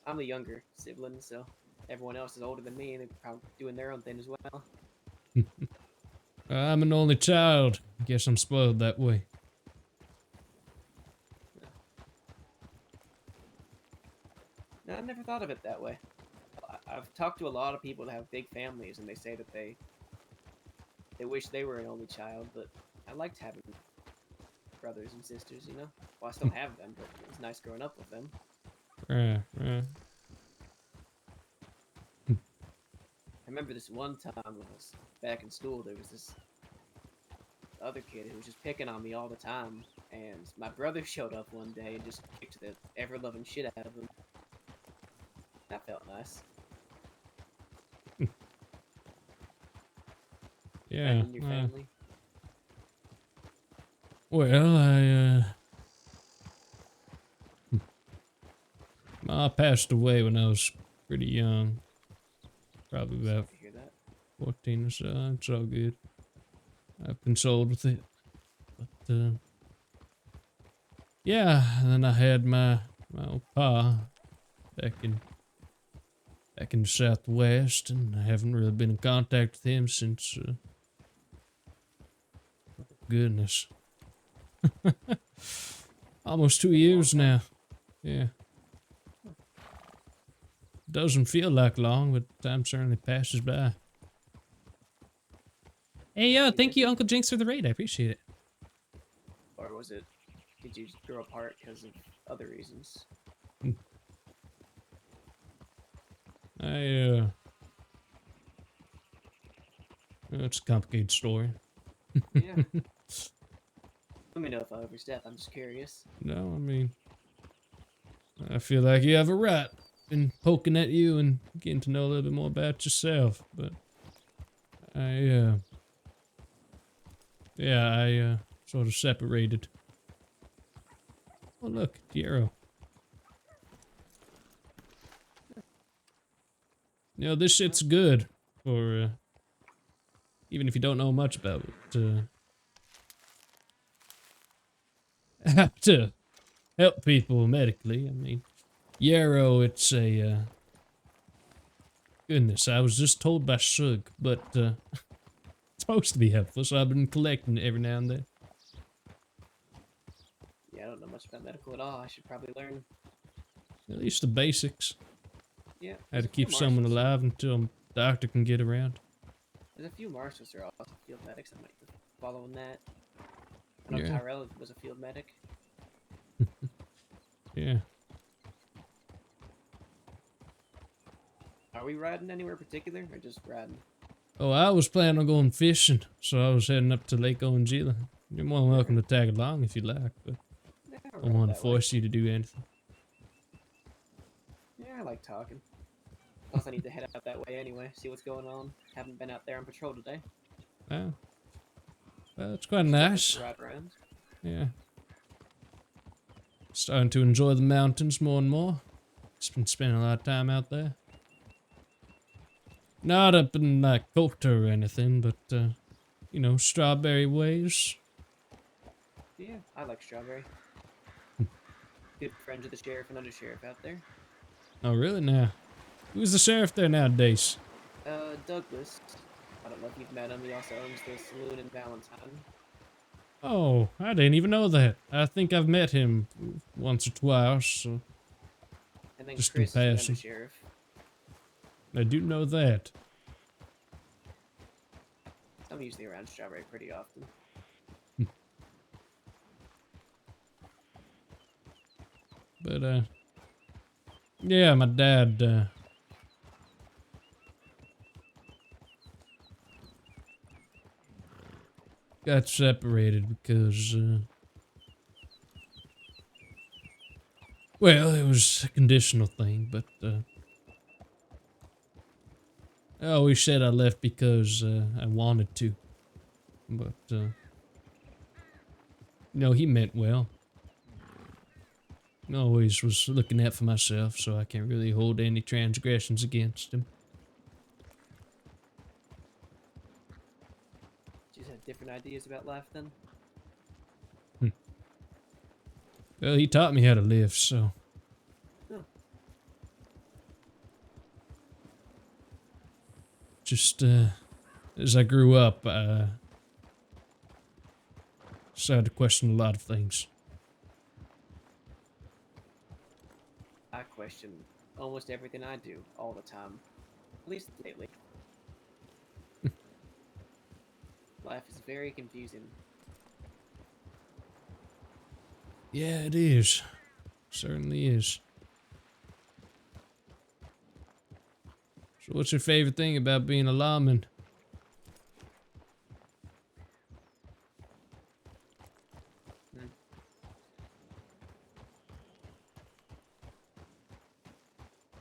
I'm the younger sibling, so everyone else is older than me and they're probably doing their own thing as well. I'm an only child. Guess I'm spoiled that way. No, I never thought of it that way. I've talked to a lot of people that have big families, and they say that they wish they were an only child, but I liked having brothers and sisters, you know? Well, I still have them, but it was nice growing up with them. Right. I remember this one time when I was back in school, there was this other kid who was just picking on me all the time, and my brother showed up one day and just kicked the ever-loving shit out of him. That felt nice. Yeah. And your family. Well, Ma passed away when I was pretty young. Probably about Sorry to hear that. 14 or so. It's all good. I've consoled with it. But, yeah, and then I had my old pa back in the Southwest, and I haven't really been in contact with him since, goodness. Almost 2 years now. Yeah. Doesn't feel like long, but time certainly passes by. Hey, thank you, Uncle Jinx, for the raid. I appreciate it. Or was it, did you grow apart because of other reasons? It's a complicated story. Yeah. Let me know if I overstep. I'm just curious. No, I mean, I feel like you have a right in poking at you and getting to know a little bit more about yourself, but I sort of separated. Oh, look, Diero. You know, this shit's good for, even if you don't know much about it, how to help people medically. I mean, Yarrow, it's a, goodness, I was just told by Shug, but, it's supposed to be helpful, so I've been collecting it every now and then. Yeah, I don't know much about medical at all. I should probably learn. At least the basics. Yeah. How to there's a few keep someone marshals. alive until a doctor can get around. There's a few marshals that are also field medics. I might be following that. I know Yeah. Tyrell was a field medic. Yeah. Are we riding anywhere particular, or just riding? Oh, I was planning on going fishing, so I was heading up to Lake Owensila. You're more than welcome to tag along if you like, but Yeah, I I'll don't ride want to that way. force you to do anything. Yeah, I like talking. Plus, I need to head out that way anyway. See what's going on. Haven't been out there on patrol today. Wow. Well, it's quite Just looking nice. to ride around. Yeah. Starting to enjoy the mountains more and more. Just been spending a lot of time out there. Not up in like Cota or anything, but you know, Strawberry Ways. Yeah, I like strawberry. good friends of the sheriff and undersheriff out there. Oh, really? Now, who's the sheriff there nowadays? Douglas. I don't know if you've met him. He also owns the saloon in Valentine. Oh, I didn't even know that. I think I've met him once or twice, so And then just in Chris is the passing. undersheriff. I do know that. I'm usually around Strawberry pretty often. But, yeah, my dad, got separated because, well, it was a conditional thing, but, I always said I left because, I wanted to. But, no, he meant well. I always was looking out for myself, so I can't really hold any transgressions against him. Just have different ideas about life then? Well, he taught me how to live, so. Huh. Just, as I grew up, started to question a lot of things. I question almost everything I do all the time. At least lately. Life is very confusing. Yeah, it is. Certainly is. So what's your favorite thing about being a lawman?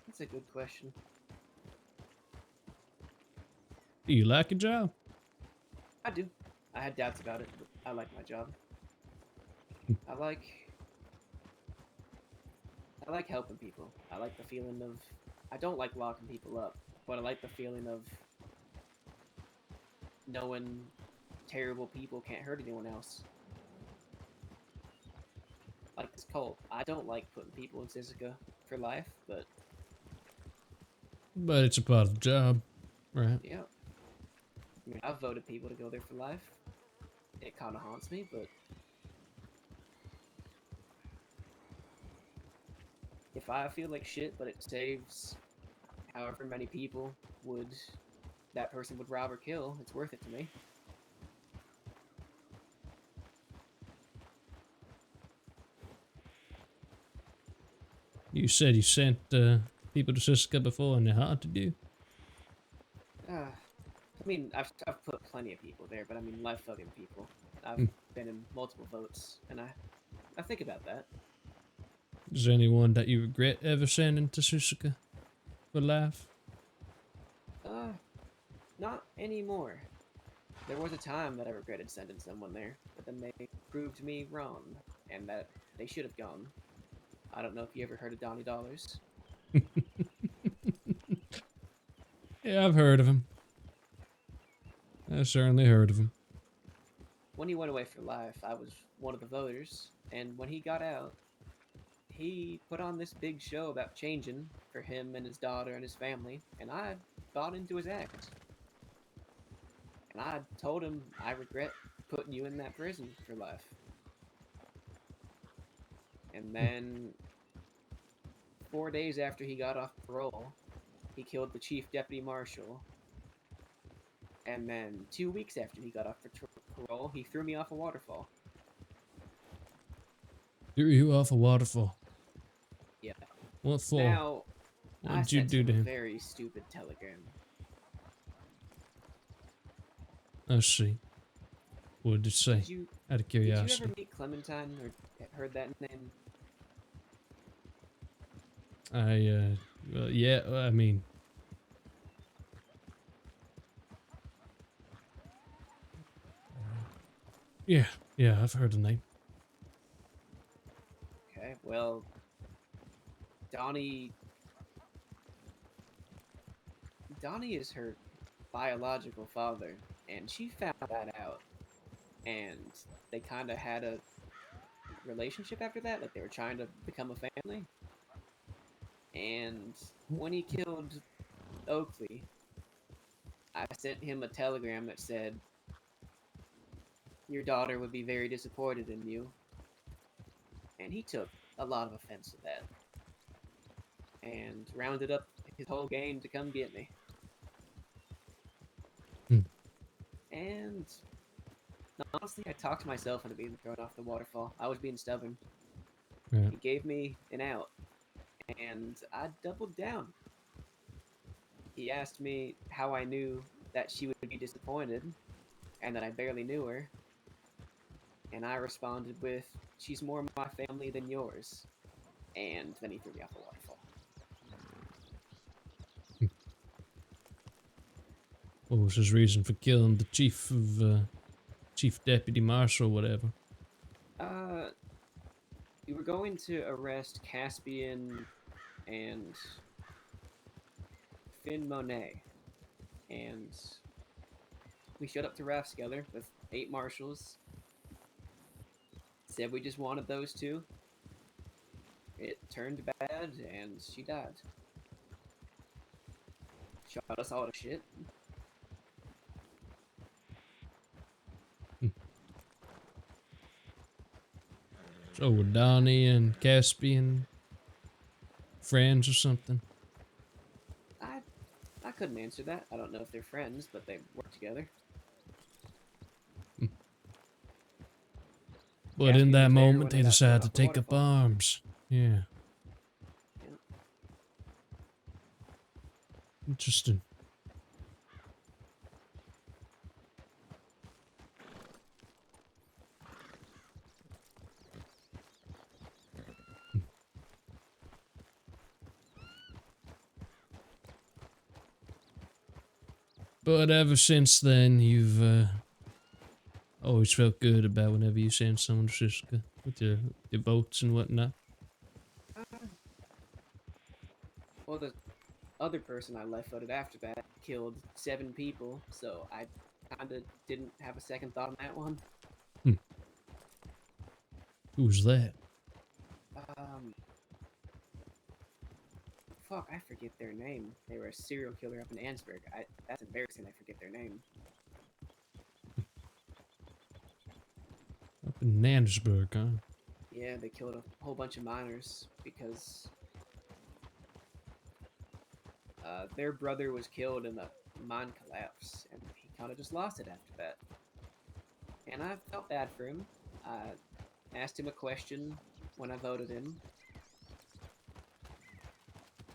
That's a good question. Do you like your job? I do. I had doubts about it, but I like my job. I like helping people. I like the feeling of... I don't like locking people up, but I like the feeling of knowing terrible people can't hurt anyone else. Like this cult. I don't like putting people in Sisika for life, but... But it's a part of the job, right? yeah. I mean, I've voted people to go there for life. It kind of haunts me, but... if I feel like shit, but it saves however many people that person would rob or kill, it's worth it to me. You said you sent people to Siska before and they haunted you? I mean, I've put plenty of people there, but I mean life-loving people. I've been in multiple votes, and I think about that. Is there anyone that you regret ever sending to Susika for life? Not anymore. There was a time that I regretted sending someone there, but then they proved me wrong, and that they should have gone. I don't know if you ever heard of Donnie Dollars. Yeah, I've heard of him. I've certainly heard of him. When he went away for life, I was one of the voters, and when he got out, he put on this big show about changing for him and his daughter and his family, and I bought into his act. And I told him I regret putting you in that prison for life. And then 4 days after he got off parole, he killed the chief deputy marshal. And then 2 weeks after he got off parole, he threw me off a waterfall. Threw you off a waterfall? Yeah. What for? Now, What I did you sent do him to a him? very stupid telegram. I see. What did it say? Out of Did you curiosity. ever meet Clementine or heard that name? Well, yeah, I mean... Yeah, I've heard the name. Okay, well, Donnie is her biological father, and she found that out, and they kind of had a relationship after that. Like they were trying to become a family. And when he killed Oakley, I sent him a telegram that said, "Your daughter would be very disappointed in you." And he took a lot of offense to that and rounded up his whole gang to come get me. Hmm. And honestly, I talked myself into being thrown off the waterfall. I was being stubborn. Right. He gave me an out, and I doubled down. He asked me how I knew that she would be disappointed and that I barely knew her. And I responded with, "She's more my family than yours." And then he threw me off the waterfall. What was his reason for killing the chief deputy marshal, whatever? We were going to arrest Caspian and Finn Monet, and we showed up to Raft together with 8 marshals. Said we just wanted those 2. It turned bad, and she died. Shot us all to shit. So were Donnie and Caspian friends or something? I couldn't answer that. I don't know if they're friends, but they work together. But in Caspian that was there moment, when they got thrown decided to off the take up waterfall. arms. Yeah. Yeah. Interesting. But ever since then, you've always felt good about whenever you send someone to Siska with your votes and whatnot. Well, the other person I left footed after that killed 7 people, so I kinda didn't have a second thought on that one. Who was that? Fuck, I forget their name. They were a serial killer up in Ansburg. That's embarrassing. I forget their name. Up in Nandersburg, huh? Yeah, they killed a whole bunch of miners because their brother was killed in the mine collapse, and he kind of just lost it after that. And I felt bad for him. I asked him a question when I voted him.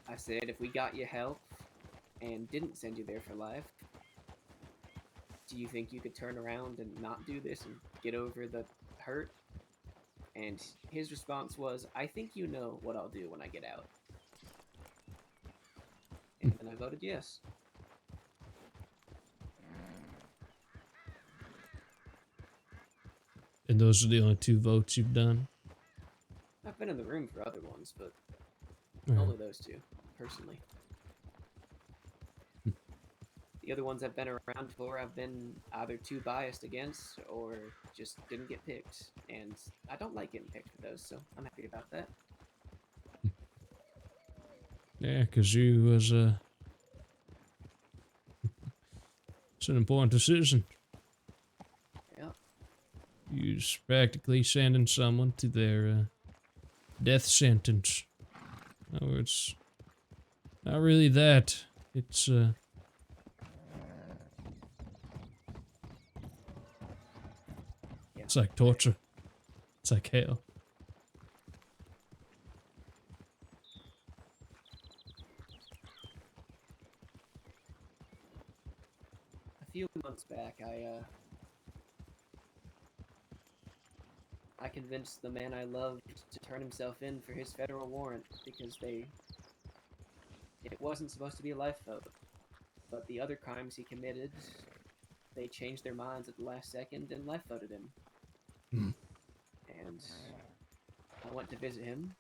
I said, if we got you help and didn't send you there for life, do you think you could turn around and not do this and get over the hurt? And his response was, I think you know what I'll do when I get out. And then I voted yes. And those are the only 2 votes you've done? I've been in the room for other ones, but Yeah. only those 2, personally. The other ones I've been around for, I've been either too biased against or just didn't get picked. And I don't like getting picked for those, so I'm happy about that. Yeah, because you was it's an important decision. Yep. You're practically sending someone to their death sentence. No, it's not really that. It's Yeah. it's like torture. It's like hell. A few months back, I convinced the man I loved to turn himself in for his federal warrant because it wasn't supposed to be a life vote. But the other crimes he committed, they changed their minds at the last second and life voted him. And I went to visit him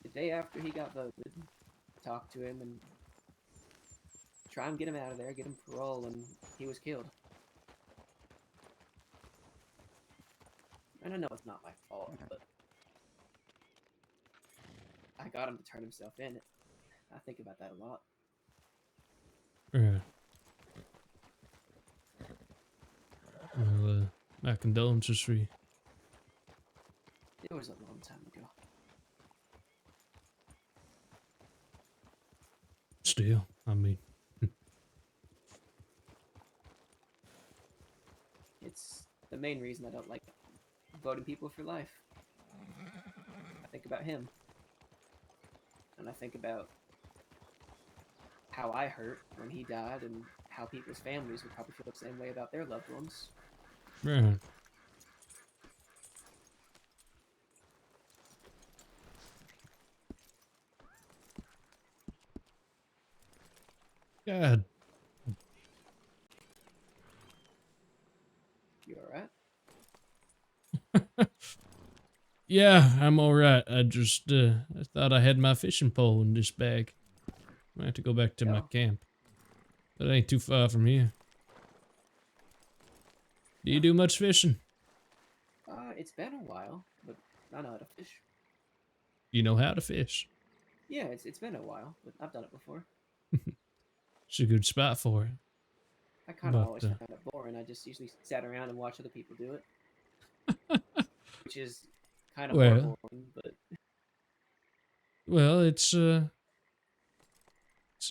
the day after he got voted, talk to him and try and get him out of there, get him parole, and he was killed. And I know it's not my fault, but I got him to turn himself in. I think about that a lot. Yeah. Well, my condolences for you. It was a long time ago. Still, I mean, It's the main reason I don't like voting people for life. I think about him. And I think about how I hurt when he died and how people's families would probably feel the same way about their loved ones. right. God. You alright? Yeah, I'm alright. I just, I thought I had my fishing pole in this bag. I have to go back to my Yeah. camp. That ain't too far from here. Do you do much fishing? It's been a while, but I know how to fish. You know how to fish. Yeah, it's been a while, but I've done it before. It's a good spot for it. I kind of But, always found it boring. I just usually sat around and watched other people do it, which is kind of more Well. boring. But Well, it's an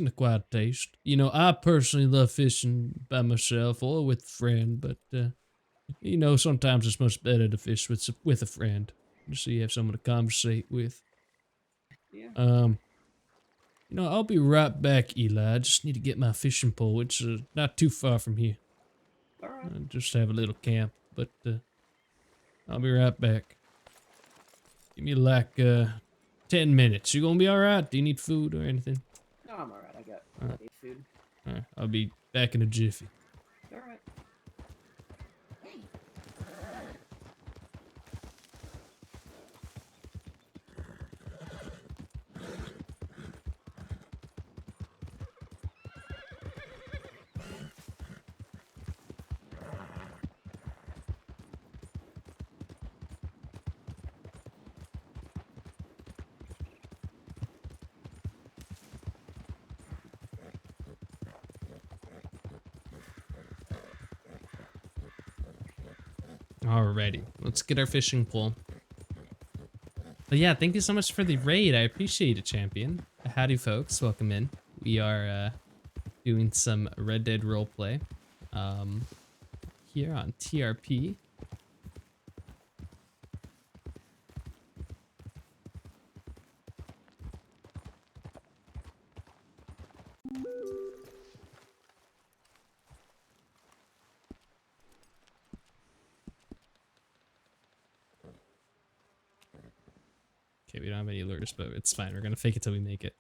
acquired taste. You know, I personally love fishing by myself or with a friend, but you know, sometimes it's much better to fish with a friend, just so you have someone to conversate with. yeah, You know, I'll be right back, Eli. I just need to get my fishing pole. It's not too far from here. all right. Just have a little camp, but I'll be right back. Give me like 10 minutes. You gonna be all right? Do you need food or anything? No, I'm all right. I got All right. plenty of food. All right, I'll be back in a jiffy. All right. Alrighty, let's get our fishing pole. But yeah, thank you so much for the raid. I appreciate it, champion. Howdy, folks. Welcome in. We are doing some Red Dead roleplay here on TRP. Okay, we don't have any alerts, but it's fine. We're gonna fake it till we make it.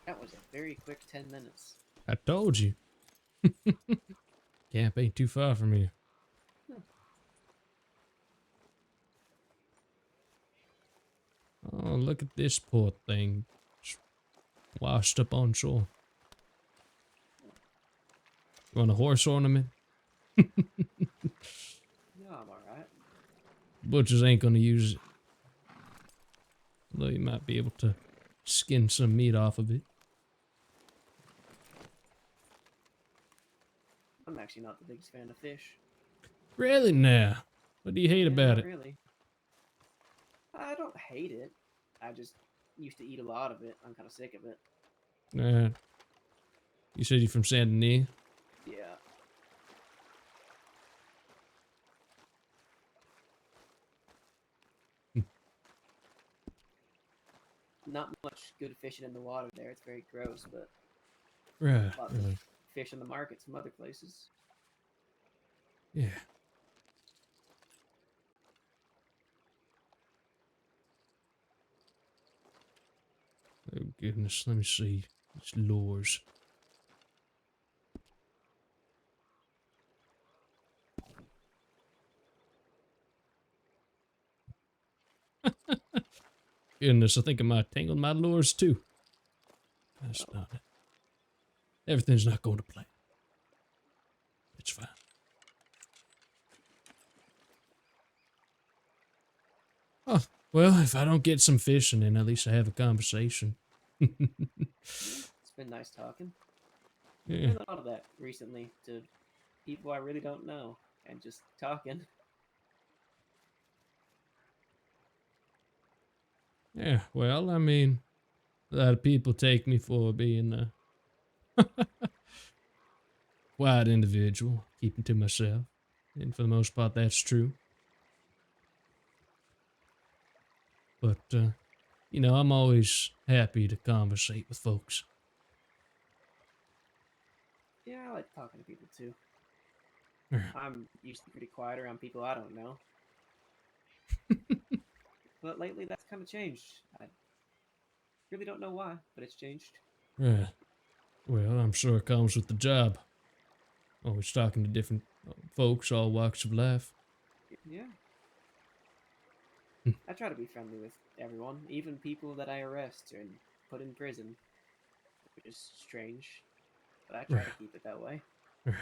That was a very quick 10 minutes. I told you. Camp ain't too far from here. Oh, look at this poor thing. Just washed up on shore. You want a horse ornament? No, I'm all right. Butchers ain't gonna use it. Although you might be able to skin some meat off of it. I'm actually not the biggest fan of fish. Really now? What do you hate Yeah, about not it? really. I don't hate it. I just used to eat a lot of it. I'm kind of sick of it. You said you're from Saint Denis? Yeah. Not much good fishing in the water there. It's very gross, but Right, lots of right. fish in the markets from other places. Yeah. Oh goodness, let me see. It's lures. Goodness, I think I might tangle my lures too. That's not it. Everything's not going to plan. It's fine. Oh, well, if I don't get some fishing, then at least I have a conversation. It's been nice talking. Yeah. Doing a lot of that recently to people I really don't know and just talking. Yeah, well, I mean, a lot of people take me for being a quiet individual, keeping to myself. And for the most part, that's true. But, you know, I'm always happy to conversate with folks. Yeah, I like talking to people too. Yeah. I'm usually pretty quiet around people I don't know. But lately that's kind of changed. I really don't know why, but it's changed. Yeah. Well, I'm sure it comes with the job. Always talking to different folks, all walks of life. Yeah. Hmm. I try to be friendly with everyone, even people that I arrest and put in prison, which is strange, but I try to keep it that way. Yeah.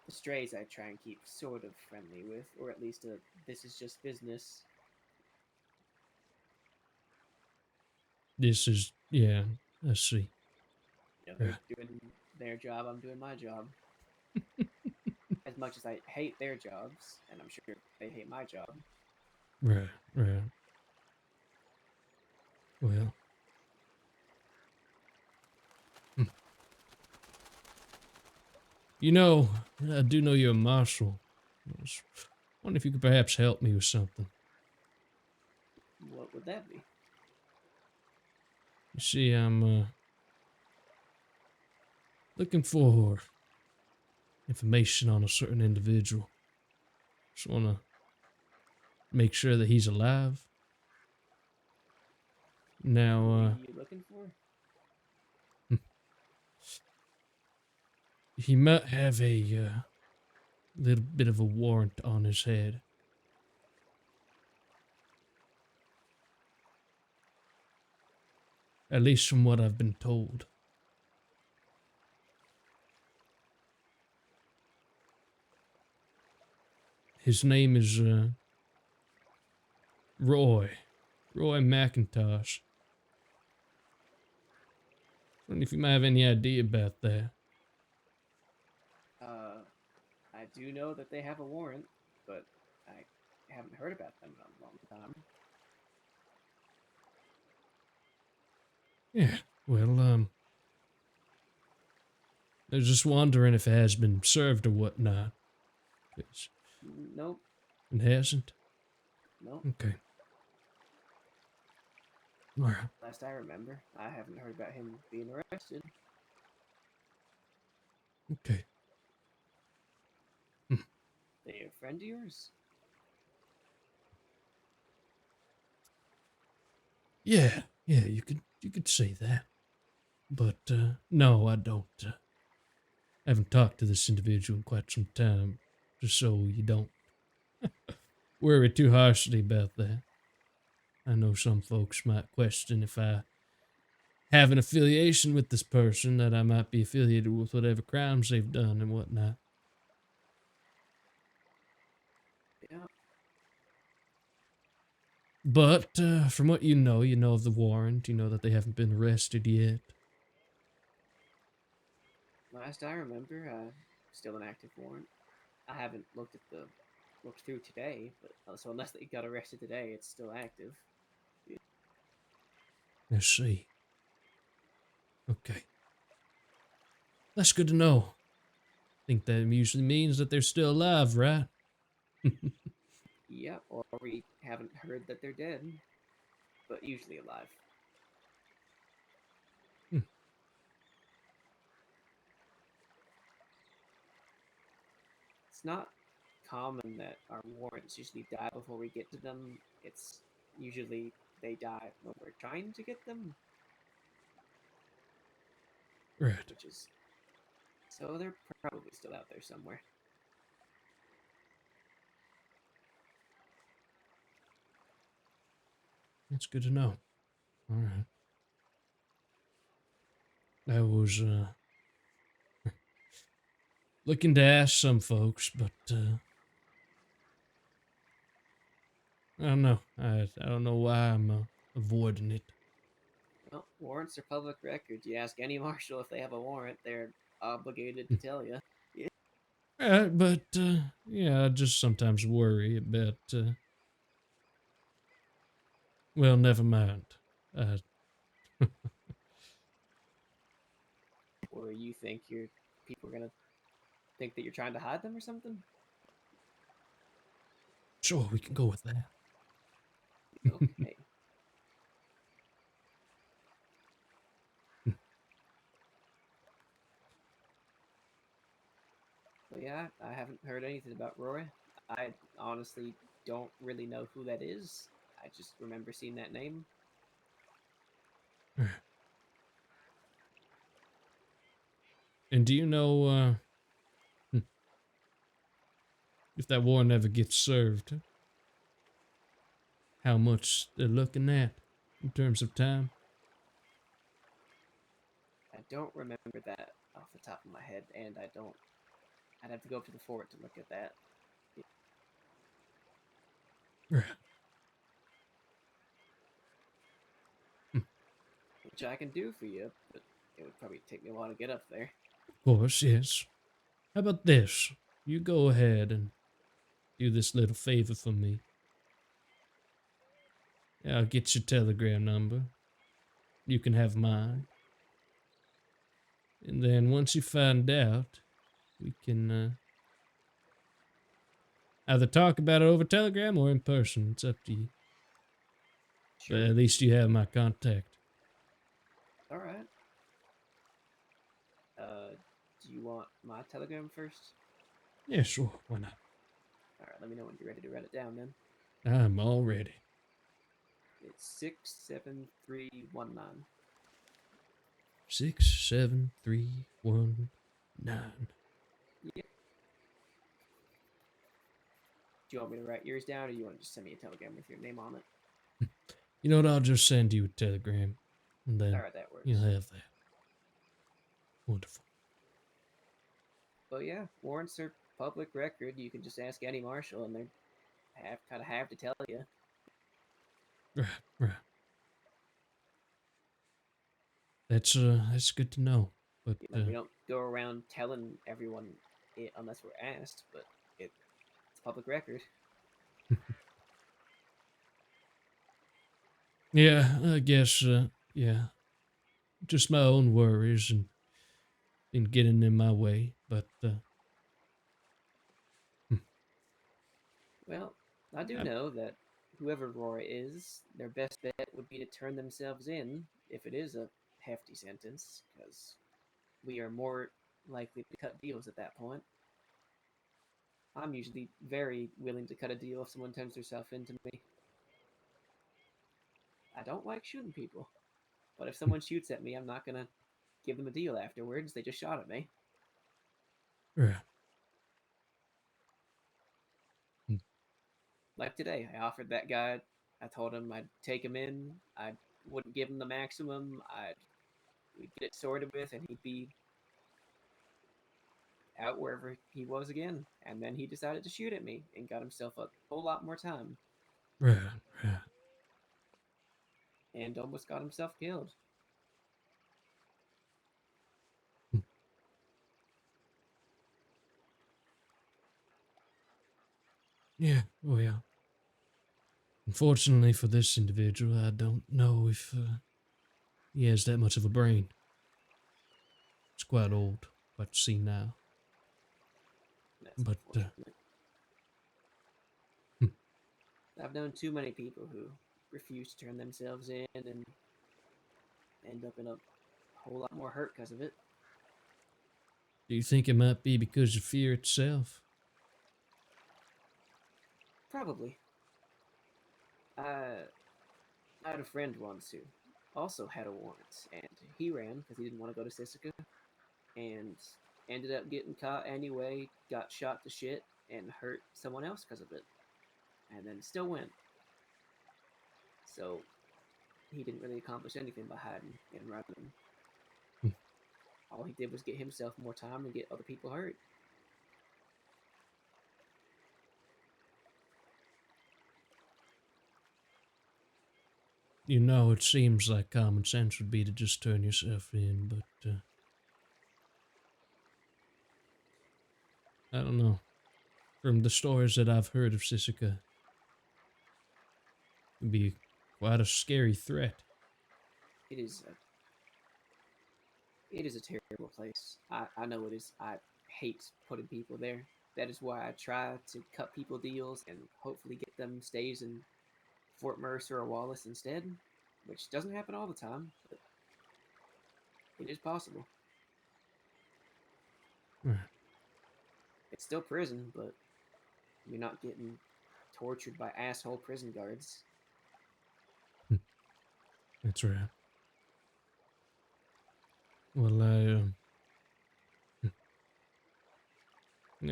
The strays I try and keep sort of friendly with, or at least this is just business. This is, yeah, let's see. You know, Yeah. they're doing their job, I'm doing my job. As much as I hate their jobs, and I'm sure they hate my job. Right, right. Well. You know, I do know you're a marshal. I was wondering if you could perhaps help me with something. What would that be? You see, I'm looking for information on a certain individual. Just want to make sure that he's alive. Now, Who are you looking for? he might have a little bit of a warrant on his head. At least from what I've been told. His name is Roy McIntosh. I wonder if you might have any idea about that. I do know that they have a warrant, but I haven't heard about them in a long time. Yeah, well, I was just wondering if it has been served or whatnot. Nope. It hasn't? Nope. Okay. Alright. Last I remember, I haven't heard about him being arrested. Okay. They a friend of yours? Yeah, you could say that. But, no, I don't. I haven't talked to this individual in quite some time, just so you don't worry too harshly about that. I know some folks might question if I have an affiliation with this person, that I might be affiliated with whatever crimes they've done and whatnot. Yeah. But, from what you know of the warrant, you know that they haven't been arrested yet. Last I remember, still an active warrant. I haven't looked through today, but so unless they got arrested today, it's still active. I see. Okay. That's good to know. I think that usually means that they're still alive, right? Yeah, or we haven't heard that they're dead, but usually alive. Hmm. It's not common that our warrants usually die before we get to them. It's usually they die when we're trying to get them, Right. which is so they're probably still out there somewhere. That's good to know. All right. I was looking to ask some folks, but I don't know. I don't know why I'm avoiding it. Well, warrants are public record. You ask any marshal if they have a warrant, they're obligated to tell you. Yeah. But yeah, I just sometimes worry about. Well, never mind. Uh, Or you think people are gonna think that you're trying to hide them or something? sure, we can go with that. Okay. But yeah, I haven't heard anything about Roy. I honestly don't really know who that is. I just remember seeing that name. And do you know if that warrant ever gets served, how much they're looking at in terms of time? I don't remember that off the top of my head, and I'd have to go up to the fort to look at that. Right. Which I can do for you, but it would probably take me a while to get up there. Of course, yes. How about this? You go ahead and do this little favor for me. I'll get your telegram number. You can have mine. And then once you find out, we can either talk about it over Telegram or in person. It's up to you. Sure. But at least you have my contact. All right. Do you want my telegram first? Yeah, sure. Why not? All right. Let me know when you're ready to write it down. Then I'm all ready. it's 67319. 67319. Yep. Do you want me to write yours down, or you want to just send me a telegram with your name on it? You know what? I'll just send you a telegram. And then All right, that works. you'll have that. Wonderful. But yeah, warrants are public record. You can just ask any marshal, and they have to tell you. Right. That's good to know. But We don't go around telling everyone it unless we're asked, but it's public record. yeah, I guess yeah. Just my own worries and getting in my way. But Well, I do know that whoever Roy is, their best bet would be to turn themselves in if it is a hefty sentence, because we are more likely to cut deals at that point. I'm usually very willing to cut a deal if someone turns themselves into me. I don't like shooting people, but if someone shoots at me, I'm not gonna give them a deal afterwards. They just shot at me. yeah. Like today, I offered that guy. I told him I'd take him in. I wouldn't give him the maximum. We'd get it sorted with, and he'd be out wherever he was again. And then he decided to shoot at me and got himself a whole lot more time. Right. And almost got himself killed. Yeah, oh yeah. Unfortunately for this individual, I don't know if he has that much of a brain. It's quite old, quite senile. That's But, unfortunate. hmm. I've known too many people who refuse to turn themselves in and end up in a whole lot more hurt because of it. Do you think it might be because of fear itself? Probably. I had a friend once who also had a warrant, and he ran because he didn't want to go to Sisika, and ended up getting caught anyway, got shot to shit, and hurt someone else because of it, and then still went. So he didn't really accomplish anything by hiding and running. Hmm. All he did was get himself more time and get other people hurt. You know, it seems like common sense would be to just turn yourself in, but I don't know. From the stories that I've heard of Sisika, it'd be quite a scary threat. It is a terrible place. I know it is. I hate putting people there. That is why I try to cut people deals and hopefully get them stays in Fort Mercer or Wallace instead, which doesn't happen all the time, but it is possible. Right. It's still prison, but you're not getting tortured by asshole prison guards. That's right. Well, I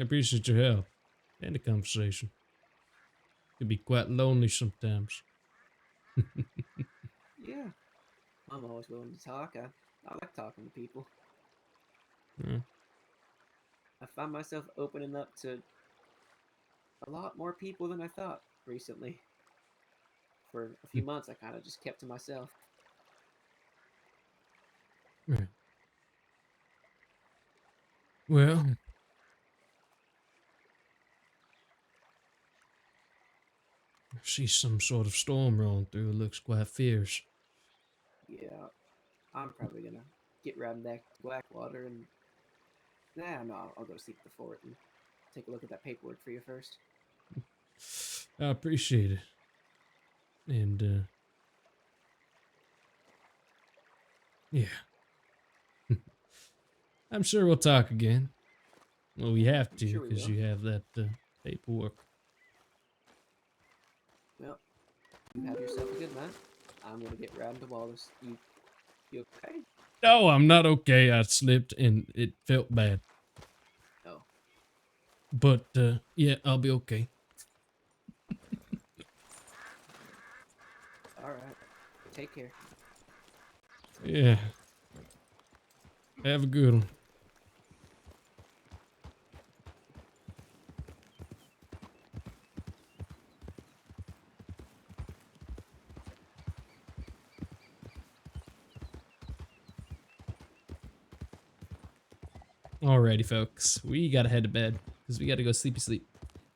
appreciate your help and the conversation. It can be quite lonely sometimes. Yeah, I'm always willing to talk. I like talking to people. Yeah. I find myself opening up to a lot more people than I thought recently. For a few months, I kind of just kept to myself. Right. Well, I see some sort of storm rolling through. It looks quite fierce. Yeah, I'm probably gonna get riding back to Blackwater and no, I'll go sleep at the fort and take a look at that paperwork for you first. I appreciate it. And, yeah. I'm sure we'll talk again. Well, we have to, Sure we because will. you have that paperwork. Well, you have yourself a good night. I'm gonna get riding to Wallace. You okay? No, I'm not okay. I slipped and it felt bad. Oh, But, yeah, I'll be okay. all right. Take care. Yeah. Have a good one. Alrighty, folks. We gotta head to bed because we gotta go sleep.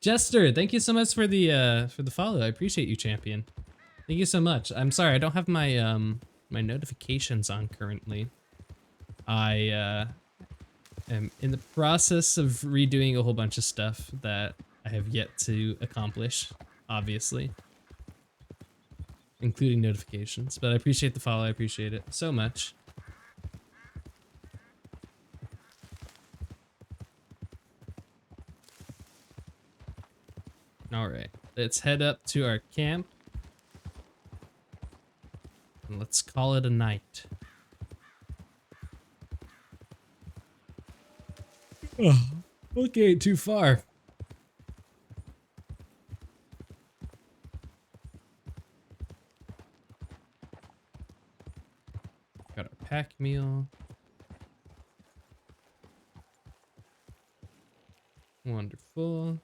Jester, thank you so much for the follow. I appreciate you, champion. Thank you so much. I'm sorry, I don't have my my notifications on currently. I am in the process of redoing a whole bunch of stuff that I have yet to accomplish, obviously, including notifications. But I appreciate the follow. I appreciate it so much. All right, let's head up to our camp. And let's call it a night. Oh, okay, ain't too far. Got our pack meal. Wonderful.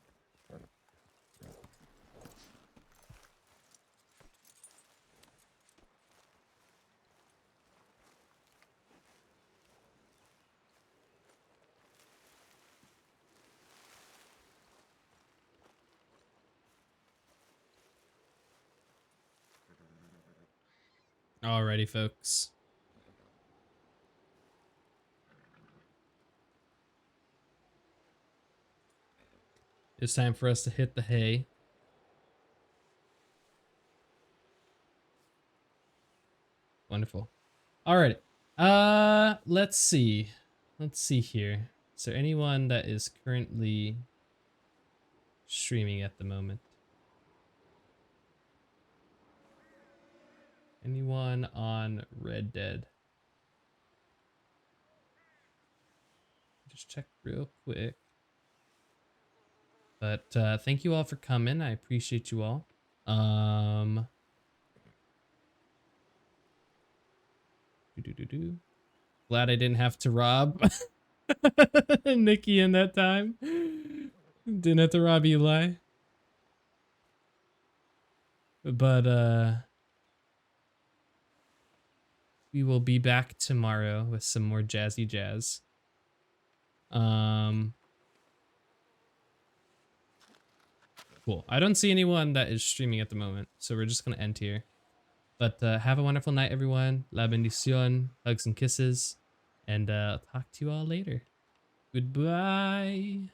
Alrighty, folks. It's time for us to hit the hay. Wonderful. Alrighty. Let's see. Let's see here. Is there anyone that is currently streaming at the moment? Anyone on Red Dead? Just check real quick. But thank you all for coming. I appreciate you all. Glad I didn't have to rob Nikki in that time. Didn't have to rob Eli. But we will be back tomorrow with some more jazzy jazz. Cool. I don't see anyone that is streaming at the moment, so we're just gonna end here. But have a wonderful night, everyone. La bendición, hugs and kisses, and I'll talk to you all later. Goodbye.